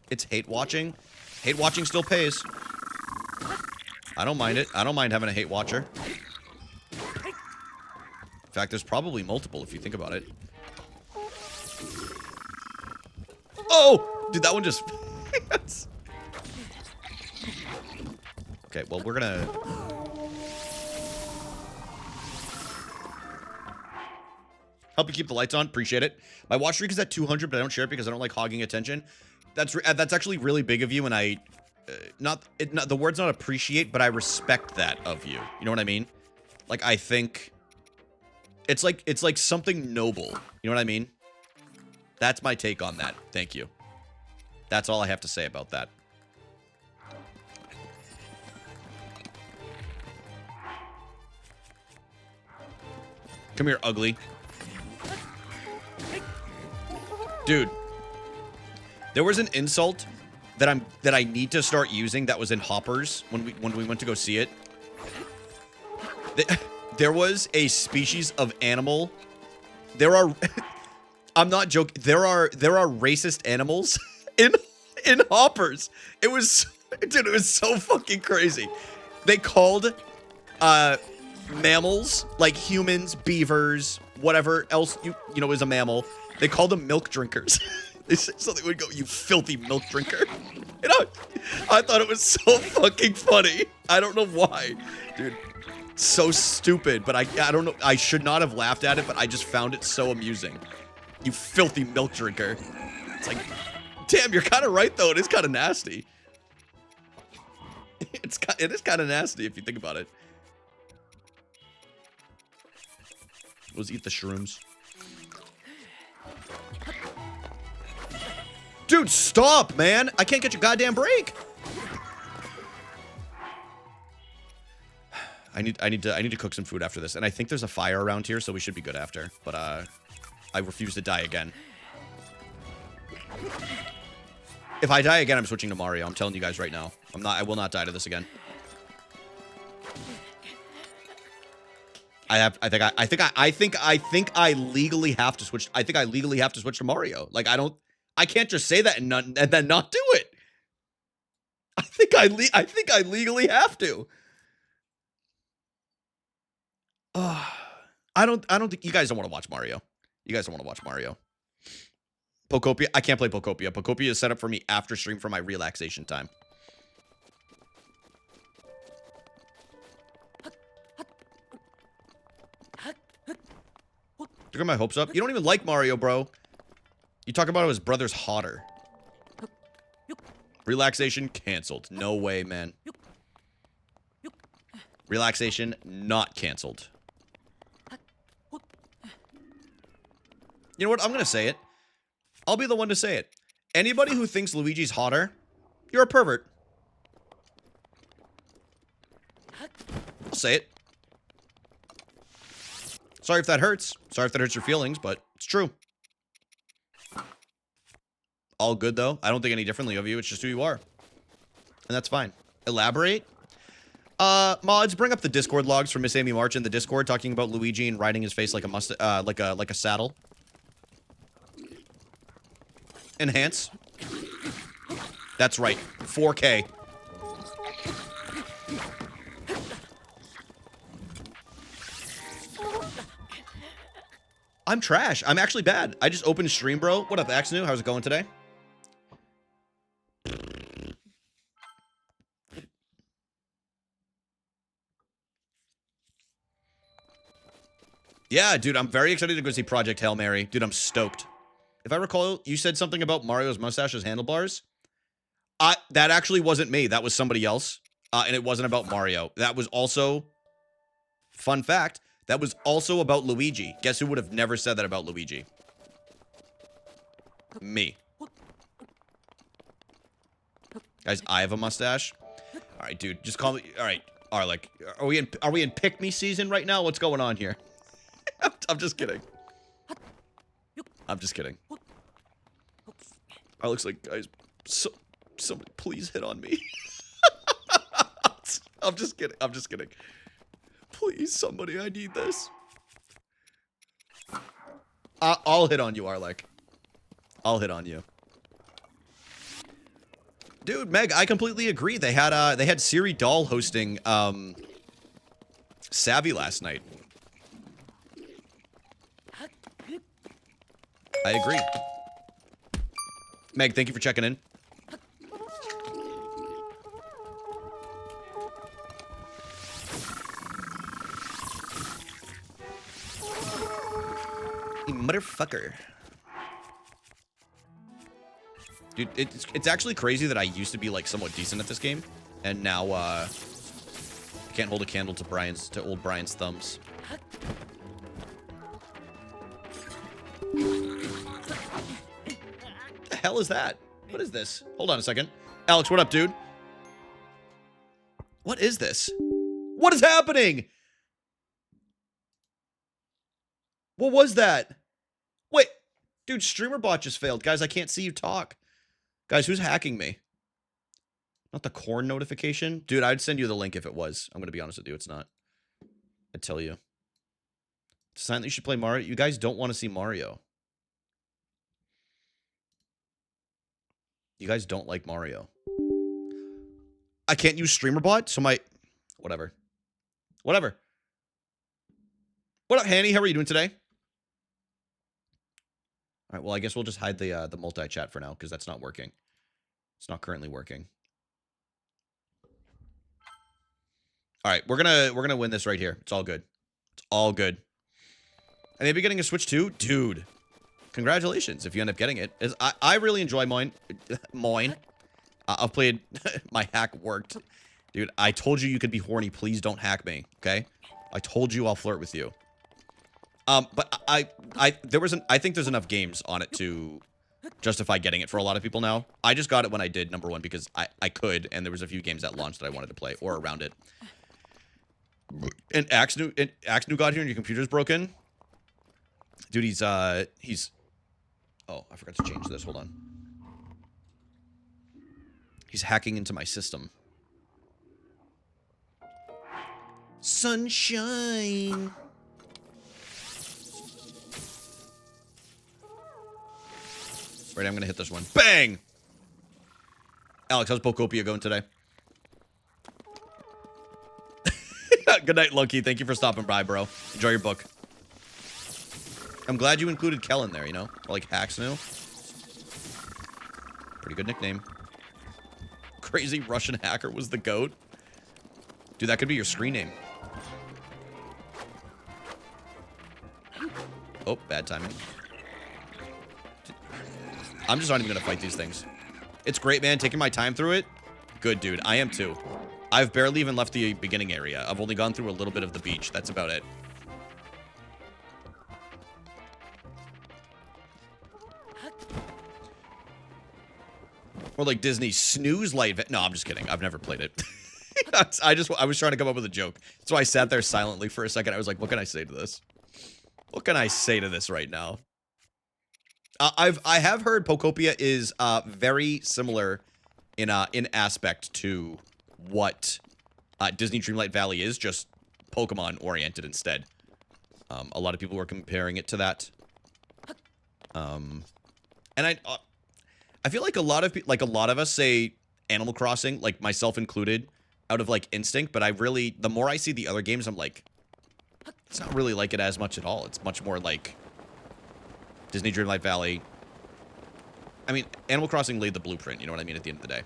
It's hate watching. Hate watching still pays. I don't mind it. I don't mind having a hate watcher. In fact, there's probably multiple if you think about it. Oh! Dude, that one just... Okay, well, we're gonna... Help you keep the lights on. Appreciate it. My watch streak is at 200, but I don't share it because I don't like hogging attention. That's actually really big of you, and I... the word's not appreciate, but I respect that of you. You know what I mean? Like, I think... It's like something noble. You know what I mean? That's my take on that. Thank you. That's all I have to say about that. Come here, ugly. Dude. There was an insult that I need to start using that was in Hoppers when we went to go see it. There was a species of animal. There are I'm not joking. There are racist animals in Hoppers. It was so fucking crazy. They called mammals, like humans, beavers, whatever else you know is a mammal. They called them milk drinkers. They said something would go, you filthy milk drinker. You know, I thought it was so fucking funny. I don't know why. Dude, so stupid, but I don't know. I should not have laughed at it, but I just found it so amusing. You filthy milk drinker. It's like, damn, you're kind of right, though. It is kind of nasty. It is kind of nasty if you think about it. Let's eat the shrooms. Dude, stop, man. I can't get your goddamn break. I need to cook some food after this, and I think there's a fire around here, so we should be good after. But I refuse to die again. If I die again, I'm switching to Mario. I'm telling you guys right now. I will not die to this again. I think I legally have to switch. I think I legally have to switch to Mario. Like I can't just say that and then not do it. I think I legally have to. I don't think you guys don't want to watch Mario. You guys don't want to watch Mario. Pokopia, I can't play Pokopia. Pokopia is set up for me after stream for my relaxation time. You got my hopes up? You don't even like Mario, bro. You talk about how his brother's hotter. Relaxation canceled. No way, man. Relaxation not canceled. You know what? I'm going to say it. I'll be the one to say it. Anybody who thinks Luigi's hotter, you're a pervert. I'll say it. Sorry if that hurts. Sorry if that hurts your feelings, but it's true. All good, though. I don't think any differently of you. It's just who you are. And that's fine. Elaborate? Mods, bring up the Discord logs from Miss Amy March in the Discord talking about Luigi and riding his face like a like a saddle. Enhance. That's right. 4K. I'm trash. I'm actually bad. I just opened stream, bro. What up, Axnu? How's it going today? Yeah, dude, I'm very excited to go see Project Hail Mary. Dude, I'm stoked. If I recall, you said something about Mario's mustache as handlebars. That actually wasn't me. That was somebody else. And it wasn't about Mario. That was also, fun fact, that was also about Luigi. Guess who would have never said that about Luigi? Me. Guys, I have a mustache. All right, dude, just call me. All right, Arlek, are we in pick me season right now? What's going on here? I'm just kidding. I'm just kidding. Arlek's like, guys, somebody please hit on me. I'm just kidding. I'm just kidding. Please, somebody, I need this. I'll hit on you, Arlek. I'll hit on you. Dude, Meg, I completely agree. They had Siri Doll hosting Savvy last night. I agree. Meg, thank you for checking in. You motherfucker. Dude, it's actually crazy that I used to be like somewhat decent at this game, and now I can't hold a candle to old Brian's thumbs. What the hell is that? What is this? Hold on a second. Alex, what up, dude? What is this? What is happening? What was that? Wait, dude, StreamerBot just failed. Guys, I can't see you talk. Guys, who's hacking me? Not the corn notification? Dude, I'd send you the link if it was. I'm going to be honest with you, it's not. I tell you. It's a sign that you should play Mario. You guys don't want to see Mario. You guys don't like Mario. I can't use StreamerBot, so my... Whatever. Whatever. What up, Hanny? How are you doing today? All right, well, I guess we'll just hide the multi-chat for now because that's not working. It's not currently working. All right, we're gonna win this right here. It's all good. It's all good. And maybe getting a Switch too? Dude, congratulations if you end up getting it. I really enjoy Moin. Moin. I've played... my hack worked. Dude, I told you could be horny. Please don't hack me, okay? I told you I'll flirt with you. But I think there's enough games on it to justify getting it for a lot of people now. I just got it when I did, number one, because I could, and there was a few games at launch that I wanted to play, or around it. And Axe New got here and your computer's broken. Dude, he's... Oh, I forgot to change this. Hold on. He's hacking into my system. Sunshine! Right, I'm gonna hit this one. Bang! Alex, how's Pokopia going today? Good night, Loki. Thank you for stopping by, bro. Enjoy your book. I'm glad you included Kel in there, you know? Or like Haxnu. Pretty good nickname. Crazy Russian hacker was the GOAT. Dude, that could be your screen name. Oh, bad timing. I'm just not even gonna fight these things. It's great, man. Taking my time through it. Good, dude. I am too. I've barely even left the beginning area. I've only gone through a little bit of the beach. That's about it. Or like Disney Snooze Light. No, I'm just kidding. I've never played it. I was trying to come up with a joke. That's why I sat there silently for a second. I was like, what can I say to this? What can I say to this right now? I have heard Pokopia is very similar in aspect to what Disney Dreamlight Valley is, just Pokemon oriented instead. A lot of people were comparing it to that. And I feel like a lot of us say Animal Crossing, like myself included, out of like instinct, but the more I see the other games, I'm like, it's not really like it as much at all. It's much more like Disney Dreamlight Valley. I mean, Animal Crossing laid the blueprint, you know what I mean, at the end of the day.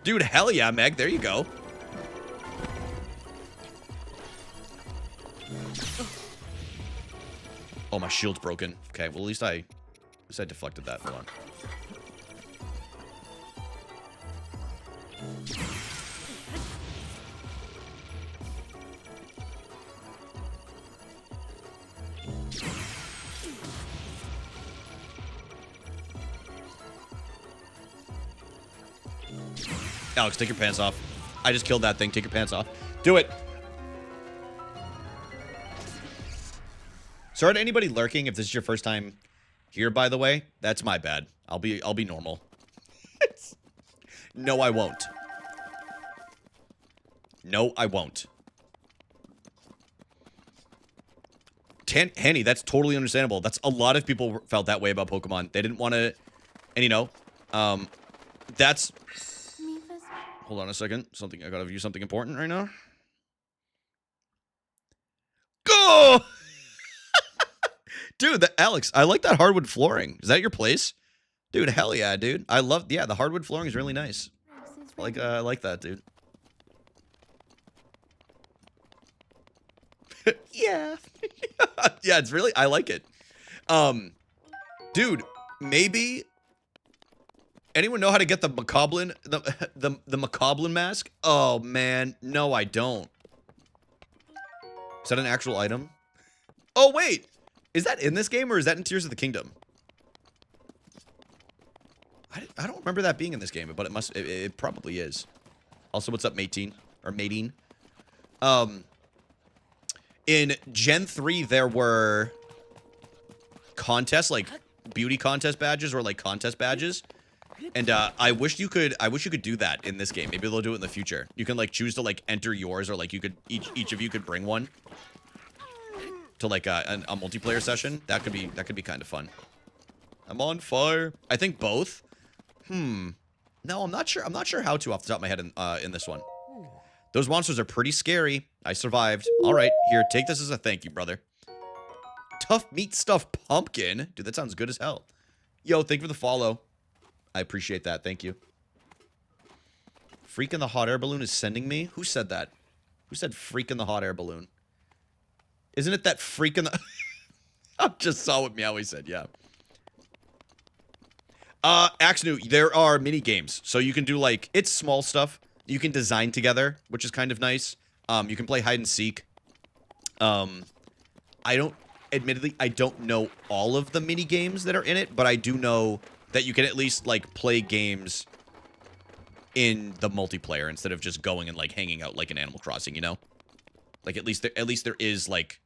Dude, hell yeah, Meg, there you go. Oh, my shield's broken. Okay, well, at least I deflected that. Hold on. Alex, take your pants off. I just killed that thing. Take your pants off. Do it. Sorry to anybody lurking if this is your first time here, by the way. That's my bad. I'll be normal. No, I won't. No, I won't. Henny, that's totally understandable. That's a lot of people felt that way about Pokemon. They didn't want to, and you know, that's... Hold on a second. I gotta view something important right now. Go! Dude, Alex, I like that hardwood flooring. Is that your place? Dude, hell yeah, dude. Yeah, the hardwood flooring is really nice. I like that, dude. Yeah. Yeah, it's really, I like it. Dude, maybe... Anyone know how to get the Macablin, the Macablin mask? Oh, man. No, I don't. Is that an actual item? Oh, wait. Is that in this game or is that in Tears of the Kingdom? I don't remember that being in this game, but it probably is. Also, what's up, Matine? Or Matine? In Gen 3, there were contests, like beauty contest badges or like contest badges. And I wish you could do that in this game. Maybe they'll do it in the future. You can like choose to like enter yours, or like you could each of you could bring one to like a multiplayer session. That could be kind of fun. I'm on fire. I think both. No, I'm not sure. I'm not sure how to off the top of my head in this one. Those monsters are pretty scary. I survived. All right, here, take this as a thank you, brother. Tough meat stuffed pumpkin. Dude, that sounds good as hell. Yo, thank you for the follow. I appreciate that. Thank you. Freak in the hot air balloon is sending me? Who said that? Who said freak in the hot air balloon? Isn't it that freak in the... I just saw what Meowie said, yeah. Axnu, there are mini games. So you can do, like, it's small stuff. You can design together, which is kind of nice. You can play hide and seek. Admittedly, I don't know all of the mini games that are in it, but I do know that you can at least, like, play games in the multiplayer instead of just going and, like, hanging out like in Animal Crossing, you know? Like, at least there is, like,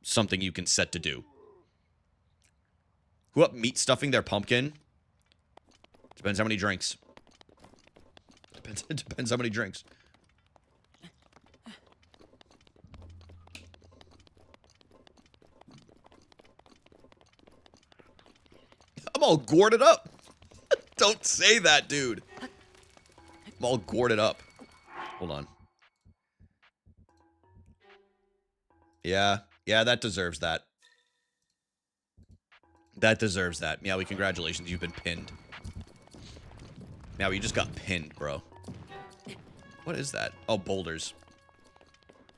something you can set to do. Who up meat stuffing their pumpkin? Depends how many drinks. Depends how many drinks. I'm all gourded up. Don't say that, dude. I'm all gourded up. Hold on. Yeah, that deserves that. That deserves that. Meowie, congratulations, you've been pinned. Meowie, you just got pinned, bro. What is that? Oh, boulders.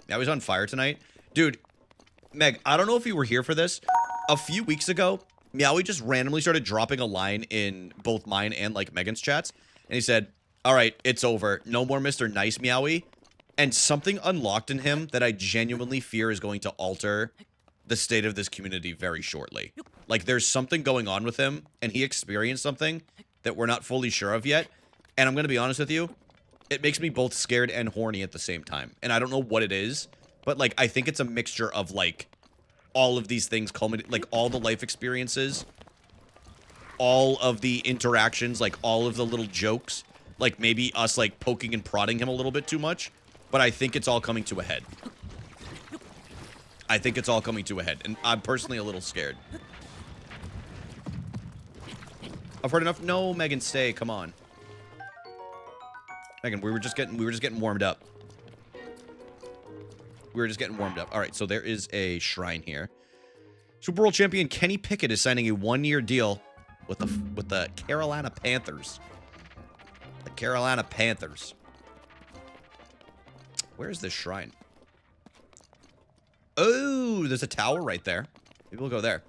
Meowie's on fire tonight. Dude, Meg, I don't know if you were here for this. A few weeks ago, Meowie just randomly started dropping a line in both mine and, like, Megan's chats. And he said, all right, it's over. No more Mr. Nice, Meowie. And something unlocked in him that I genuinely fear is going to alter the state of this community very shortly. Like, there's something going on with him, and he experienced something that we're not fully sure of yet. And I'm going to be honest with you, it makes me both scared and horny at the same time. And I don't know what it is, but, like, I think it's a mixture of, like, all of these things culminate, like, all the life experiences, all of the interactions, like, all of the little jokes, like, maybe us, like, poking and prodding him a little bit too much. But I think it's all coming to a head. I think it's all coming to a head, and I'm personally a little scared. I've heard enough. No, Megan, stay. Come on, Megan. We were just getting warmed up. We were just getting warmed up. All right, so there is a shrine here. Super Bowl champion Kenny Pickett is signing a 1-year deal with the Carolina Panthers. The Carolina Panthers. Where is this shrine? Oh, there's a tower right there. Maybe we'll go there.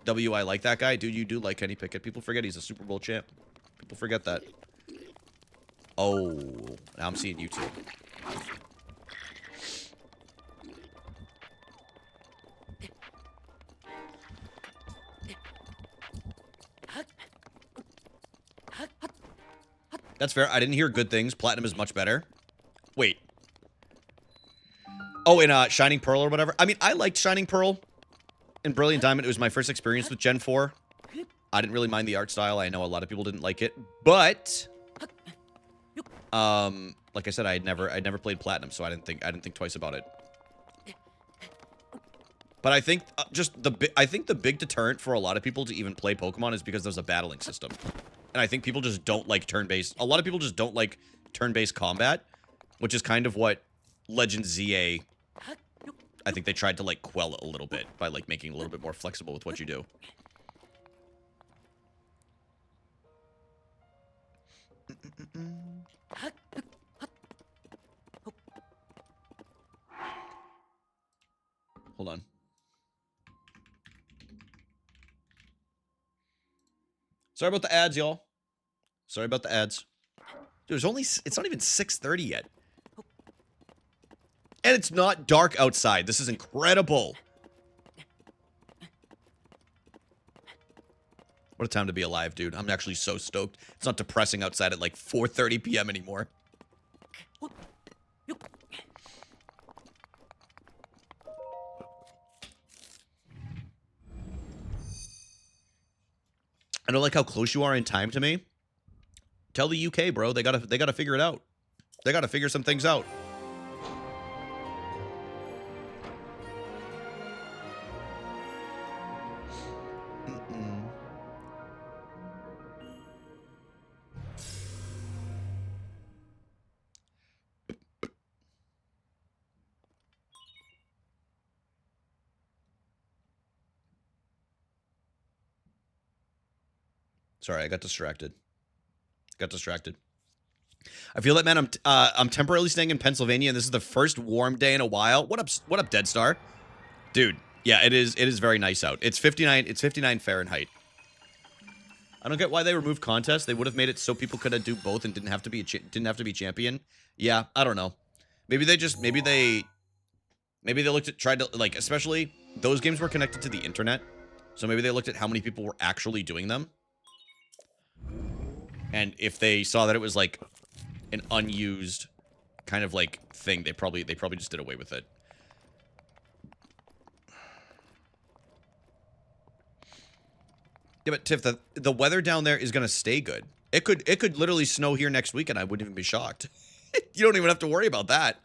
I like that guy. Dude, you do like Kenny Pickett. People forget he's a Super Bowl champ. People forget that. Oh, now I'm seeing YouTube. That's fair. I didn't hear good things. Platinum is much better. Wait. Oh, in Shining Pearl or whatever. I mean, I liked Shining Pearl and Brilliant Diamond. It was my first experience with Gen 4. I didn't really mind the art style. I know a lot of people didn't like it, but like I said, I'd never played Platinum, so I didn't think twice about it. But I think I think the big deterrent for a lot of people to even play Pokemon is because there's a battling system. And I think people just don't like turn-based. A lot of people just don't like turn-based combat, which is kind of what Legend ZA, I think they tried to, like, quell it a little bit by, like, making it a little bit more flexible with what you do. Hold on. Sorry about the ads, y'all. Sorry about the ads. Dude, it's not even 6:30 yet. And it's not dark outside. This is incredible. What a time to be alive, dude. I'm actually so stoked. It's not depressing outside at like 4:30 p.m. anymore. I don't like how close you are in time to me. Tell the UK, bro. They gotta figure it out. They gotta figure some things out. Sorry, I got distracted. I feel that, man. I'm temporarily staying in Pennsylvania, and this is the first warm day in a while. What up, Dead Star? Dude, yeah, it is very nice out. It's 59 Fahrenheit. I don't get why they removed contests. They would have made it so people could do both and didn't have to be champion. Yeah, I don't know. Maybe they looked at tried to like, especially those games were connected to the internet. So maybe they looked at how many people were actually doing them. And if they saw that it was like an unused kind of like thing, they probably just did away with it. Yeah, but Tiff, the weather down there is gonna stay good. It could literally snow here next week and I wouldn't even be shocked. You don't even have to worry about that.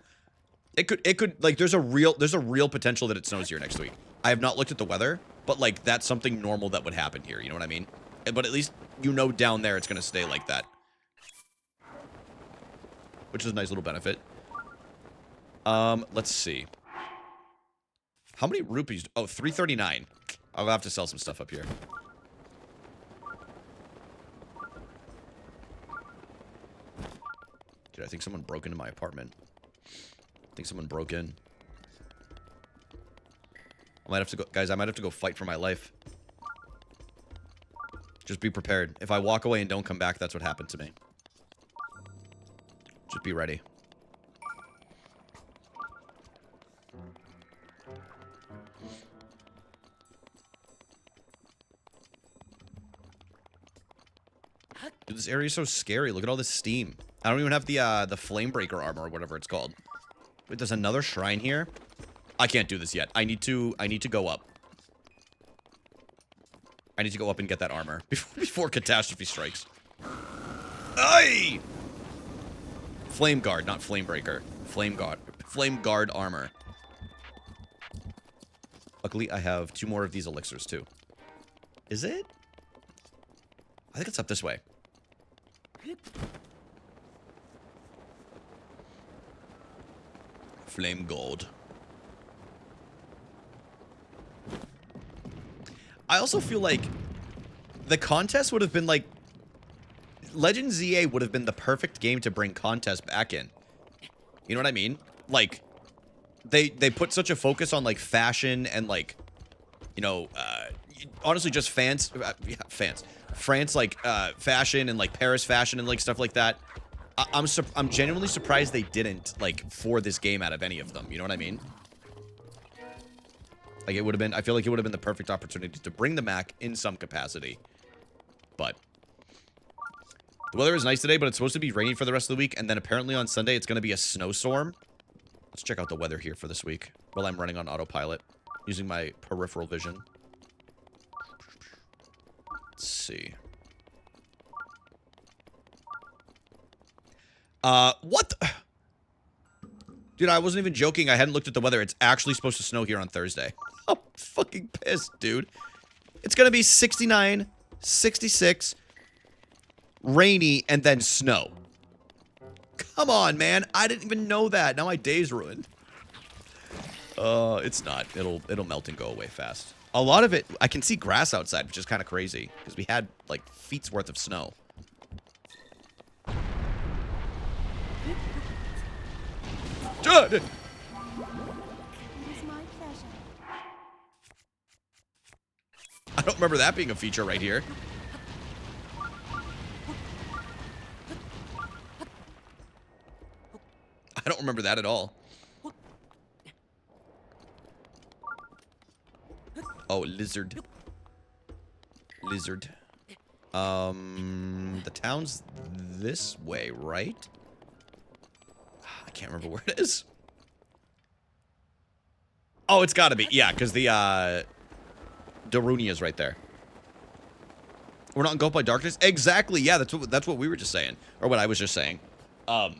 It could like there's a real potential that it snows here next week. I have not looked at the weather, but like that's something normal that would happen here, you know what I mean? But at least you know down there it's gonna stay like that. Which is a nice little benefit. Let's see. How many rupees? Oh, 339. I'll have to sell some stuff up here. Dude, I think someone broke into my apartment. I think someone broke in. I might have to go, guys, I might have to go fight for my life. Just be prepared. If I walk away and don't come back, that's what happened to me. Just be ready. Dude, this area is so scary. Look at all this steam. I don't even have the Flamebreaker armor or whatever it's called. Wait, there's another shrine here? I can't do this yet. I need to go up. I need to go up and get that armor before catastrophe strikes. Aye! Flame Guard, not Flamebreaker. Flame Guard armor. Luckily, I have 2 more of these elixirs too. Is it? I think it's up this way. Flame Gold. I also feel like the contest would have been like Legend ZA would have been the perfect game to bring contest back in. You know what I mean? Like they put such a focus on like fashion and like, you know, honestly just France like fashion and like Paris fashion and like stuff like that. I'm genuinely surprised they didn't like for this game out of any of them. You know what I mean? Like it would have been, I feel like it would have been the perfect opportunity to bring the Mac in some capacity. But the weather is nice today, but it's supposed to be rainy for the rest of the week. And then apparently on Sunday, it's going to be a snowstorm. Let's check out the weather here for this week while I'm running on autopilot using my peripheral vision. Let's see. What the? Dude, I wasn't even joking. I hadn't looked at the weather. It's actually supposed to snow here on Thursday. I'm fucking pissed, dude. It's gonna be 69, 66, rainy, and then snow. Come on, man. I didn't even know that. Now my day's ruined. It's not. It'll melt and go away fast. A lot of it, I can see grass outside, which is kind of crazy. Because we had, like, feet's worth of snow. Judd! It is my pleasure. I don't remember that being a feature right here. I don't remember that at all. Oh, lizard. Lizard. The town's this way, right? I can't remember where it is. Oh, it's gotta be. Yeah, because the, Darunia is right there. We're not engulfed by darkness? Exactly, yeah, that's what we were just saying. Or what I was just saying. The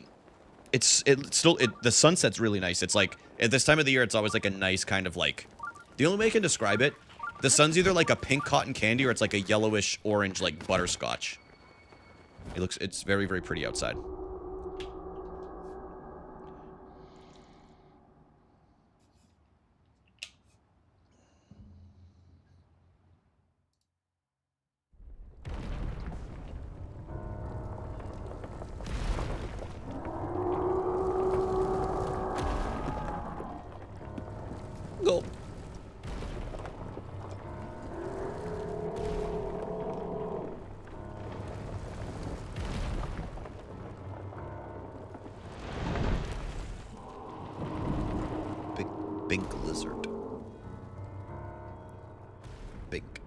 sunset's really nice. It's like, at this time of the year, it's always like a nice kind of like, the only way I can describe it, the sun's either like a pink cotton candy or it's like a yellowish orange like butterscotch. It's very, very pretty outside. jungle. Big bink lizard. Bink.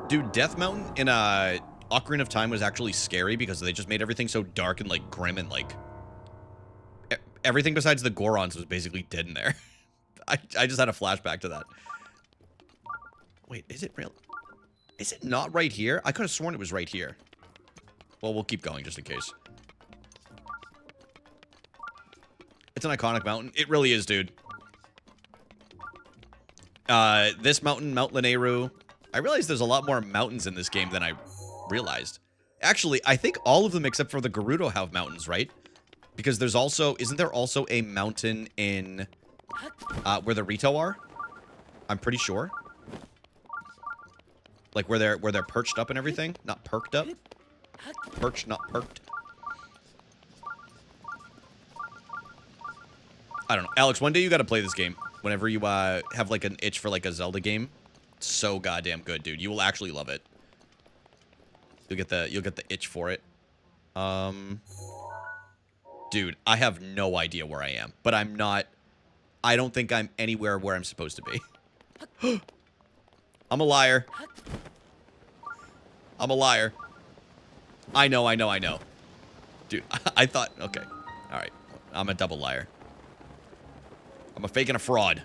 Dude, Death Mountain in Ocarina of Time was actually scary because they just made everything so dark and like grim and like everything besides the Gorons was basically dead in there. I just had a flashback to that. Wait, is it real? Is it not right here? I could have sworn it was right here. Well, we'll keep going just in case. It's an iconic mountain. It really is, dude. This mountain, Mount Lanayru. I realized there's a lot more mountains in this game than I realized. Actually, I think all of them except for the Gerudo have mountains, right? Because there's also... Isn't there also a mountain in... where the Rito are? I'm pretty sure. Like where they're perched up and everything? Not perked up? Perched, not perked. I don't know. Alex, one day you gotta play this game. Whenever you have like an itch for like a Zelda game. It's so goddamn good, dude. You will actually love it. You'll get the itch for it. Dude, I have no idea where I am, but I'm not. I don't think I'm anywhere where I'm supposed to be. I'm a liar. I'm a liar. I know. Dude, I thought, okay. All right. I'm a double liar. I'm a fake and a fraud.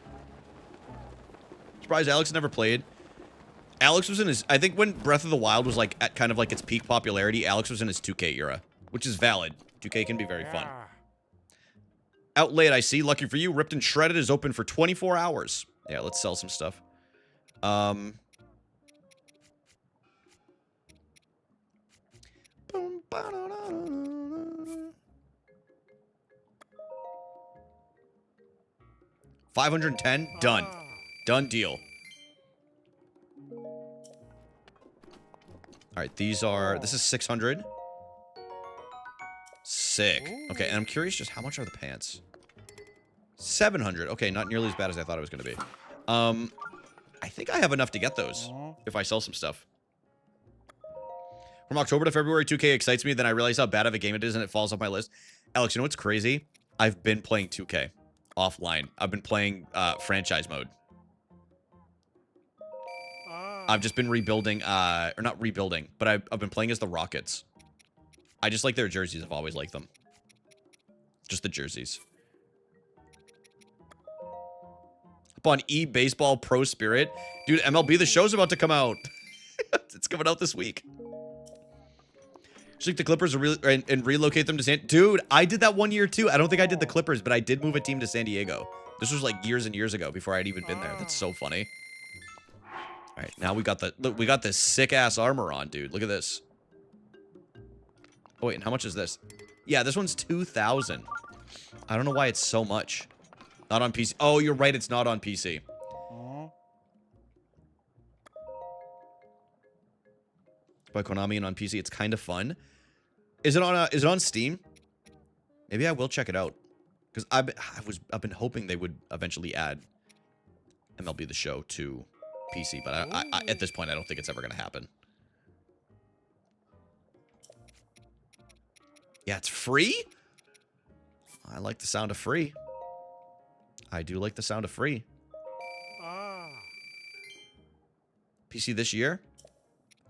Surprised Alex never played. Alex was in his... I think when Breath of the Wild was like at kind of like its peak popularity, Alex was in his 2K era, which is valid. 2K can be very fun. Out late, I see. Lucky for you, Ripped and Shredded is open for 24 hours. Yeah, let's sell some stuff. $510? Done. Done deal. Alright, these are... This is 600. Sick. Okay, and I'm curious just how much are the pants? 700. Okay, not nearly as bad as I thought it was going to be. I think I have enough to get those if I sell some stuff. From October to February, 2K excites me, then I realize how bad of a game it is and it falls off my list. Alex, you know what's crazy? I've been playing 2K offline. I've been playing franchise mode. I've just been rebuilding, or not rebuilding, but I've been playing as the Rockets. I just like their jerseys. I've always liked them. Just the jerseys. Up on eBaseball Pro Spirit. Dude, MLB The Show's about to come out. It's coming out this week. Should the Clippers and relocate them to San... Dude, I did that one year too. I don't think I did the Clippers, but I did move a team to San Diego. This was like years and years ago before I'd even been there. That's so funny. All right, now we got the... Look, we got this sick-ass armor on, dude. Look at this. Oh, wait, and how much is this? Yeah, this one's 2,000. I don't know why it's so much. Not on PC. Oh, you're right. It's not on PC. By Konami and on PC, it's kind of fun. Is it on Steam? Maybe I will check it out because I've been hoping they would eventually add MLB The Show to PC, but I at this point I don't think it's ever gonna happen. Yeah, it's free? I like the sound of free. I do like the sound of free. PC this year?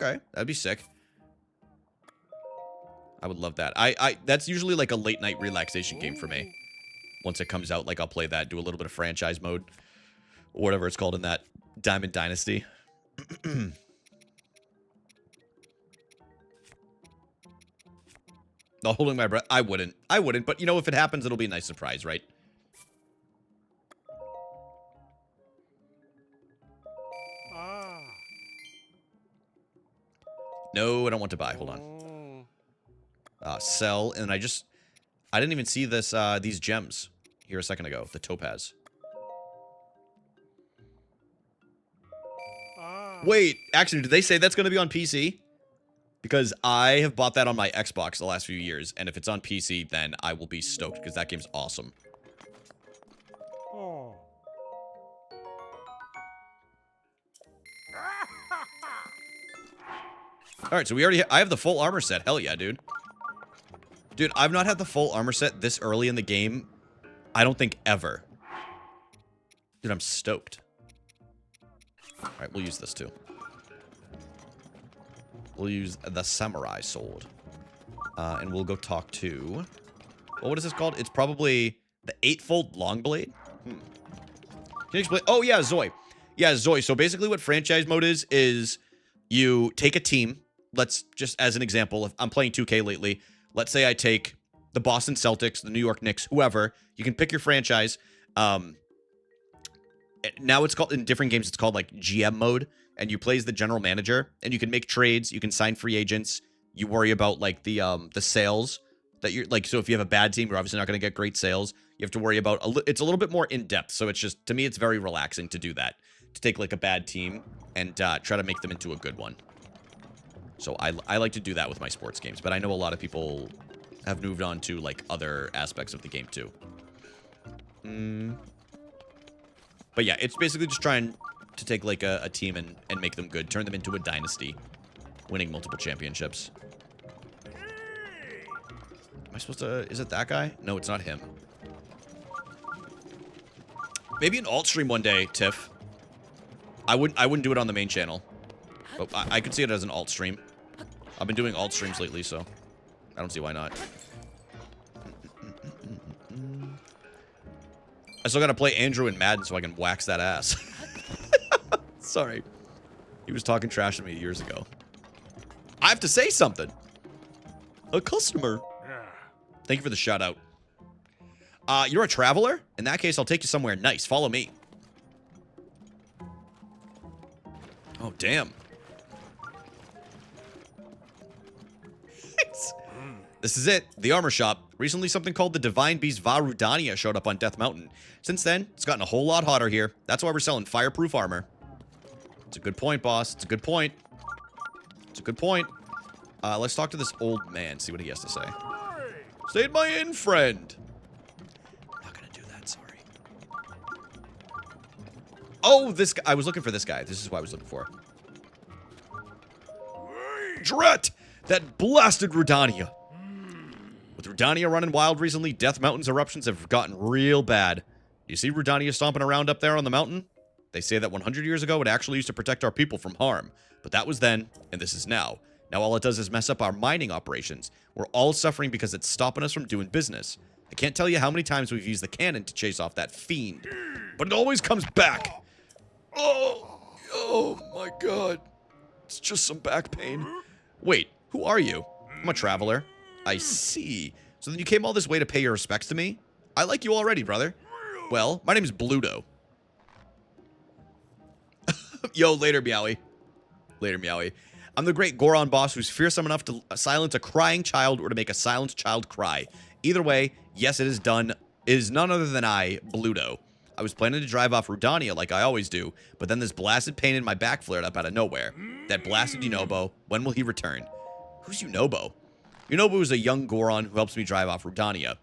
Okay, that'd be sick. I would love that. That's usually like a late night relaxation game for me. Once it comes out, like I'll play that, do a little bit of franchise mode. Or whatever it's called in that Diamond Dynasty. Not holding my breath. I wouldn't, but you know, if it happens, it'll be a nice surprise, right? No, I don't want to buy. Hold on. Sell, and I didn't even see this, these gems here a second ago. The topaz. Wait, actually, did they say that's going to be on PC? Because I have bought that on my Xbox the last few years, and if it's on PC, then I will be stoked, because that game's awesome. Oh. Alright, so we already I have the full armor set. Hell yeah, dude. Dude, I've not had the full armor set this early in the game, I don't think ever. Dude, I'm stoked. Alright, we'll use this too. We'll use the samurai sword. And we'll go talk to... Well, what is this called? It's probably the Eightfold Longblade? Can you explain? Oh, yeah, Zoe. Yeah, Zoe. So basically what franchise mode is you take a team. Let's just, as an example, if I'm playing 2K lately, let's say I take the Boston Celtics, the New York Knicks, whoever. You can pick your franchise. Now it's called, in different games, it's called like GM mode. And you play as the general manager. And you can make trades. You can sign free agents. You worry about like the sales that you're like. So if you have a bad team, you're obviously not going to get great sales. You have to worry about it's a little bit more in depth. So it's just, to me, it's very relaxing to do that, to take like a bad team and try to make them into a good one. So I like to do that with my sports games, but I know a lot of people have moved on to like other aspects of the game too. But yeah, it's basically just trying to take like a team and make them good, turn them into a dynasty, winning multiple championships. Am I supposed to... Is it that guy? No, it's not him. Maybe an alt stream one day, Tiff. I wouldn't do it on the main channel. But I could see it as an alt stream. I've been doing alt streams lately, so I don't see why not. I still gotta play Andrew in Madden so I can wax that ass. Sorry. He was talking trash to me years ago. I have to say something. A customer. Thank you for the shout out. You're a traveler? In that case, I'll take you somewhere nice. Follow me. Oh, damn. This is it. The armor shop. Recently, something called the Divine Beast Vah Rudania showed up on Death Mountain. Since then, it's gotten a whole lot hotter here. That's why we're selling fireproof armor. It's a good point, boss. It's a good point. It's a good point. Let's talk to this old man, see what he has to say. Stayed my inn, friend. I'm not gonna do that, sorry. Oh, this guy. I was looking for this guy. This is what I was looking for. Dret! That blasted Rudania. With Rudania running wild recently, Death Mountain's eruptions have gotten real bad. You see Rudania stomping around up there on the mountain? They say that 100 years ago, it actually used to protect our people from harm. But that was then, and this is now. Now all it does is mess up our mining operations. We're all suffering because it's stopping us from doing business. I can't tell you how many times we've used the cannon to chase off that fiend. But it always comes back. Oh my god. It's just some back pain. Wait, who are you? I'm a traveler. I see. So then you came all this way to pay your respects to me? I like you already, brother. Well, my name is Bluto. Yo, later, Meowie. Later, Meowie. I'm the great Goron boss who's fearsome enough to silence a crying child or to make a silenced child cry. Either way, yes, it is done. It is none other than I, Bluto. I was planning to drive off Rudania like I always do, but then this blasted pain in my back flared up out of nowhere. That blasted Yunobo. When will he return? Who's Yunobo? Yunobo is a young Goron who helps me drive off Rudania.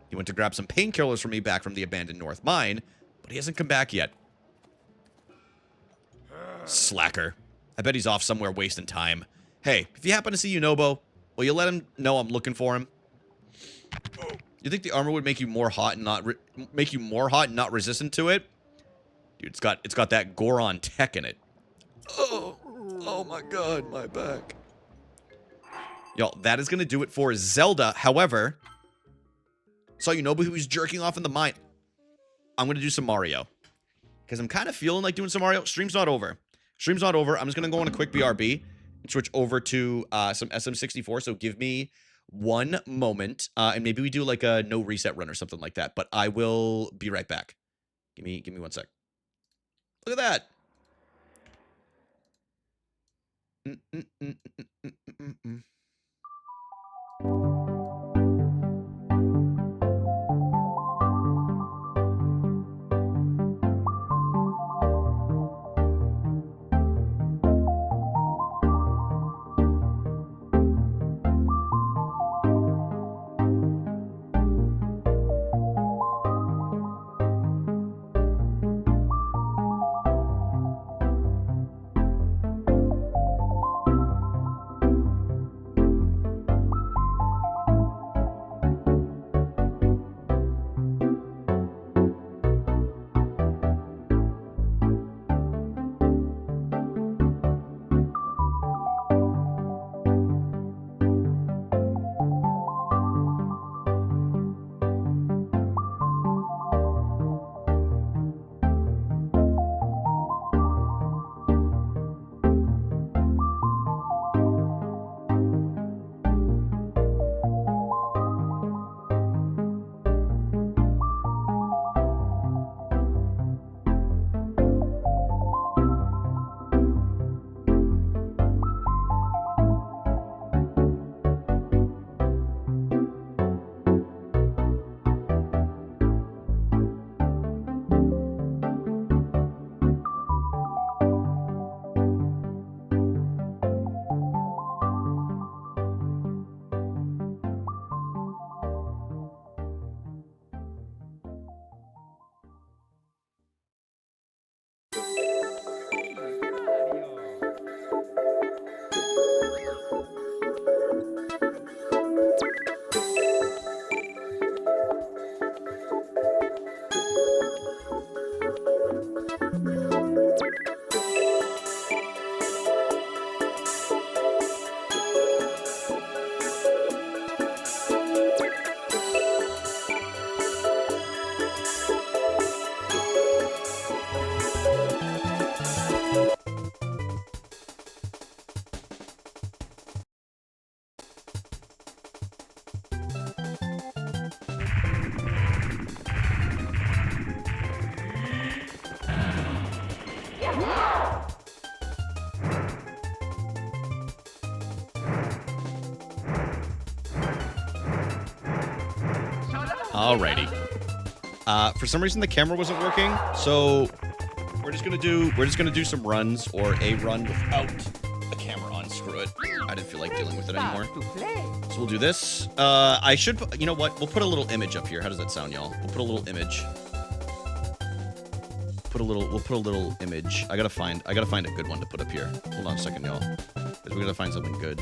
He went to grab some painkillers for me back from the abandoned North Mine, but he hasn't come back yet. Slacker. I bet he's off somewhere wasting time. Hey, if you happen to see Yunobo, will you let him know I'm looking for him? You think the armor would make you more hot and not resistant to it? Dude, it's got that Goron tech in it. Oh my god, my back. Y'all, that is gonna do it for Zelda. However, saw Yunobo who was jerking off in the mine. I'm gonna do some Mario. Because I'm kind of feeling like doing some Mario. Stream's not over. Stream's not over. I'm just gonna go on a quick BRB and switch over to some SM64. So give me one moment. And maybe we do like a no reset run or something like that. But I will be right back. Give me 1 sec. Look at that. Alrighty. For some reason the camera wasn't working, so we're just gonna do some runs or a run without the camera on. Screw it. I didn't feel like dealing with it anymore. So we'll do this. I should, you know what? We'll put a little image up here. How does that sound, y'all? We'll put a little image. We'll put a little image. I gotta find a good one to put up here. Hold on a second, y'all. Because we gotta find something good.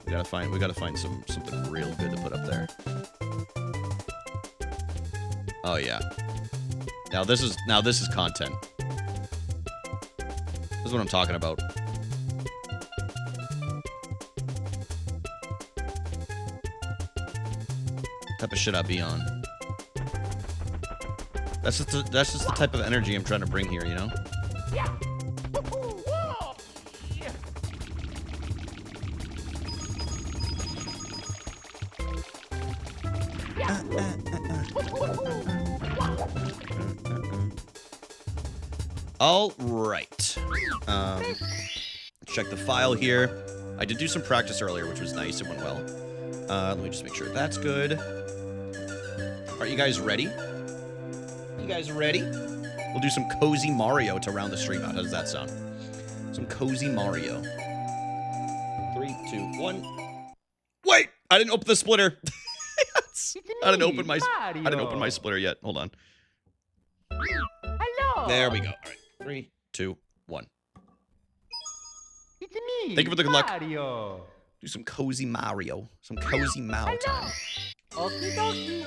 We gotta find something real good to put up there. Oh yeah. Now this is content. This is what I'm talking about. Type of shit I be on. That's just the type of energy I'm trying to bring here, you know? All right. Check the file here. I did do some practice earlier, which was nice. It went well. Let me just make sure that's good. Are you guys ready? You guys ready? We'll do some cozy Mario to round the stream out. How does that sound? Some cozy Mario. 3, 2, 1. Wait! I didn't open the splitter. I didn't open my splitter yet. Hold on. Hello. There we go. All right. 3, 2, 1. It's me. Thank you for the good luck. Mario. Do some cozy Mario. Some cozy Mao time. Okie dokie.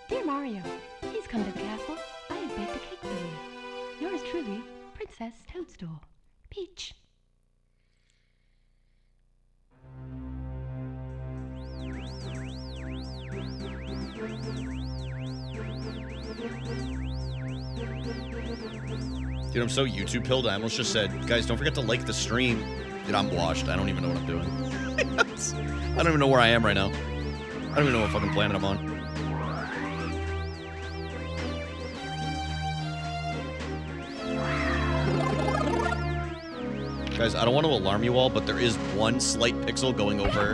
Dear Mario, please come to the castle. I have baked a cake for you. Yours truly, Princess Toadstool. Peach. Dude, I'm so YouTube pilled. I almost just said, guys, don't forget to like the stream. Dude, I'm washed. I don't even know what I'm doing. I don't even know where I am right now. I don't even know what fucking planet I'm on. Guys, I don't want to alarm you all, but there is one slight pixel going over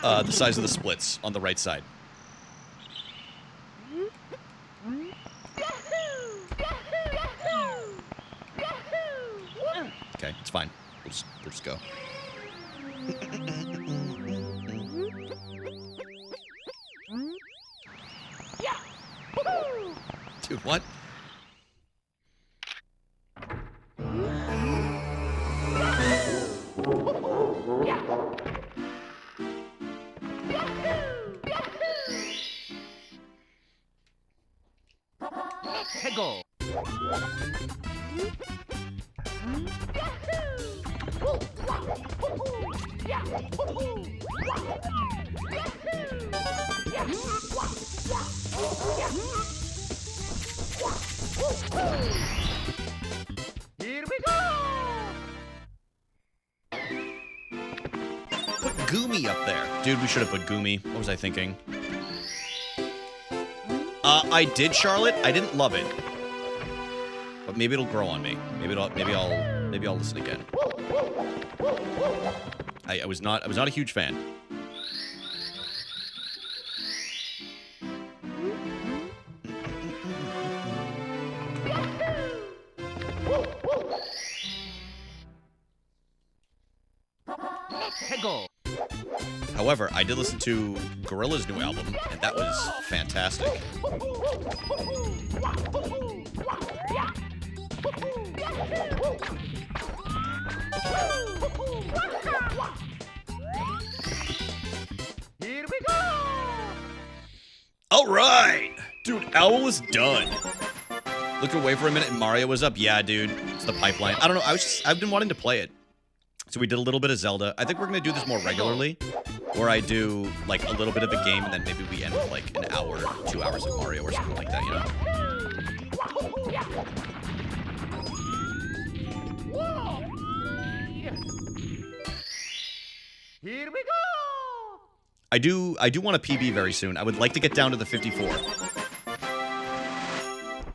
the size of the splits on the right side. Okay, it's fine. We'll just go. Dude, what? Go. Here we go. Put Goomy up there. Dude, we should have put Goomy. What was I thinking? I did, Charlotte. I didn't love it. But maybe it'll grow on me. Maybe I'll listen again. I was not a huge fan. Go. However, I did listen to Gorilla's new album, and that was fantastic. Here we go. All right, dude, Owl is done. Looked away for a minute, and Mario was up. Yeah, dude, it's the pipeline. I don't know. I've been wanting to play it. So we did a little bit of Zelda. I think we're gonna do this more regularly, where I do like a little bit of a game, and then maybe we end with like an hour, 2 hours of Mario or something like that, you know? Here we go. I do want a PB very soon. I would like to get down to the 54.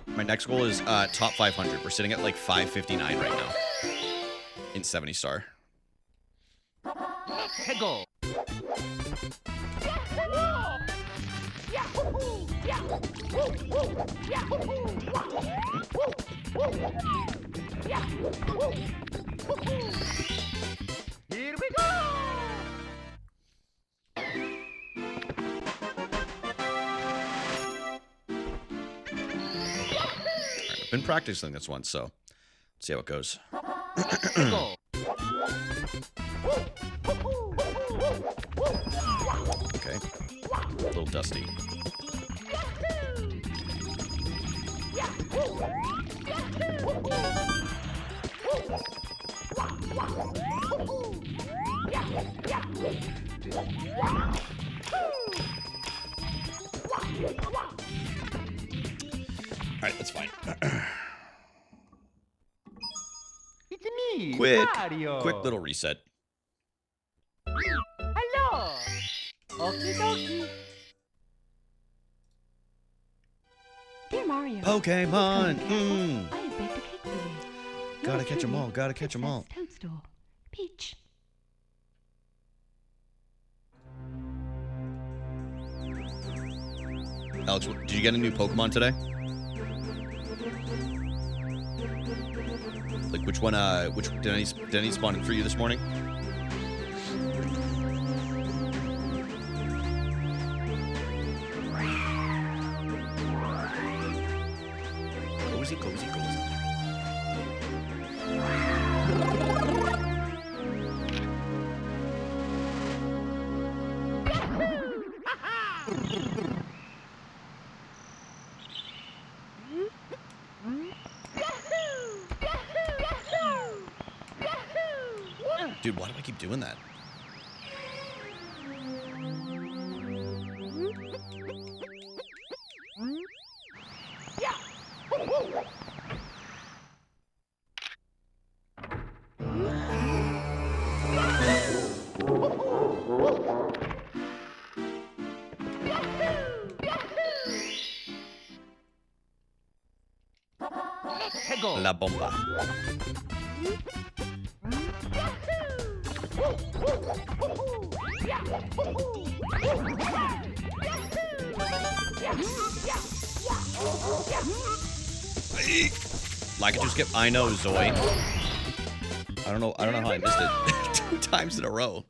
My next goal is top 500. We're sitting at like 559 right now in 70 star. Go. Here we go! I've been practicing this one, so let's see how it goes. Go! Okay. A little dusty. Alright, that's fine. It's me, Quick Mario. little reset. Hello. Okie dokie. Dear Mario. Pokemon! Come to Castle. Mm. I have baked a cake for you. Gotta Yours catch 'em truly, all, gotta catch 'em all. Princess Toadstool. Peach. Alex, did you get a new Pokemon today? Like which one? Which did any spawn in for you this morning? Cozy, cozy, cozy. Dude, why do I keep doing that? Go. La bomba. Like just skip. I know, Zoe. I don't know how I missed it 2 times in a row.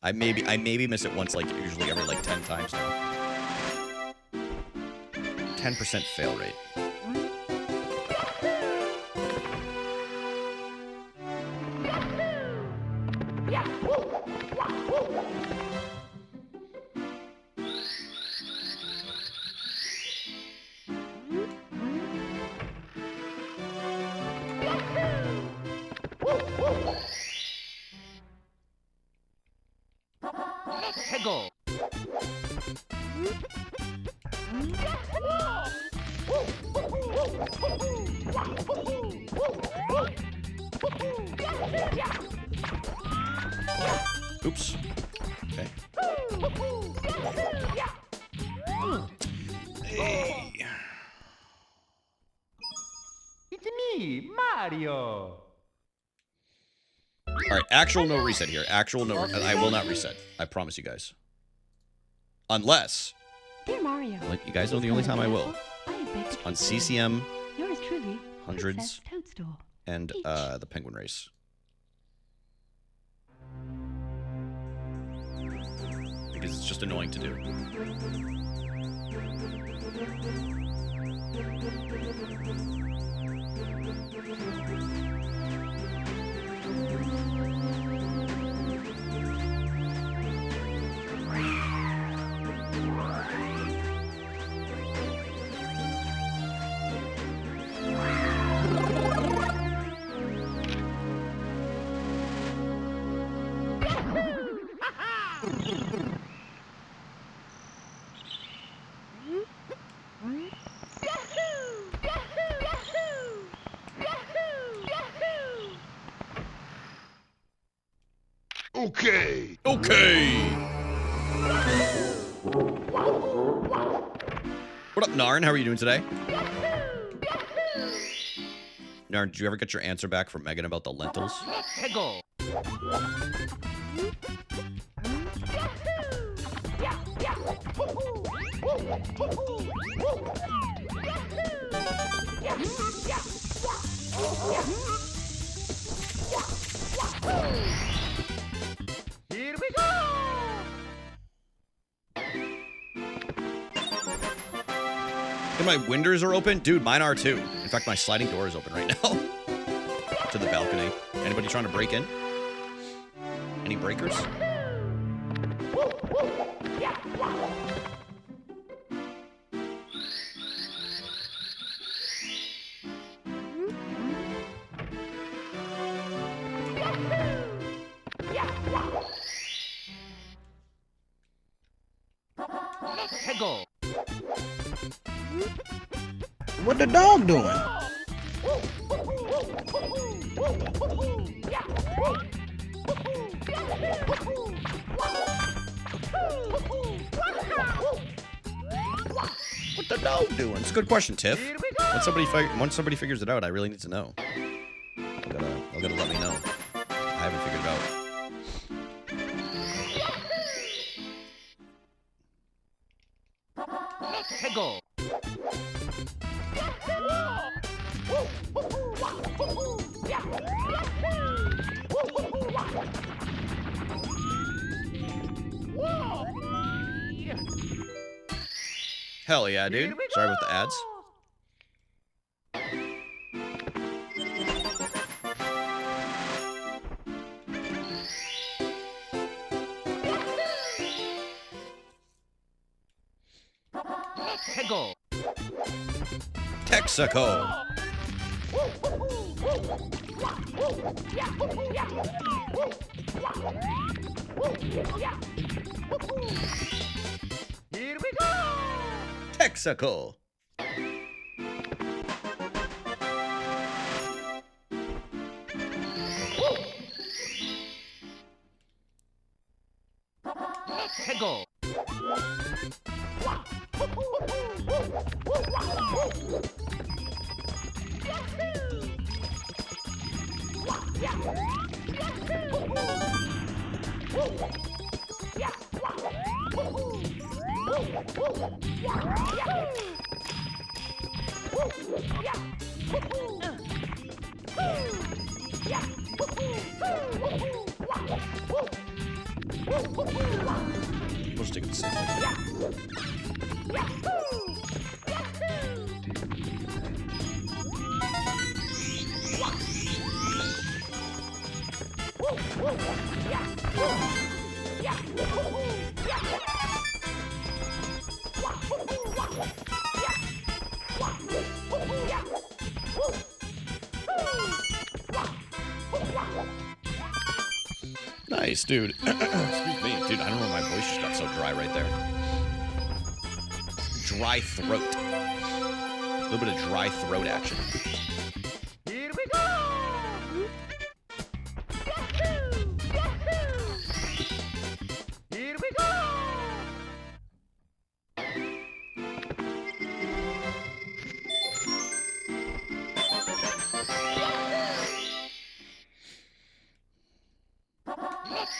I maybe miss it once, like usually every like 10 times now. 10% fail rate. Go. Oops. Okay. Hey. It's me, Mario. All right, actual no reset here. Actual no. I will not reset. I promise you guys. Unless, Dear Mario. like you guys know, the only time I will I have baked a cake on for you. CCM Yours truly, Hundreds. Princess Toadstool. and Peach. the Penguin Race. Because it's just annoying to do. Okay. Okay. What up, Narn? How are you doing today? Narn, did you ever get your answer back from Megan about the lentils? Go. Here we go! And my windows are open? Dude, mine are too. In fact, my sliding door is open right now. To the balcony. Anybody trying to break in? Any breakers? 해고. What the dog doing? What the dog doing? It's a good question, Tiff. Here we go! Once somebody figures it out, I really need to know. They'll gotta let me know. I haven't figured it out. 해고. Hell yeah, dude. Sorry about the ads. 해고. Texaco. Here we go! Texaco. 해고. We'll stick with the same. Nice, dude. Excuse me. Dude, I don't know why my voice just got so dry right there. Dry throat. A little bit of dry throat action. Here we go! Here we go!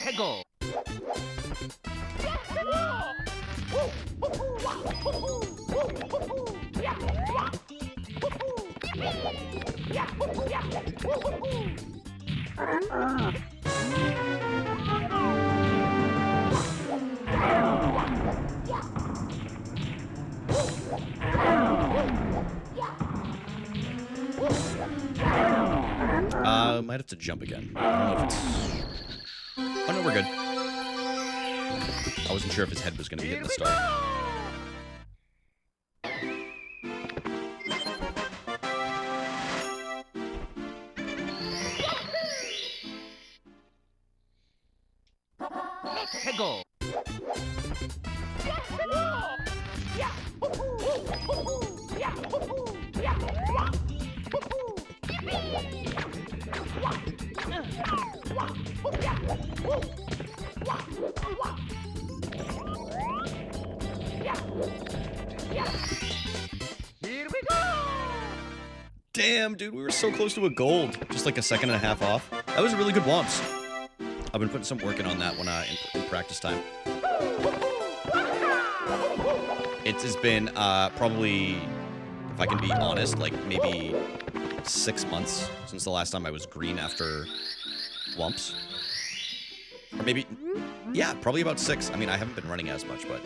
해고. Might have to jump again. I don't know if it's... Oh, no, we're good. I wasn't sure if his head was going to be hitting the start. 해고. Here we go! Damn, dude, we were so close to a gold. Just like a second and a half off. That was a really good Womps. I've been putting some work in on that when in practice time. It has been probably, if I can be honest, like maybe 6 months since the last time I was green after lumps. Or maybe, yeah, probably about 6. I mean, I haven't been running as much, but...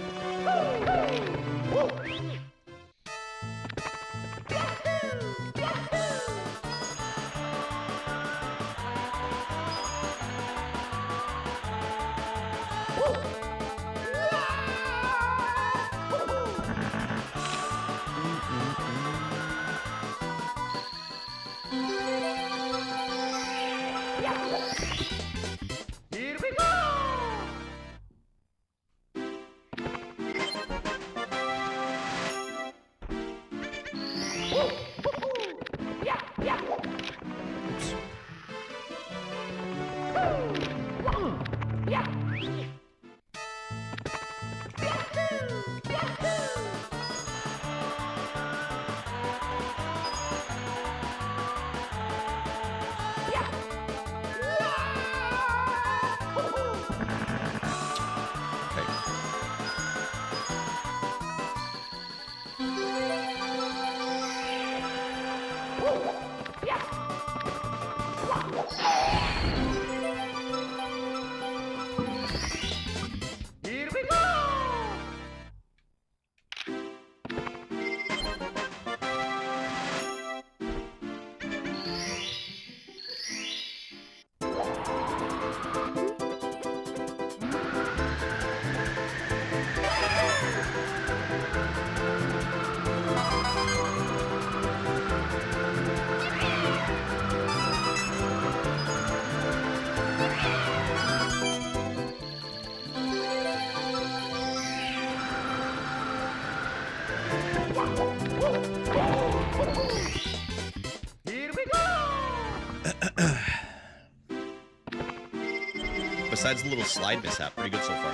Here we go! Okay. Here we go! Here we go! Besides the little slide mishap, pretty good so far.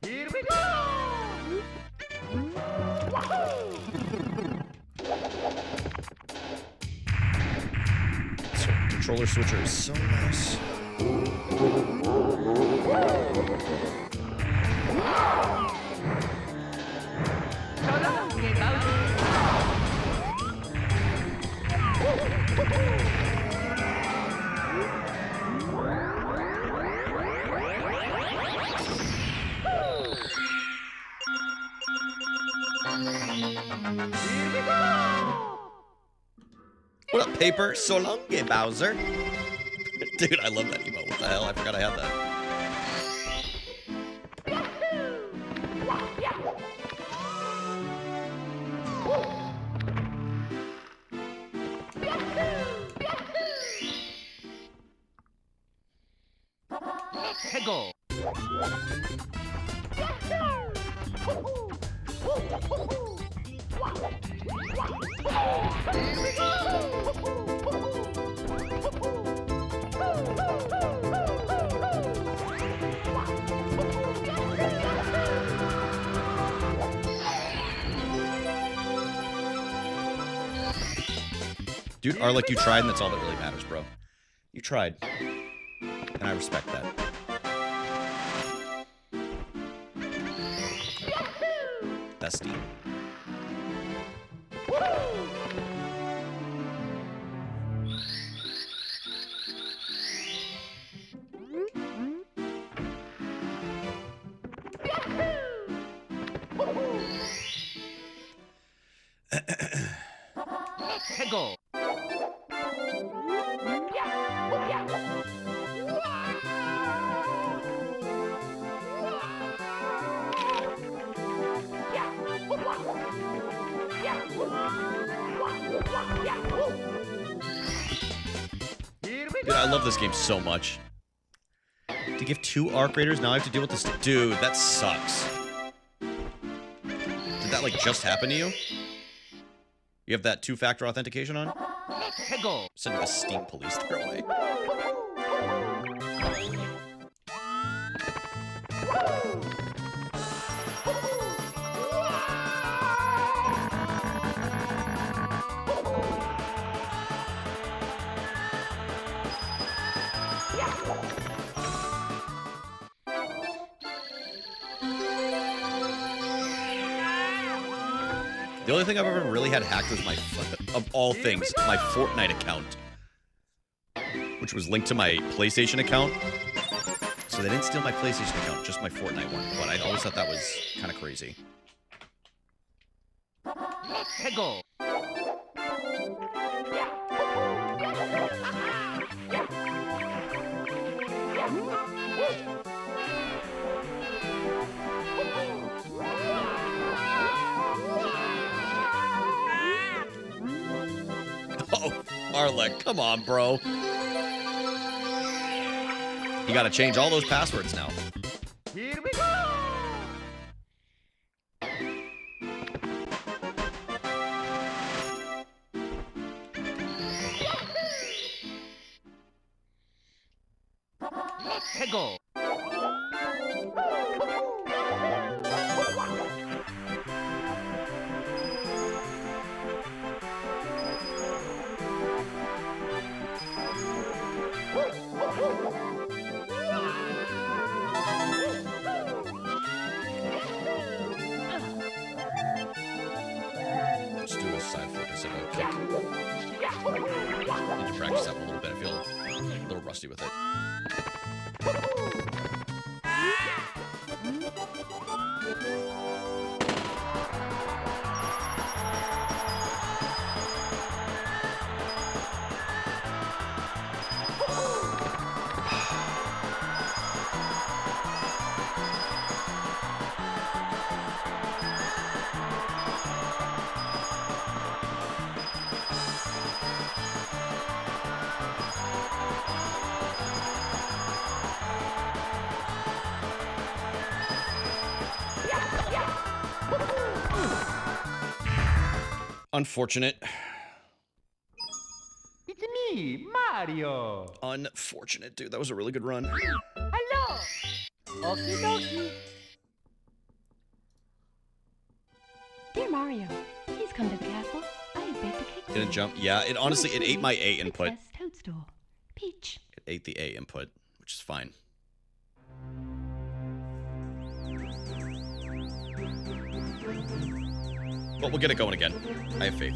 Here we go! So, controller switcher is so nice. Here we go! What up, paper? So long, Bowser. Dude, I love that emote. What the hell? I forgot I had that. Peggle! Here we Dude, Arlick, you tried, and that's all that really matters, bro. You tried. And I respect that. Bestie. Hegel. Dude, I love this game so much. To give 2 Arc Raiders, now I have to deal with this. Dude, that sucks. Did that, like, just happen to you? You have that 2-factor authentication on? Hegel. Sending the Steam police their way. The only thing I've ever really had hacked was my, of all things, my Fortnite account, which was linked to my PlayStation account. So they didn't steal my PlayStation account, just my Fortnite one. But I always thought that was kind of crazy. Hegel. Oh, Arlick, come on, bro. You gotta change all those passwords now. Here we go. Hegel. Let's do a side flip instead of a kick. Need to practice that one a little bit. I feel a little rusty with it. Unfortunate. It's me, Mario. Unfortunate, dude. That was a really good run. Hello. Okie dokie. Dear Mario, please come to the castle. I have baked a cake for Didn't you. jump. Yeah, it honestly, it ate my A input. Princess Toadstool. Peach. It ate the A input, which is fine. But we'll get it going again. I have faith.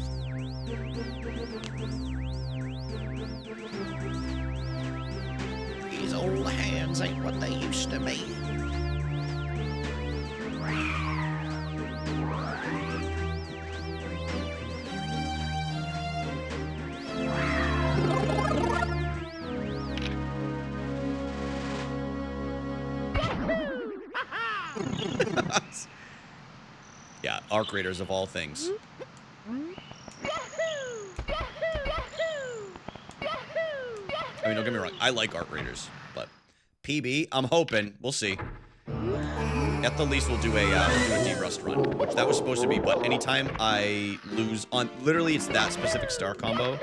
These old hands ain't what they used to be. Yeah, Arc Raiders of all things. I mean, don't get me wrong. I like Arc Raiders, but PB, I'm hoping. We'll see. At the least, we'll do a D-Rust run, which that was supposed to be. But anytime I lose on, literally, it's that specific star combo.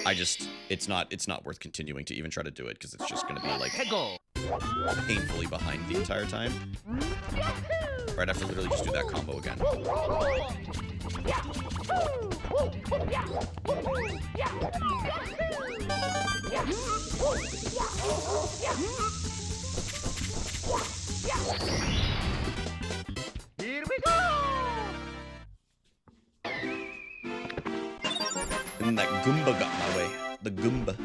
It's not worth continuing to even try to do it because it's just gonna be like Hegel. painfully behind the entire time. Right after literally just do that combo again. Here we go! And that Goomba got my way. The Goomba.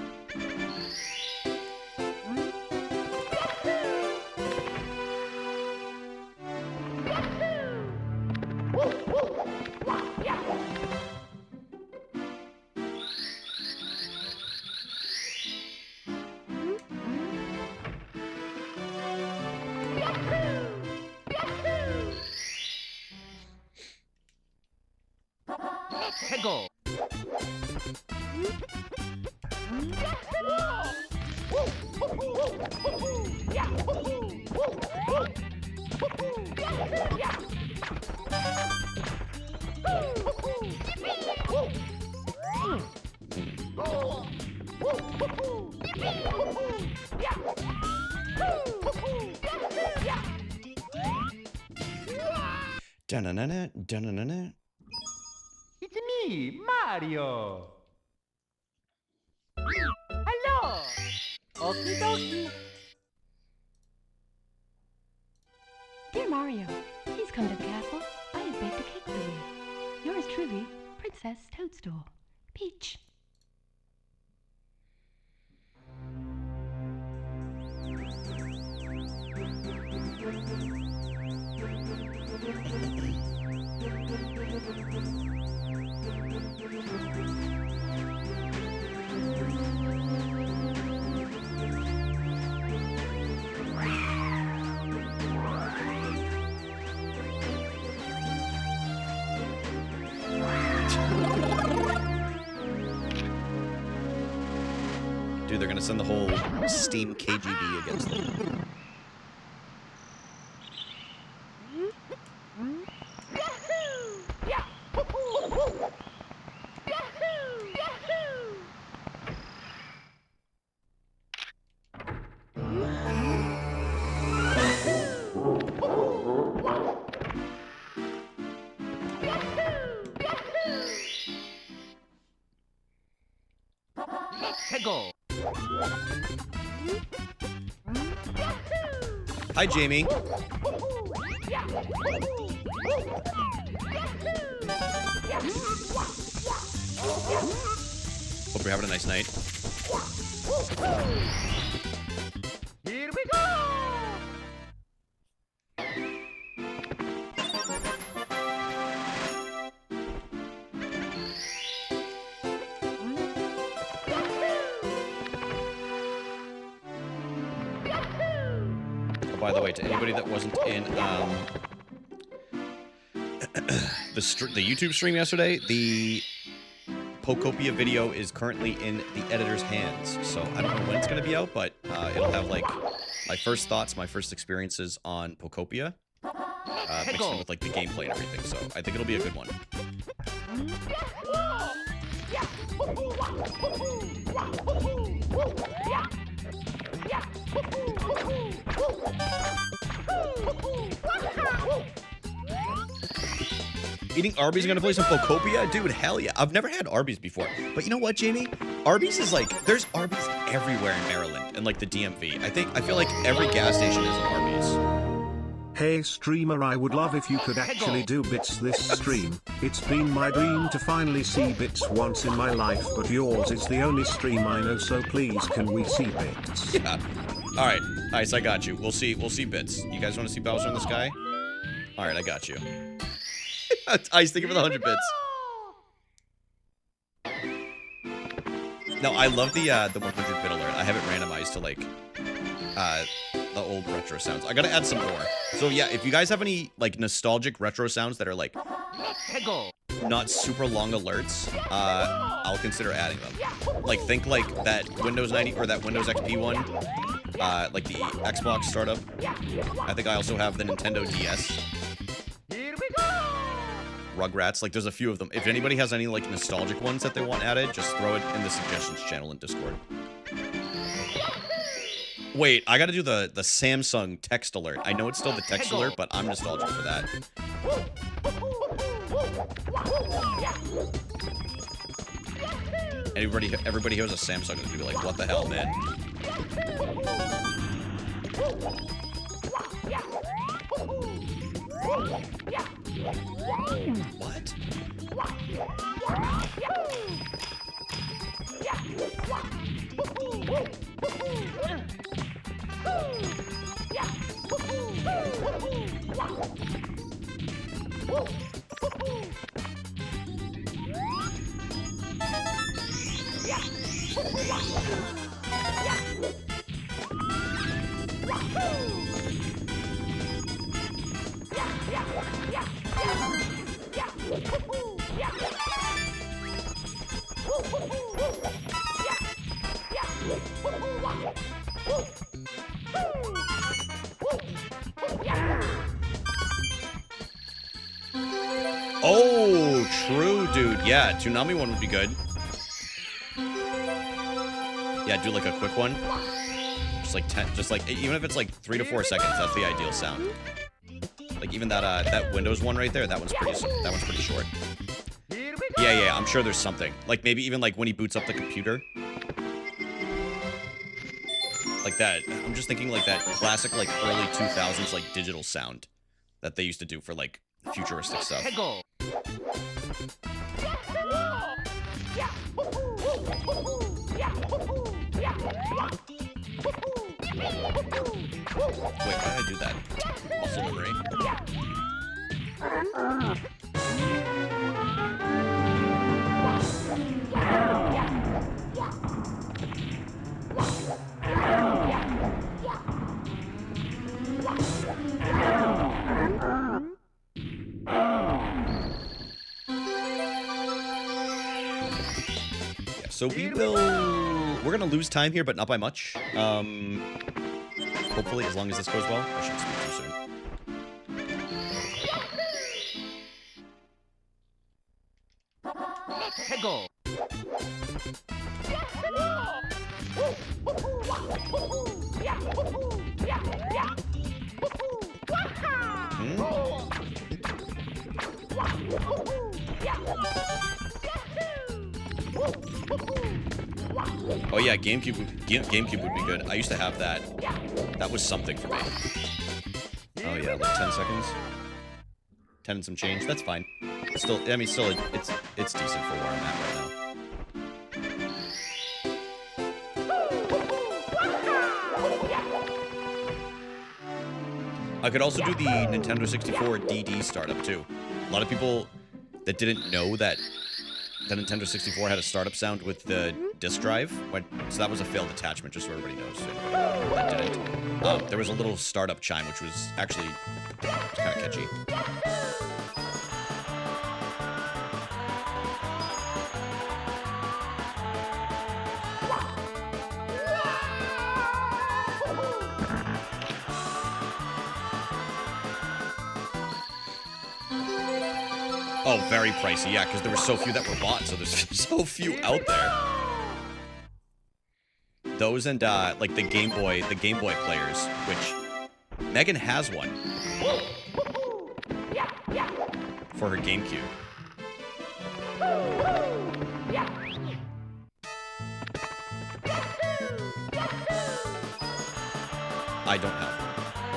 Let's go! Dun-na-na-na, dun-na-na-na. It's me, Mario! Hello! Okie dokie! Dear Mario, please come to the castle. I have baked a cake for you. Yours truly, Princess Toadstool. Peach. Dude, they're gonna send the whole Steam KGB against them. Let's go! Hi, Jamie. Hope you're having a nice night. Here we go! Oh, by the way, to anybody that wasn't in the YouTube stream yesterday, the Pokopia video is currently in the editor's hands. So I don't know when it's going to be out, but it'll have like my first thoughts, my first experiences on Pokopia, mixed in with like the gameplay and everything. So I think it'll be a good one. Eating Arby's, gonna play some Pokopia? Dude, hell yeah. I've never had Arby's before. But you know what, Jamie? Arby's is like, there's Arby's everywhere in Maryland and like the DMV. I feel like every gas station is an Arby's. Hey streamer, I would love if you could actually do bits this stream. It's been my dream to finally see bits once in my life, but yours is the only stream I know, so please can we see bits? Yeah. Alright, Ice, I got you. We'll see bits. You guys wanna see Bowser in the sky? Alright, I got you. Ice, thank you for the 100 bits. No, I love the 100-bit alert. I have it randomized to like the old retro sounds. I gotta add some more. So yeah, if you guys have any like nostalgic retro sounds that are like Let's go! not super long alerts, I'll consider adding them. Like think like that Windows 90 or that Windows XP one, like the Xbox startup. I think I also have the Nintendo DS. Here we go! Rugrats, like there's a few of them. If anybody has any like nostalgic ones that they want added, just throw it in the suggestions channel in Discord. Wait, I gotta do the Samsung text alert. I know it's still the text alert, but I'm nostalgic for that. Everybody hears a Samsung is gonna be like, what the hell, man? What? Oh, true, dude. Yeah, Toonami one would be good. Yeah, do like a quick one. Just like 10, just like, even if it's like 3 to 4 seconds, that's the ideal sound. Like even that that Windows one right there, that one's pretty short. Yeah, I'm sure there's something. Like maybe even like when he boots up the computer. Like that. I'm just thinking like that classic like early 2000s like digital sound that they used to do for like futuristic stuff. Wait, why did I do that? Muscle memory. Yeah, so we're gonna lose time here, but not by much. Hopefully, as long as this goes well. I shouldn't speak too soon. Go. Oh yeah, GameCube would be good. I used to have that. That was something for me. Oh yeah, like 10 seconds. 10 and some change. That's fine. Still, I mean, still, it's decent for where I'm at right now. I could also do the Nintendo 64 DD startup too. A lot of people that didn't know that the Nintendo 64 had a startup sound with the disk drive. So that was a failed attachment, just so everybody knows. That didn't. There was a little startup chime, which was actually kind of catchy. Oh, very pricey, yeah, because there were so few that were bought, so there's so few out there. Those and, like, the Game Boy players, which Megan has one for her GameCube. I don't have one,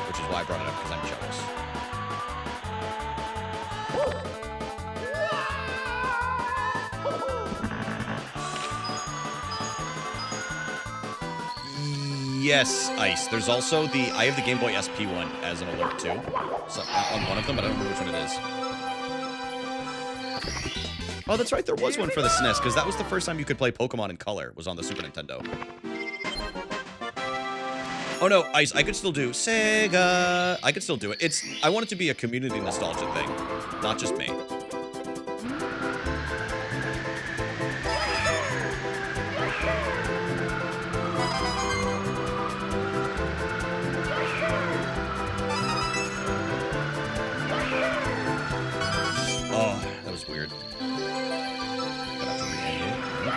which is why I brought it up, because I'm jealous. Yes, Ice. There's also I have the Game Boy SP one as an alert too. So, on one of them, but I don't remember which one it is. Oh, that's right. There was one for the SNES, because that was the first time you could play Pokemon in color, was on the Super Nintendo. Oh no, Ice, I could still do Sega. I could still do it. I want it to be a community nostalgia thing, not just me. Oh, that was weird. Gonna have to re-angle. Go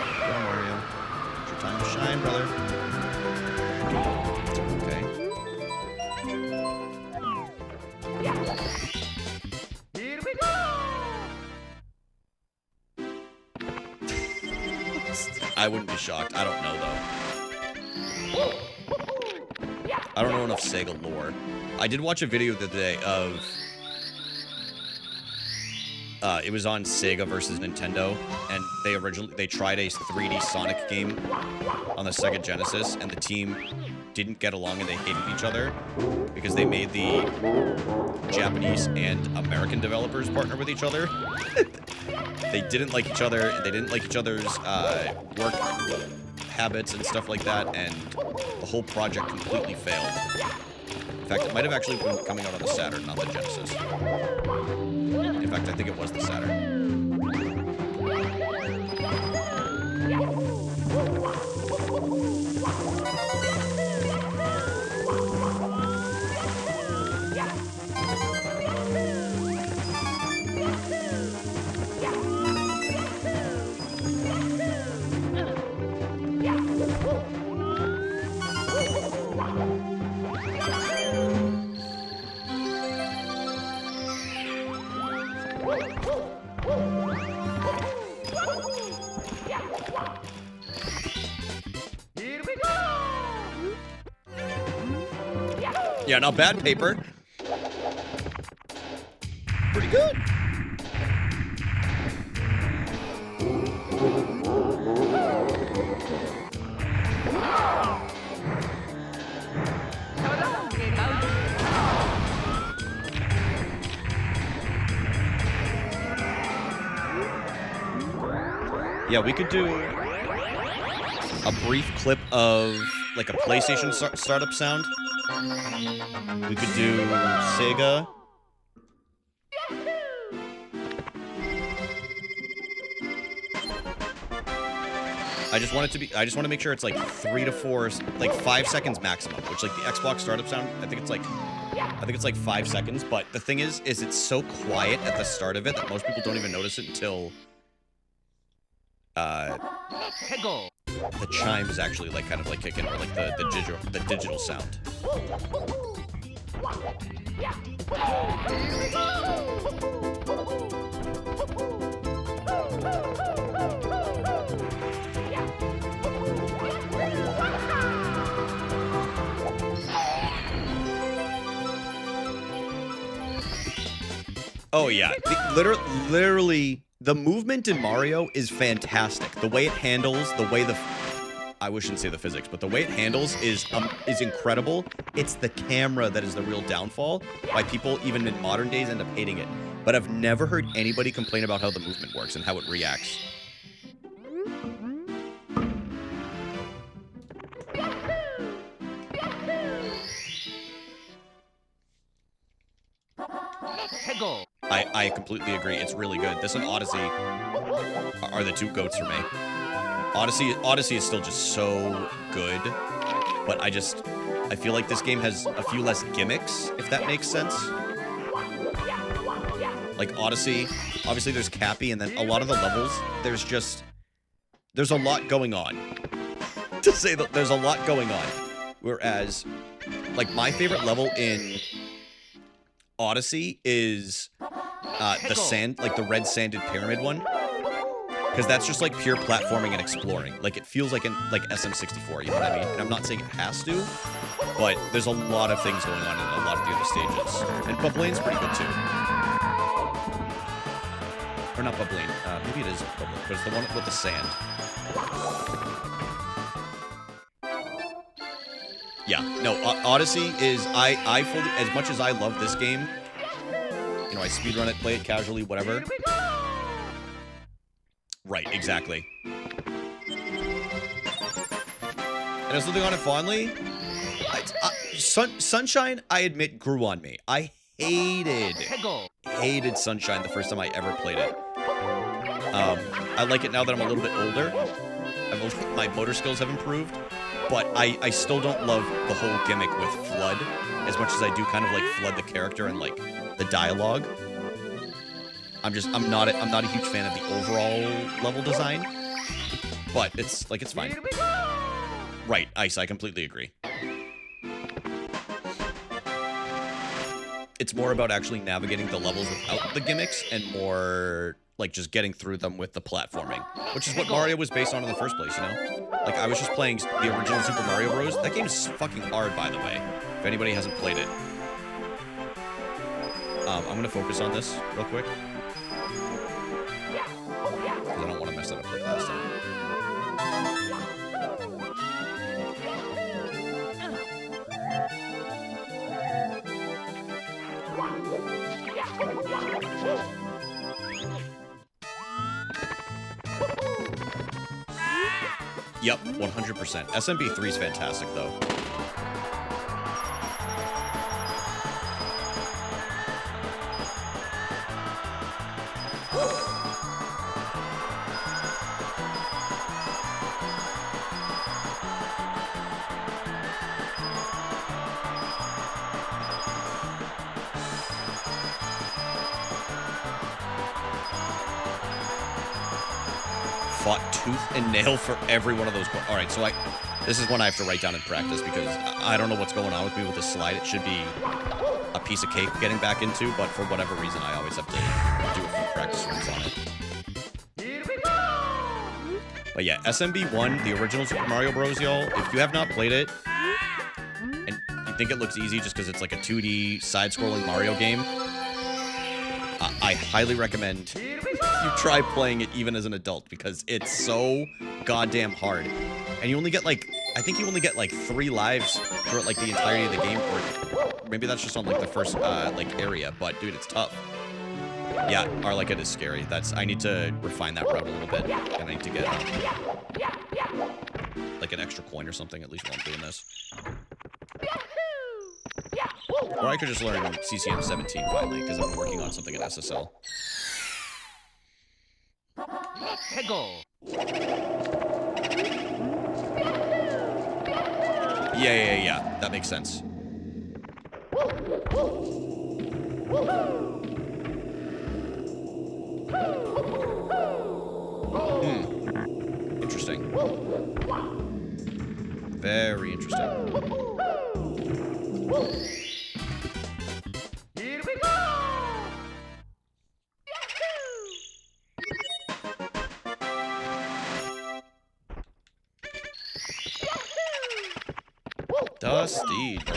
Mario. It's your time to shine, brother. Okay. Here we go. I wouldn't be shocked. I don't know, though. I don't know enough Sega lore. I did watch a video the other day of... it was on Sega versus Nintendo, and they tried a 3D Sonic game on the Sega Genesis, and the team didn't get along and they hated each other because they made the Japanese and American developers partner with each other. They didn't like each other, and they didn't like each other's work habits and stuff like that, and the whole project completely failed. In fact, it might have actually been coming out on the Saturn, not the Genesis. In fact, I think it was the Saturn. Here we go! Yeah, not bad, Paper. Pretty good. Yeah, we could do a brief clip of like a PlayStation startup sound. We could do Sega. I just want to make sure it's like 3 to 4, like 5 seconds maximum, which like the Xbox startup sound, I think it's like 5 seconds, but the thing is it's so quiet at the start of it that most people don't even notice it until the chimes actually like kind of like kick in, or like the digital sound. Oh yeah, literally, the movement in Mario is fantastic. The way it handles, the way I shouldn't say the physics, but the way it handles is incredible. It's the camera that is the real downfall, why people even in modern days end up hating it. But I've never heard anybody complain about how the movement works and how it reacts. I completely agree. It's really good. This and Odyssey are the two goats for me. Odyssey is still just so good, but I feel like this game has a few less gimmicks, if that makes sense. Like Odyssey, obviously there's Cappy, and then a lot of the levels, there's a lot going on. To say that there's a lot going on. Whereas, like, my favorite level in Odyssey is the red sanded pyramid one, because that's just like pure platforming and exploring. Like, it feels like SM64, you know what I mean? And I'm not saying it has to, but there's a lot of things going on in a lot of the other stages. And Bublane's pretty good too. Or not Bublane, maybe it is Bublane, but it's the one with the sand. Yeah, no, Odyssey is, I fully, as much as I love this game, you know, I speedrun it, play it casually, whatever. Right, exactly. And I was looking on it fondly. Sunshine, I admit, grew on me. I hated Sunshine the first time I ever played it. I like it now that I'm a little bit older. My motor skills have improved. But I still don't love the whole gimmick with Flood as much as I do kind of like Flood the character and like the dialogue. I'm not a huge fan of the overall level design, but it's fine. Right, Ice, I completely agree. It's more about actually navigating the levels without the gimmicks and more like just getting through them with the platforming, which is what Mario was based on in the first place, you know? Like I was just playing the original Super Mario Bros. That game is fucking hard, by the way, if anybody hasn't played it. I'm gonna focus on this real quick. Because I don't want to mess that up like last time. Yep, 100%. SMB3 is fantastic, though. Fought tooth and nail for every one of those. All right, so this is one I have to write down in practice because I don't know what's going on with me with the slide. It should be a piece of cake getting back into, but for whatever reason, I always have to do a few practice runs on it. But yeah, SMB1, the original Super Mario Bros, y'all, if you have not played it, and you think it looks easy just because it's like a 2D side-scrolling Mario game, I highly recommend you try playing it even as an adult because it's so goddamn hard. And you only get like, I think you only get like 3 lives throughout like the entirety of the game, or maybe that's just on like the first like area, but dude, it's tough. Yeah, or like it is scary. I need to refine that route a little bit, and I need to get like an extra coin or something at least while I'm doing this. Or I could just learn CCM 17 finally, because I'm working on something in SSL. Yeah. That makes sense. Interesting. Very interesting. Here we go! Dusty, bro.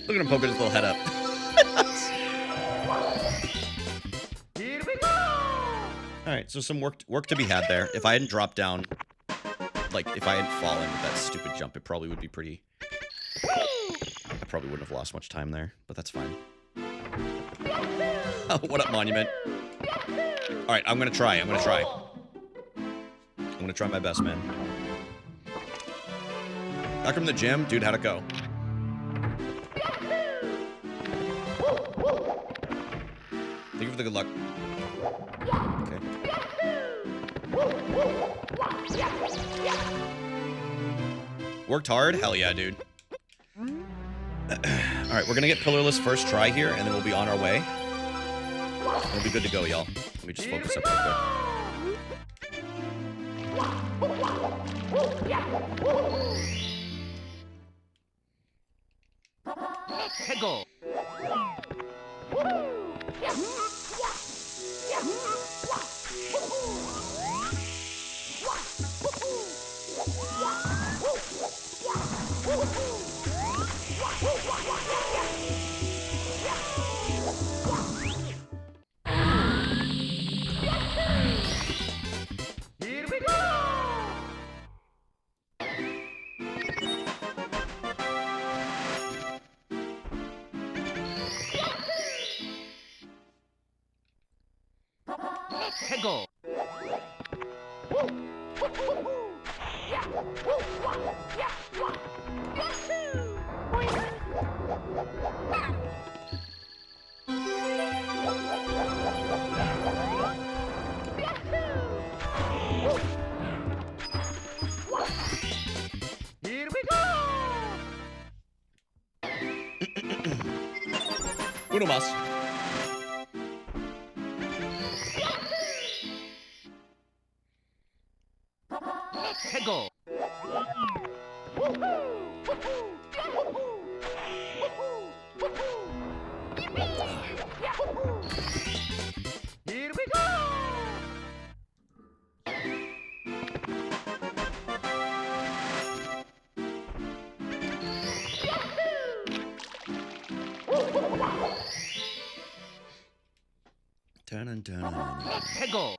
Look at him poking his little head up. Here we go! Alright, so some work to be had there. If I hadn't dropped down, like, if I hadn't fallen with that stupid jump, it probably would be pretty... I probably wouldn't have lost much time there, but that's fine. What up, Monument? Alright, I'm gonna try. I'm gonna try my best, man. Back from the gym? Dude, how'd it go? Thank you for the good luck. Okay. Worked hard? Hell yeah, dude. Alright, we're gonna get pillarless first try here, and then we'll be on our way. We'll be good to go, y'all. Let me just focus up real quick. Go! Here we go! Go! Here we go! Uno más. Let's go! Here we go! Dun, dun, dun, dun. Let's go!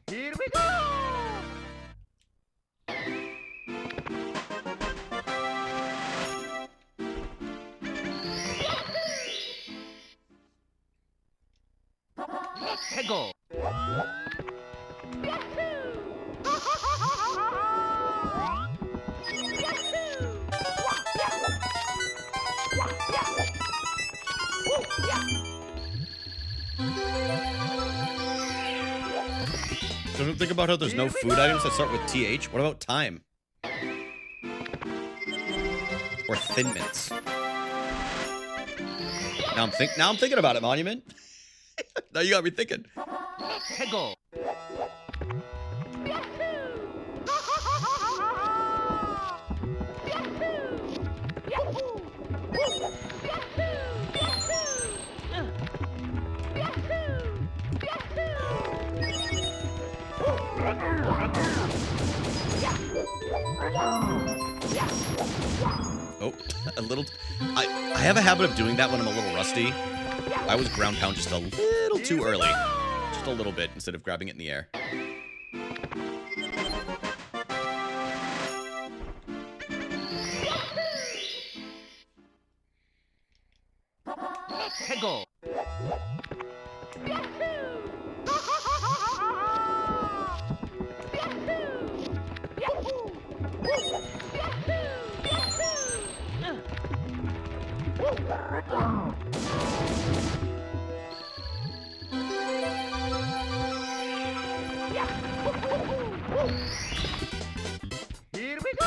Here we go! Let's go! Don't think about how there's no food items that start with TH. What about time? Or Thin Mints? Now I'm thinking about it, Monument. Now you got me thinking. Let's go! Oh, a little. I have a habit of doing that when I'm a little rusty. I always ground pound just a little too early. Just a little bit instead of grabbing it in the air. Let's go! Here we go!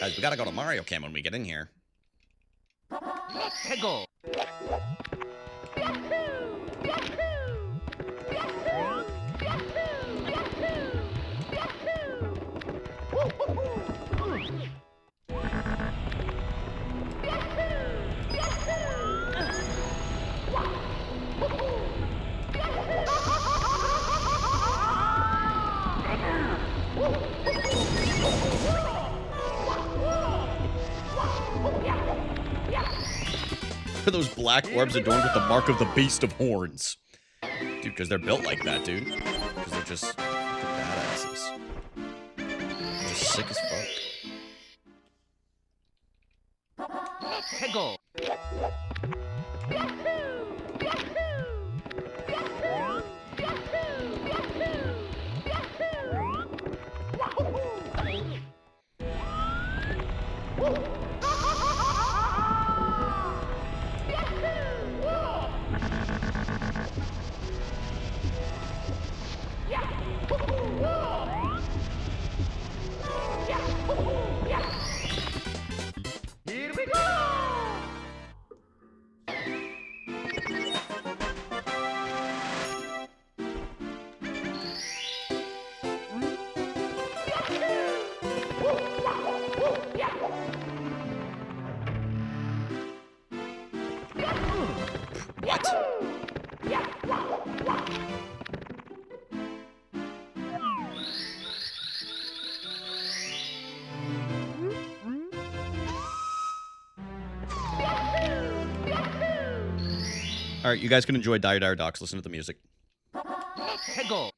Guys, we gotta go to Mario Cam when we get in here. Let's go! Are those black orbs adorned with the mark of the Beast of Horns? Dude, because they're built like that, dude. Because they're just fucking badasses. Just sick as fuck. Let's go! Here we go! All right, you guys can enjoy Dire Dire Docks. Listen to the music. Let's go.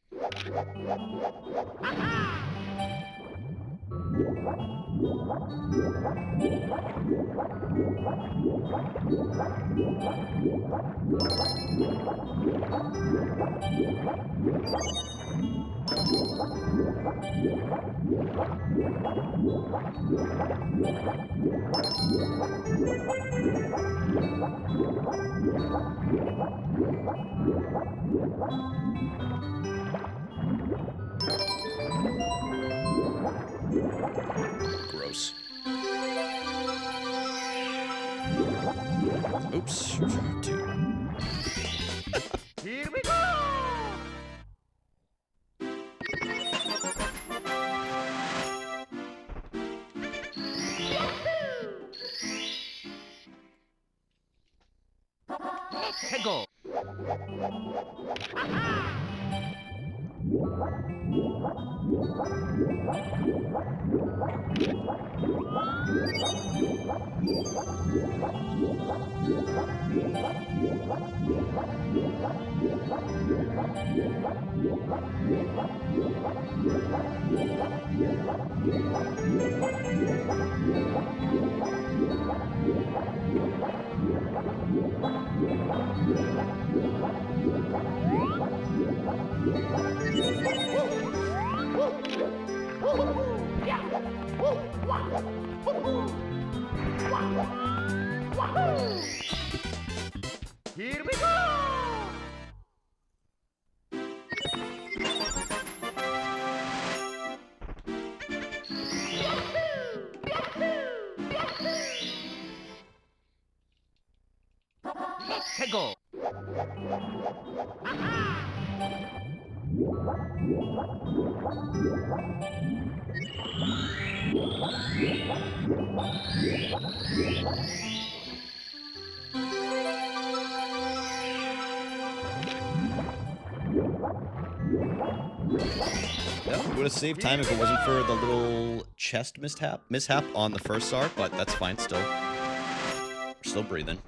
Gross. Oops. Dude. Here we go. Let's go. Here we go. Let's go. Yeah, we would have saved time if it wasn't for the little chest mishap on the first SAR, but that's fine still. We're still breathing.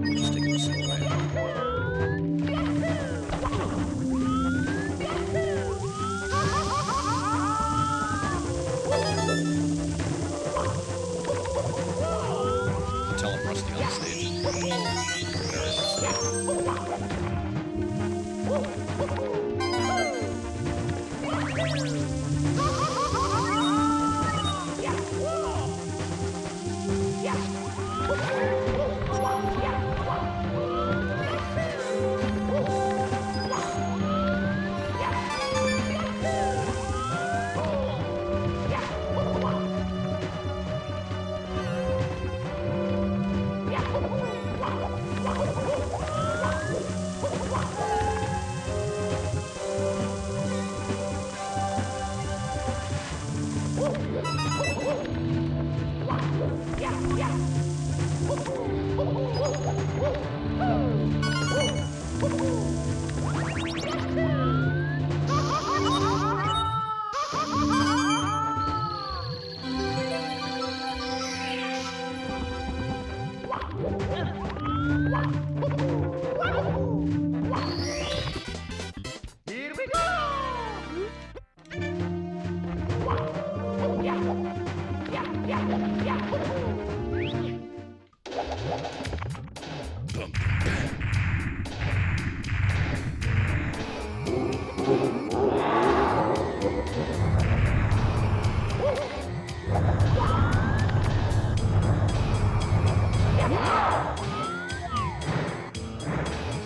Just take this away. Tell him Rusty on the stage. Very rusty. Here we go.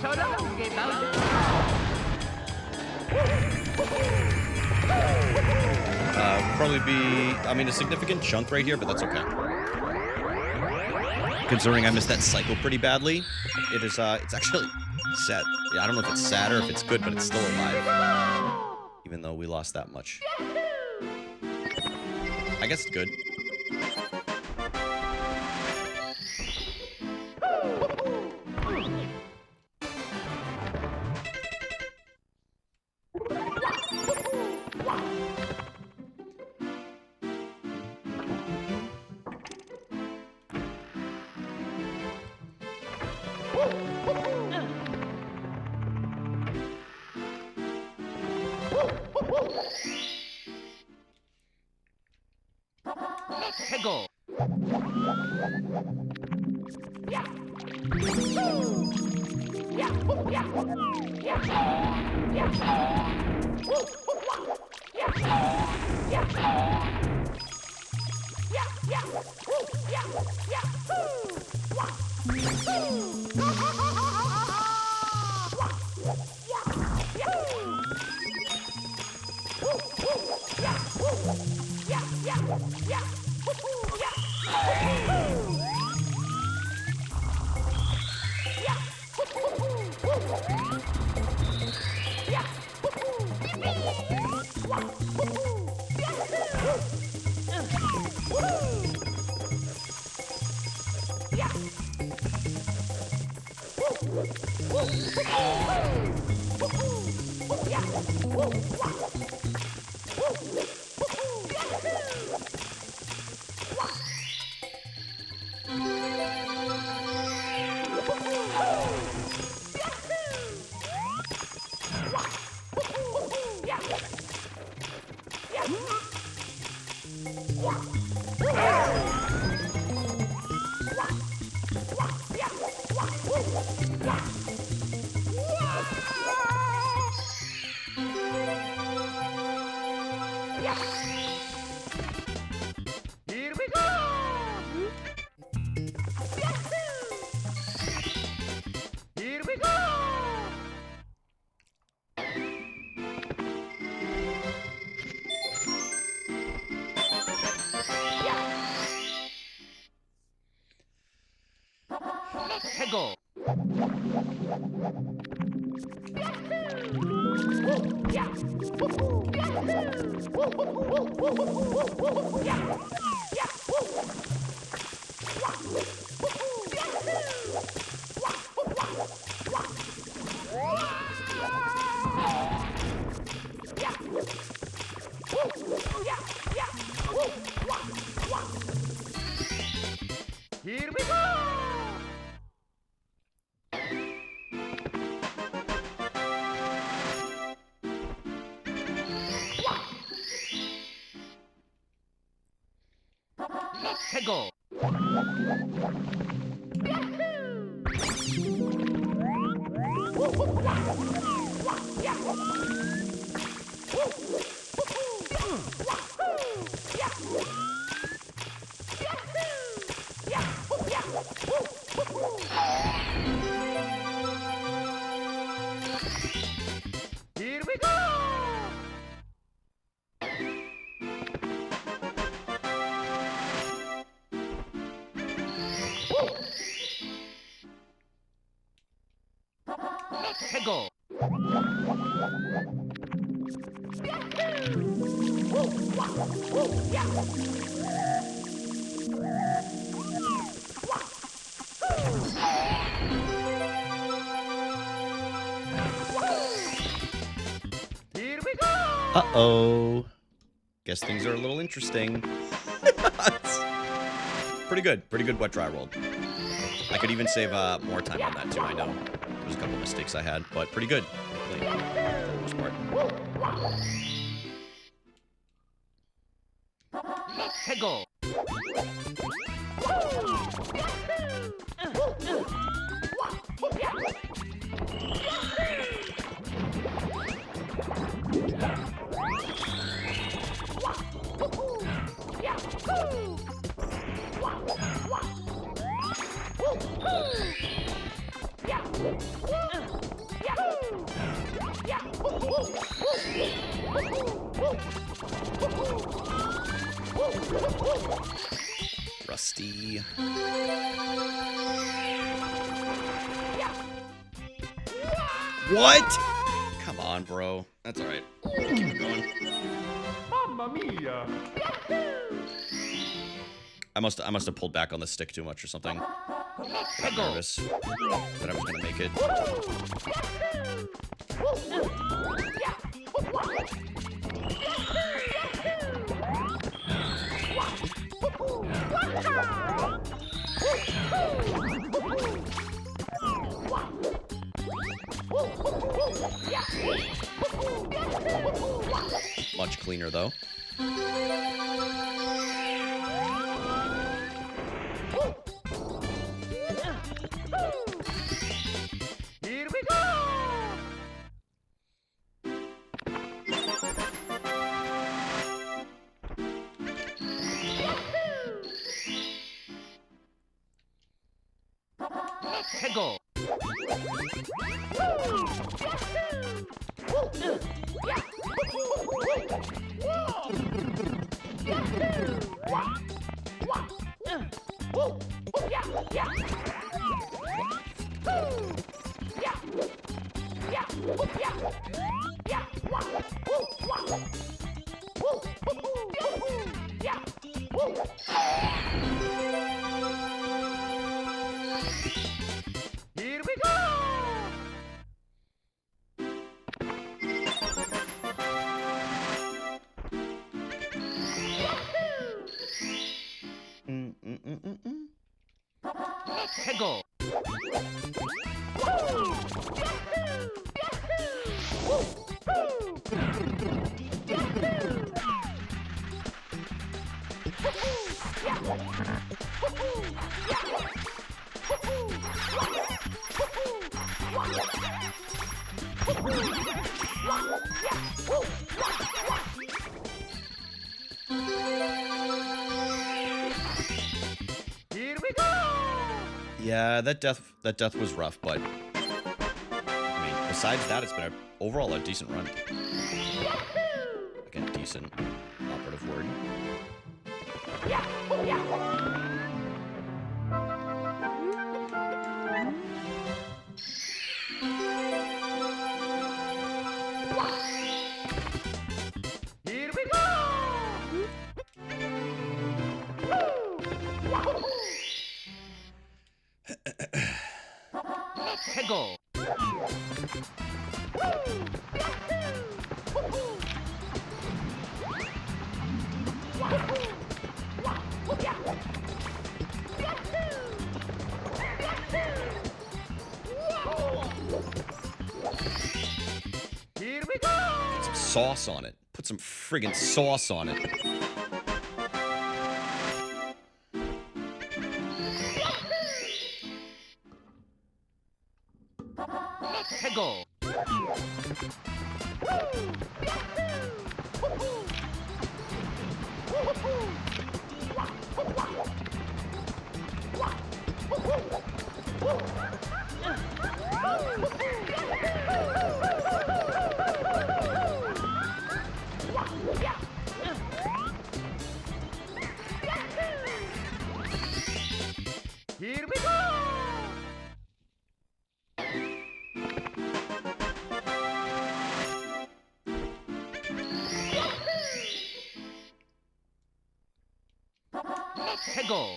So long, Game Bowser. Probably be, I mean, a significant chunk right here, but that's okay. Considering I missed that cycle pretty badly, it is, it's actually sad. Yeah, I don't know if it's sad or if it's good, but it's still alive. Even though we lost that much. I guess it's good. 해고. Here we go. Here we go. 해고. Here we go. 해고. Here we go. 해고. Here we go. Uh-oh. Guess things are a little interesting. Pretty good. Pretty good wet dry roll. I could even save more time on that too, I know. There's a couple mistakes I had, but pretty good. Clean, for the most part. 해고. Rusty. What? Come on, bro. That's alright. Keep it going. Mamma mia. I must have pulled back on the stick too much or something. Got nervous that I was gonna make it. Much cleaner, though. Here we go! 해고! Here we go! 해고! Here we go! Yeah, that death was rough, but I mean, besides that, it's been overall a decent run. Again, decent operative word. Here we go! 해고! Here we go! Put some sauce on it. Put some friggin' sauce on it. 해고! Here we go! 해고!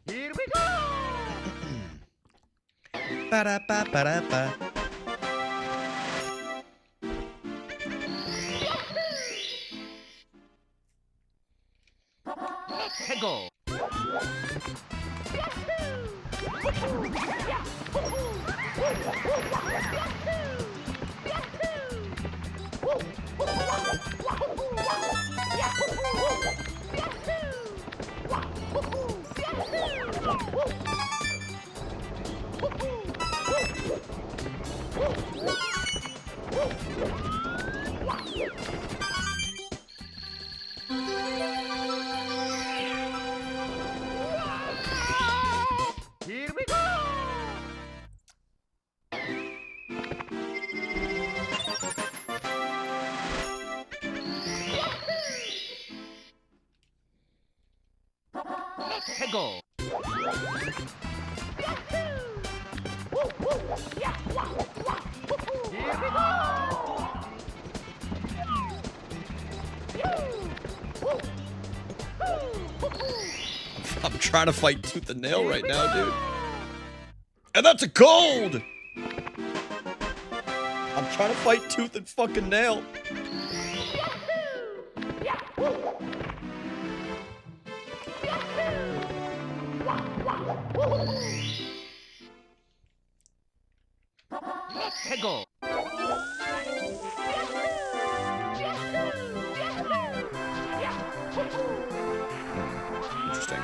Here we go! Ba-da-ba-ba-da-ba. 해고! Here we go! 해고! Here we go! I'm trying to fight tooth and nail right now, dude. And that's a gold! I'm trying to fight tooth and fucking nail. Hegel. Interesting.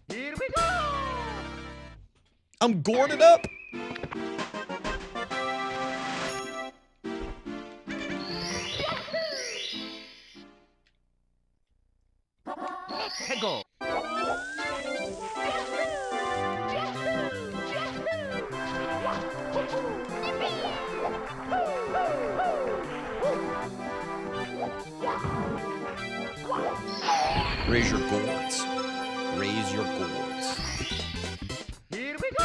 Here we go. I'm goring it up. Hegel. Raise your gourds. Raise your gourds. Here we go.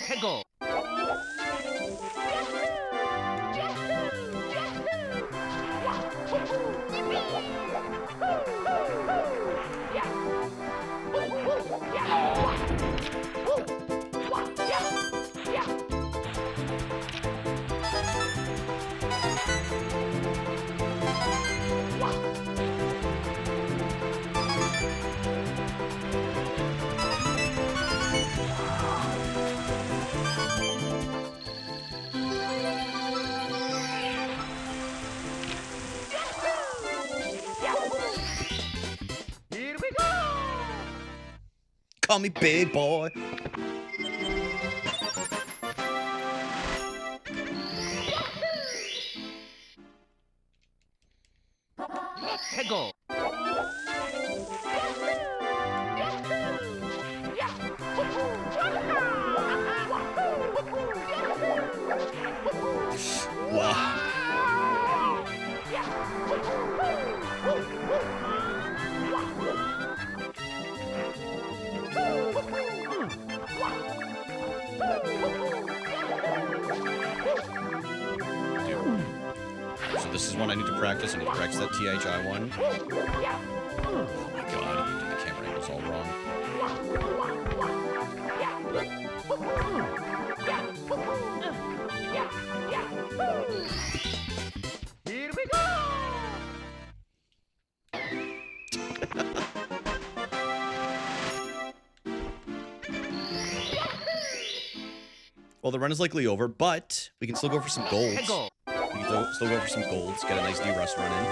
Hegel. Here we go. Call me big boy. Hegel. Wow. So this is one I need to practice. I need to practice that THI one. Oh my god, dude, the camera angle's all wrong. Here we go. Well, the run is likely over, but we can still go for some golds. Hegel. We can still go for some golds, get a nice D-Rust run in.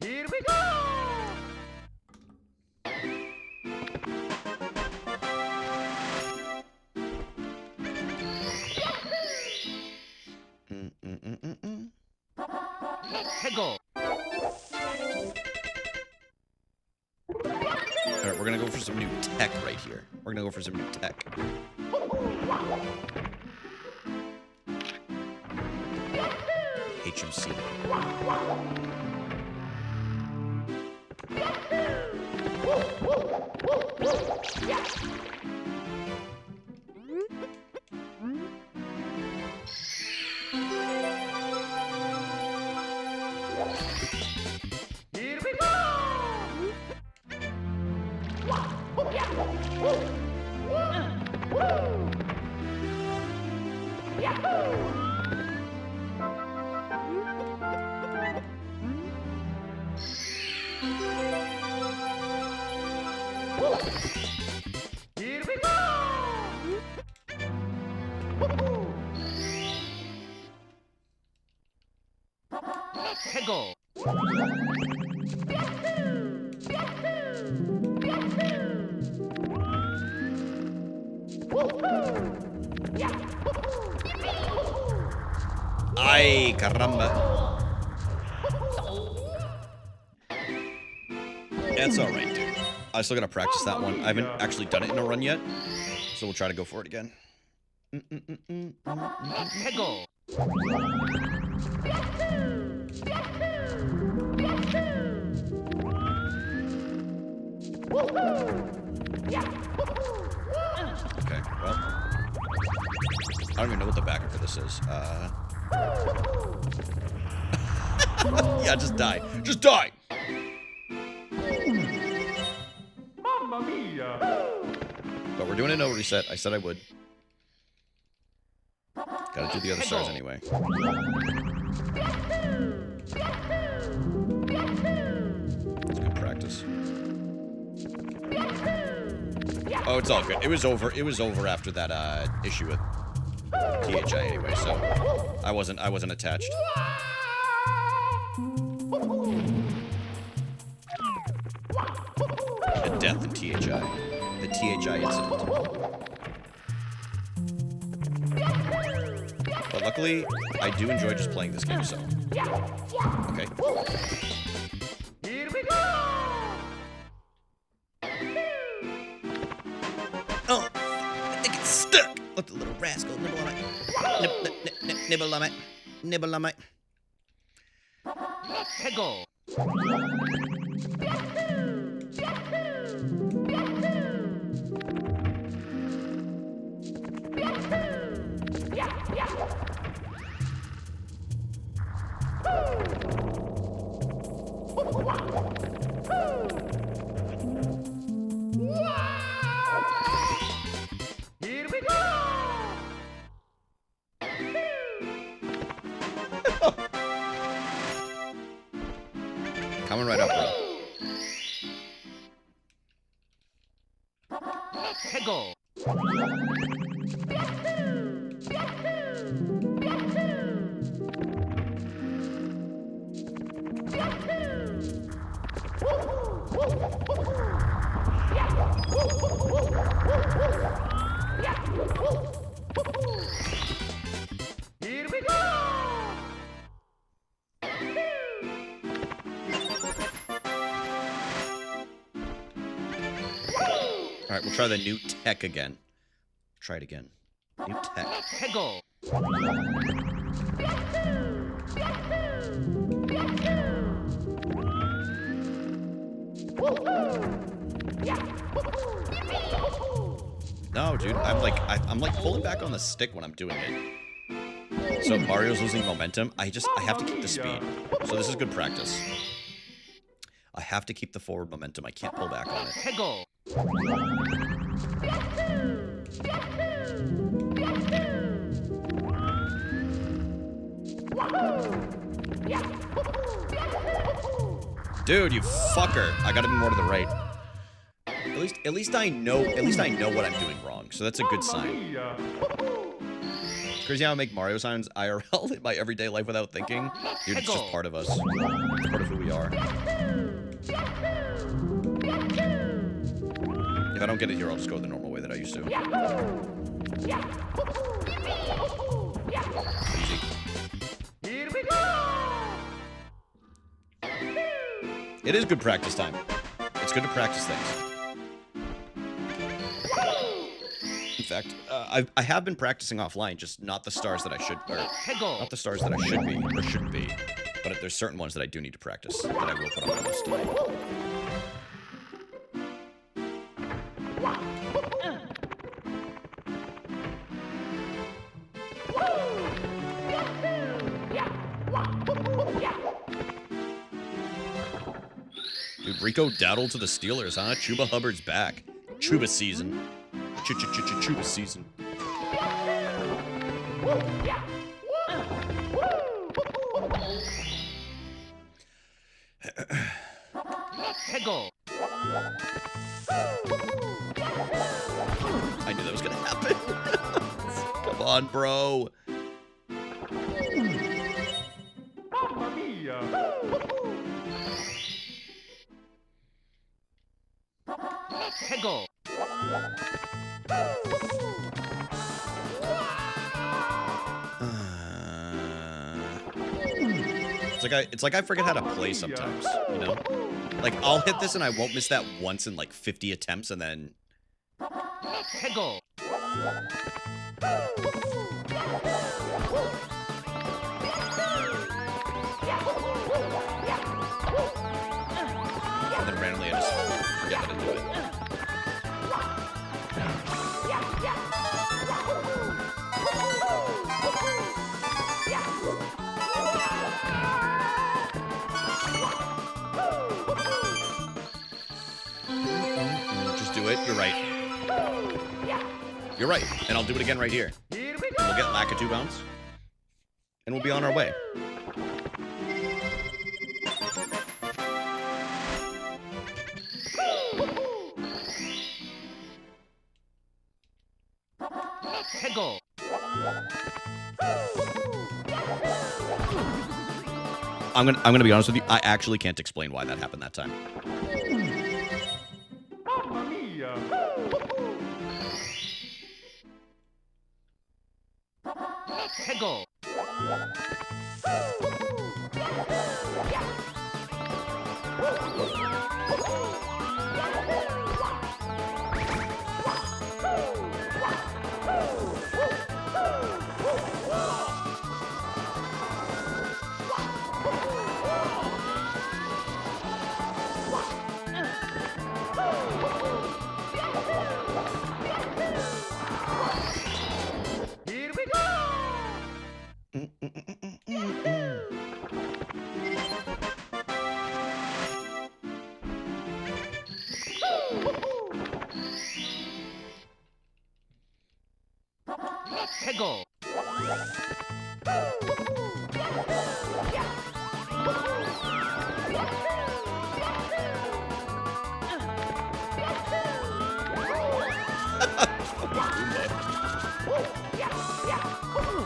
Here we go. Hegel. Alright, we're gonna go for some new tech right here. We're gonna go for some new tech. HMC. Here we go. Here we go. Hegel. Ay, caramba. That's all right, dude. I still gotta practice that one. I haven't actually done it in a run yet, so we'll try to go for it again. 해고. Okay, well, I don't even know what the backer for this is. Yeah, just die. Just die! Mamma mia. But we're doing a no reset. I said I would. Gotta do the other stars anyway. It's good practice. Oh, it's all good. It was over. It was over after that issue with THI anyway, so I wasn't attached. A death in THI. The THI incident. But luckily, I do enjoy just playing this game, so. Okay. Here we go. Oh, I think it's stuck. Let the little rascal nibble on it. Nibble on it. Nibble on it. 해고. Here we go. Coming right up, bro. 해고. Here we go. All right, we'll try the new tech again. Try it again. New tech. 해고. No, dude, I'm like pulling back on the stick when I'm doing it. So Mario's losing momentum. I have to keep the speed. So this is good practice. I have to keep the forward momentum. I can't pull back on it. 해고. Dude, you fucker! I gotta be more to the right. At least I know what I'm doing wrong. So that's a good sign. It's crazy how I make Mario sounds IRL in my everyday life without thinking. Dude, it's just part of us. It's part of who we are. If I don't get it here, I'll just go the normal way that I used to. Easy. Here we go. It is good practice time. It's good to practice things. In fact, I have been practicing offline, just not the stars that I should, or 해고. not the stars that I should be or shouldn't be. But there's certain ones that I do need to practice that I will put on my list. Dude, Rico daddled to the Steelers, huh? Chuba Hubbard's back. Chuba season. Chuba season. 해고. I knew that was gonna happen. Come on, bro. Mamma mia. 해고. It's like I forget how to play sometimes, you know? Like, I'll hit this and I won't miss that once in like 50 attempts, and then... 해고. And then randomly I just forget how to do it. Just do it. You're right. You're right. And I'll do it again right here. Here we And go. we'll get Lakitu bounce. And we'll be on our way. 해고. I'm gonna be honest with you. I actually can't explain why that happened that time. Mamma mia. 해고. Here we go. 해고.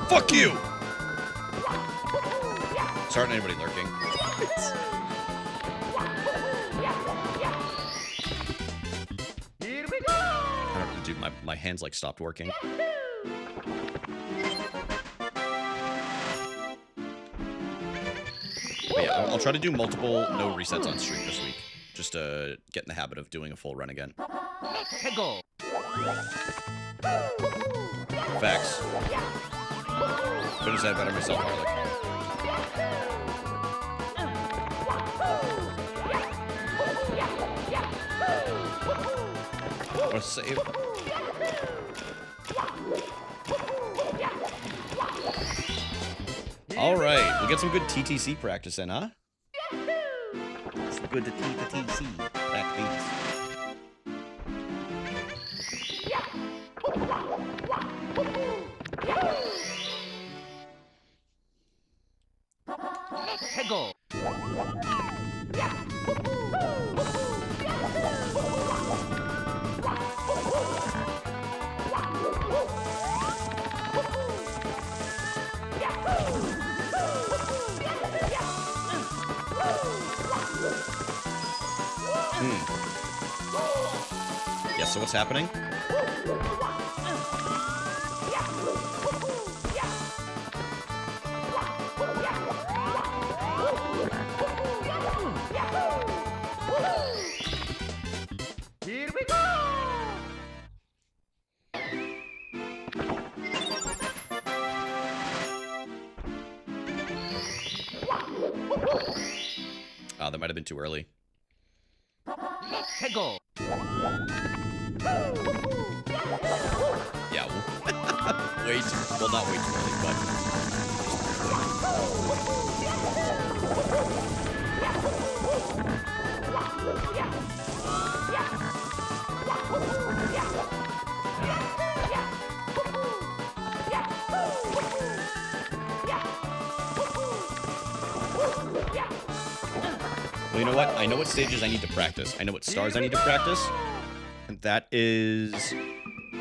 Fuck you! Sorry, anybody lurking. Here we go. I don't, dude, my hands like stopped working. But yeah, I'll try to do multiple no resets on stream this week. Just to get in the habit of doing a full run again. 해고. Facts. Couldn't have said it better myself, Harley. What a save. Alright, we'll get some good TTC practice in, huh? Some good TTC practice. 해고. Yeah, so what's happening? Here we go. Oh, that might have been too early. 해고. Yeah, way too, well, not way too early, but... Well, you know what? I know what stages I need to practice. I know what stars I need to practice. And that is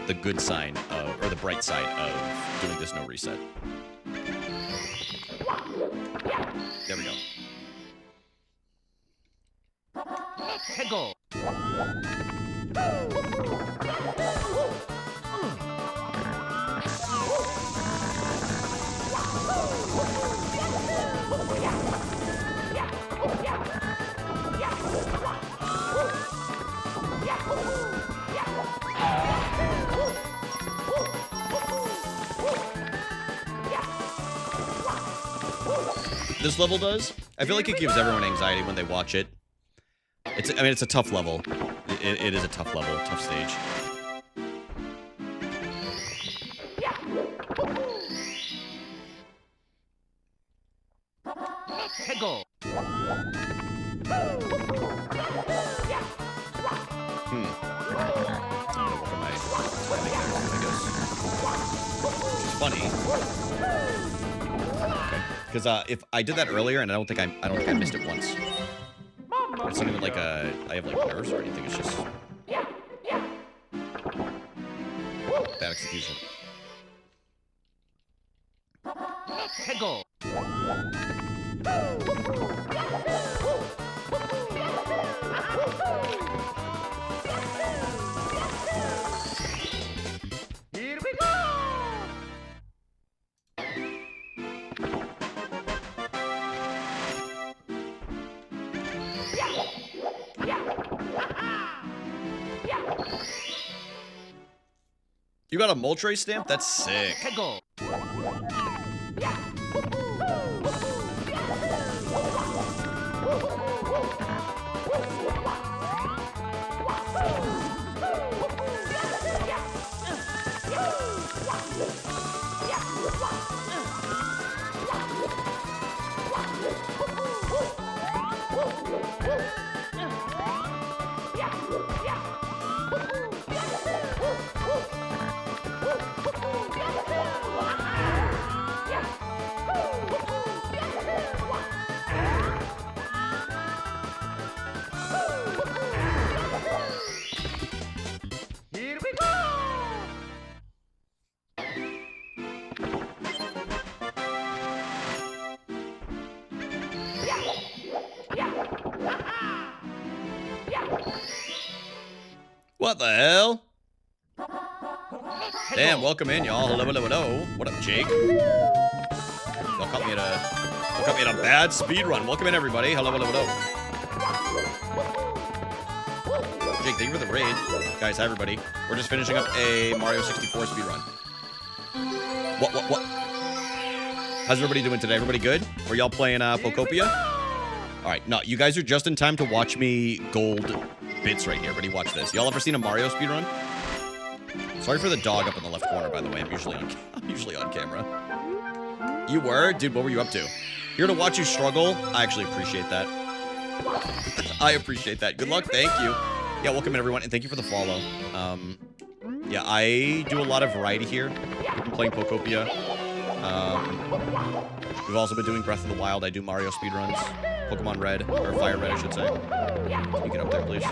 the good sign of, or the bright side of doing this no reset. There we go. 해고. this level does. I feel like it gives everyone anxiety when they watch it. I mean, it's a tough level. It is a tough level, tough stage. Hegel. Funny. Okay. Because if I did that earlier, and I don't think I missed it once. It's not even like I have like nerves or anything. It's just bad execution. Hegel. Here we go. You got a Moltres stamp? That's sick. Hegel. Here we go. What the hell? Hegel. Damn, welcome in, y'all. Hello, hello, hello. What up, Jake? Y'all caught me at a bad speed run. Welcome in, everybody. Hello, hello, hello. Jake, thank you for the raid. Guys, hi, everybody. We're just finishing up a Mario 64 speed run. What? How's everybody doing today? Everybody good? Were y'all playing Pokopia? All right, no, you guys are just in time to watch me gold bits right here. Everybody watch this. Y'all ever seen a Mario speedrun? Sorry for the dog up in the left corner, by the way. I'm usually on camera. You were? Dude, what were you up to? Here to watch you struggle? I actually appreciate that. I appreciate that. Good luck. Thank you. Yeah, welcome in, everyone, and thank you for the follow. Yeah, I do a lot of variety here. We've been playing Pokopia. We've also been doing Breath of the Wild. I do Mario speedruns. Pokemon Red, or Fire Red, I should say. Can you get up there, please?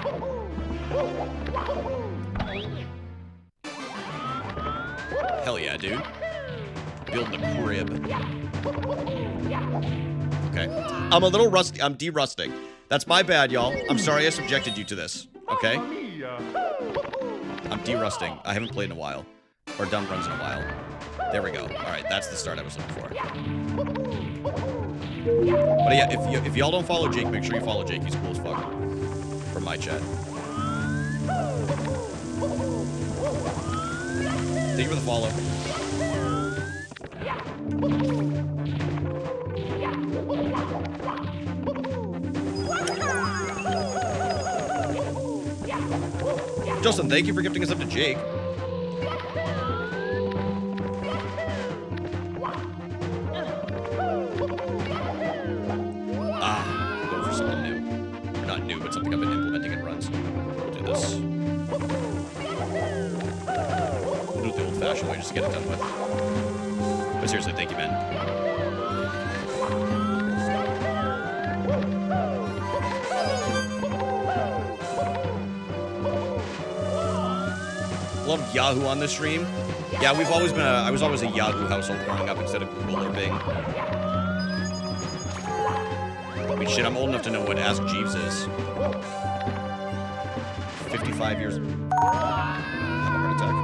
Hell yeah, dude. Building a crib. Okay. I'm a little rusty. I'm de-rusting. That's my bad, y'all. I'm sorry I subjected you to this. Okay? I'm de-rusting. I haven't played in a while. Or done runs in a while. There we go. Alright, that's the start I was looking for. But yeah, if y'all don't follow Jake, make sure you follow Jake. He's cool as fuck. From my chat. Thank you for the follow. Justin, thank you for gifting us up to Jake. We'll go for something new. Or not new, but something I've been implementing in runs. We'll do this. We'll do it the old-fashioned way just to get it done with. But seriously, thank you, man. Love Yahoo on the stream. Yeah, we've always been I was always a Yahoo household growing up instead of Google or Bing. I mean, shit, I'm old enough to know what Ask Jeeves is. 55 years. Have a heart attack.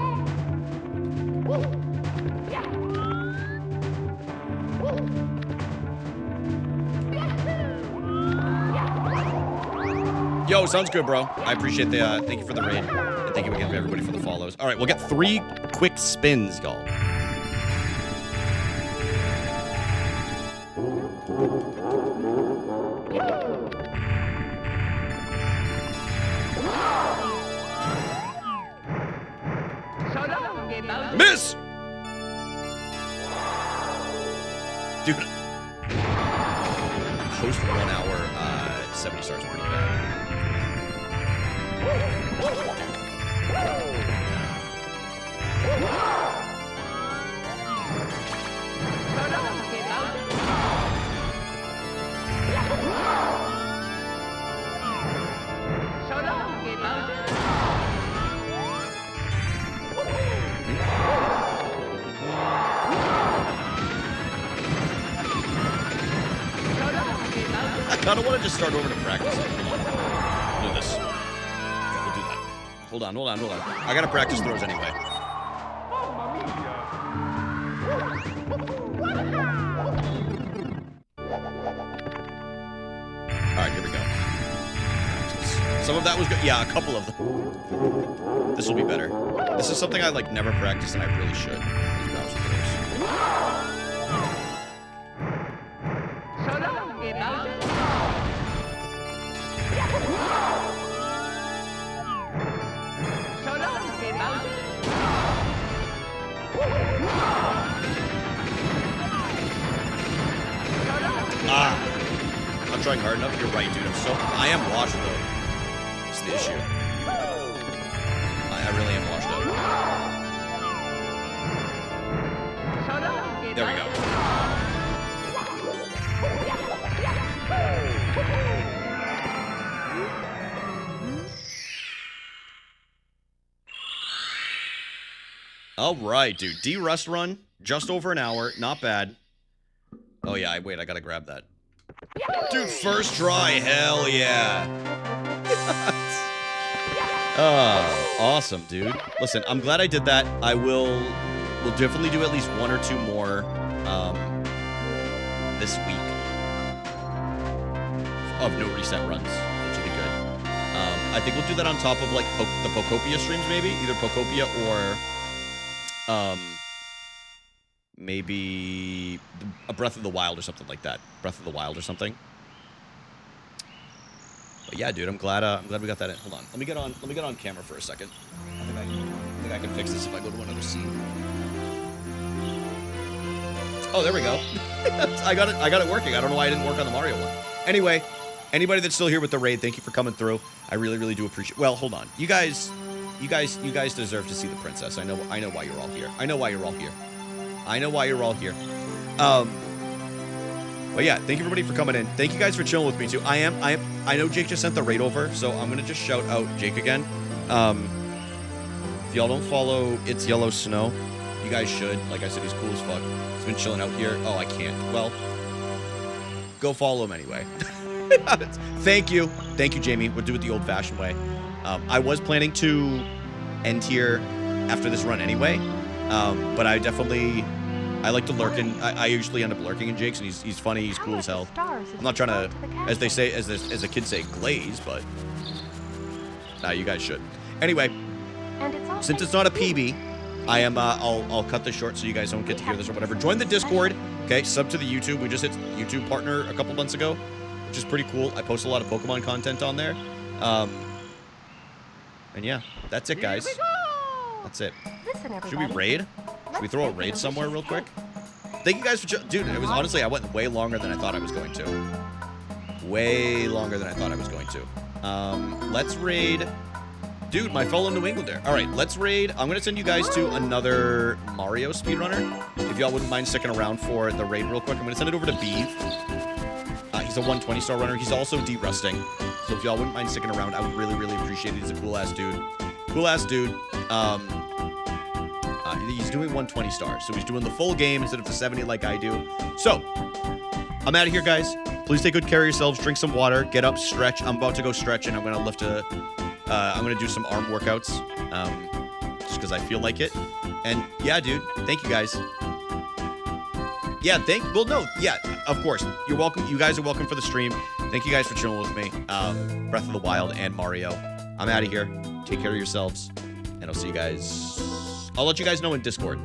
Yo, sounds good, bro. I appreciate the, thank you for the raid. And thank you again, everybody, for the follows. All right, we'll get 3 quick spins, y'all. Miss! Dude. Post 1 hour, 70 stars pretty bad. I kind of want to just start over to practice it. Hold on. We'll do this. Yeah, we'll do that. Hold on. I gotta practice throws anyway. Alright, here we go. Some of that was good. Yeah, a couple of them. This will be better. This is something I like never practiced and I really should. These bouncer throws. I'm trying hard enough. You're right, dude. I am washed though. It's the issue. I really am washed up. There we go. All right, dude. D-Rust run. Just over an hour. Not bad. Oh, yeah. Wait, I gotta grab that. Dude, first try. Hell yeah. Oh, awesome, dude. Listen, I'm glad I did that. We'll definitely do at least 1 or 2 more this week of no reset runs, which will be good. I think we'll do that on top of like the Pokopia streams, maybe either Pokopia or maybe a Breath of the Wild or something like that. Breath of the Wild or something. But yeah, dude, I'm glad we got that in. Hold on. Let me get on camera for a second. I think I can fix this if I go to another scene. Oh, there we go. I got it working. I don't know why I didn't work on the Mario one. Anyway, anybody that's still here with the raid, thank you for coming through. I really do appreciate. Well, hold on. You guys deserve to see the princess. I know why you're all here. I know why you're all here. But yeah, thank you everybody for coming in. Thank you guys for chilling with me too. I know Jake just sent the raid over, so I'm gonna just shout out Jake again. If y'all don't follow It's Yellow Snow, you guys should. Like I said, he's cool as fuck. He's been chilling out here. Oh, I can't. Well, go follow him anyway. Thank you, Jamie. We'll do it the old-fashioned way. I was planning to end here after this run anyway, but I like to lurk in. I usually end up lurking in Jake's, and he's funny, he's cool as hell. I'm not trying to, as they say, as the kids say, glaze, but you guys should. Anyway, since it's not a PB, I'll cut this short so you guys don't get to hear this or whatever. Join the Discord, okay? Sub to the YouTube. We just hit YouTube partner a couple months ago, which is pretty cool. I post a lot of Pokemon content on there. And yeah, that's it, guys. That's it. Should we raid? Should we throw a raid somewhere real quick? Thank you guys for dude, it was honestly, I went way longer than I thought I was going to. Let's raid. Dude, my fellow New Englander. All right, let's raid. I'm going to send you guys to another Mario speedrunner. If y'all wouldn't mind sticking around for the raid real quick, I'm going to send it over to Beeve. He's a 120-star runner. He's also de-rusting. So if y'all wouldn't mind sticking around, I would really appreciate it. He's a cool-ass dude. He's doing 120 stars, so he's doing the full game instead of the 70 like I do. So, I'm out of here, guys. Please take good care of yourselves. Drink some water. Get up, stretch. I'm about to go stretch, and I'm going to lift I'm going to do some arm workouts, just because I feel like it. And, yeah, dude, thank you, guys. Yeah, of course. You're welcome. You guys are welcome for the stream. Thank you guys for chilling with me. Breath of the Wild and Mario. I'm out of here. Take care of yourselves, and I'll see you guys. I'll let you guys know in Discord.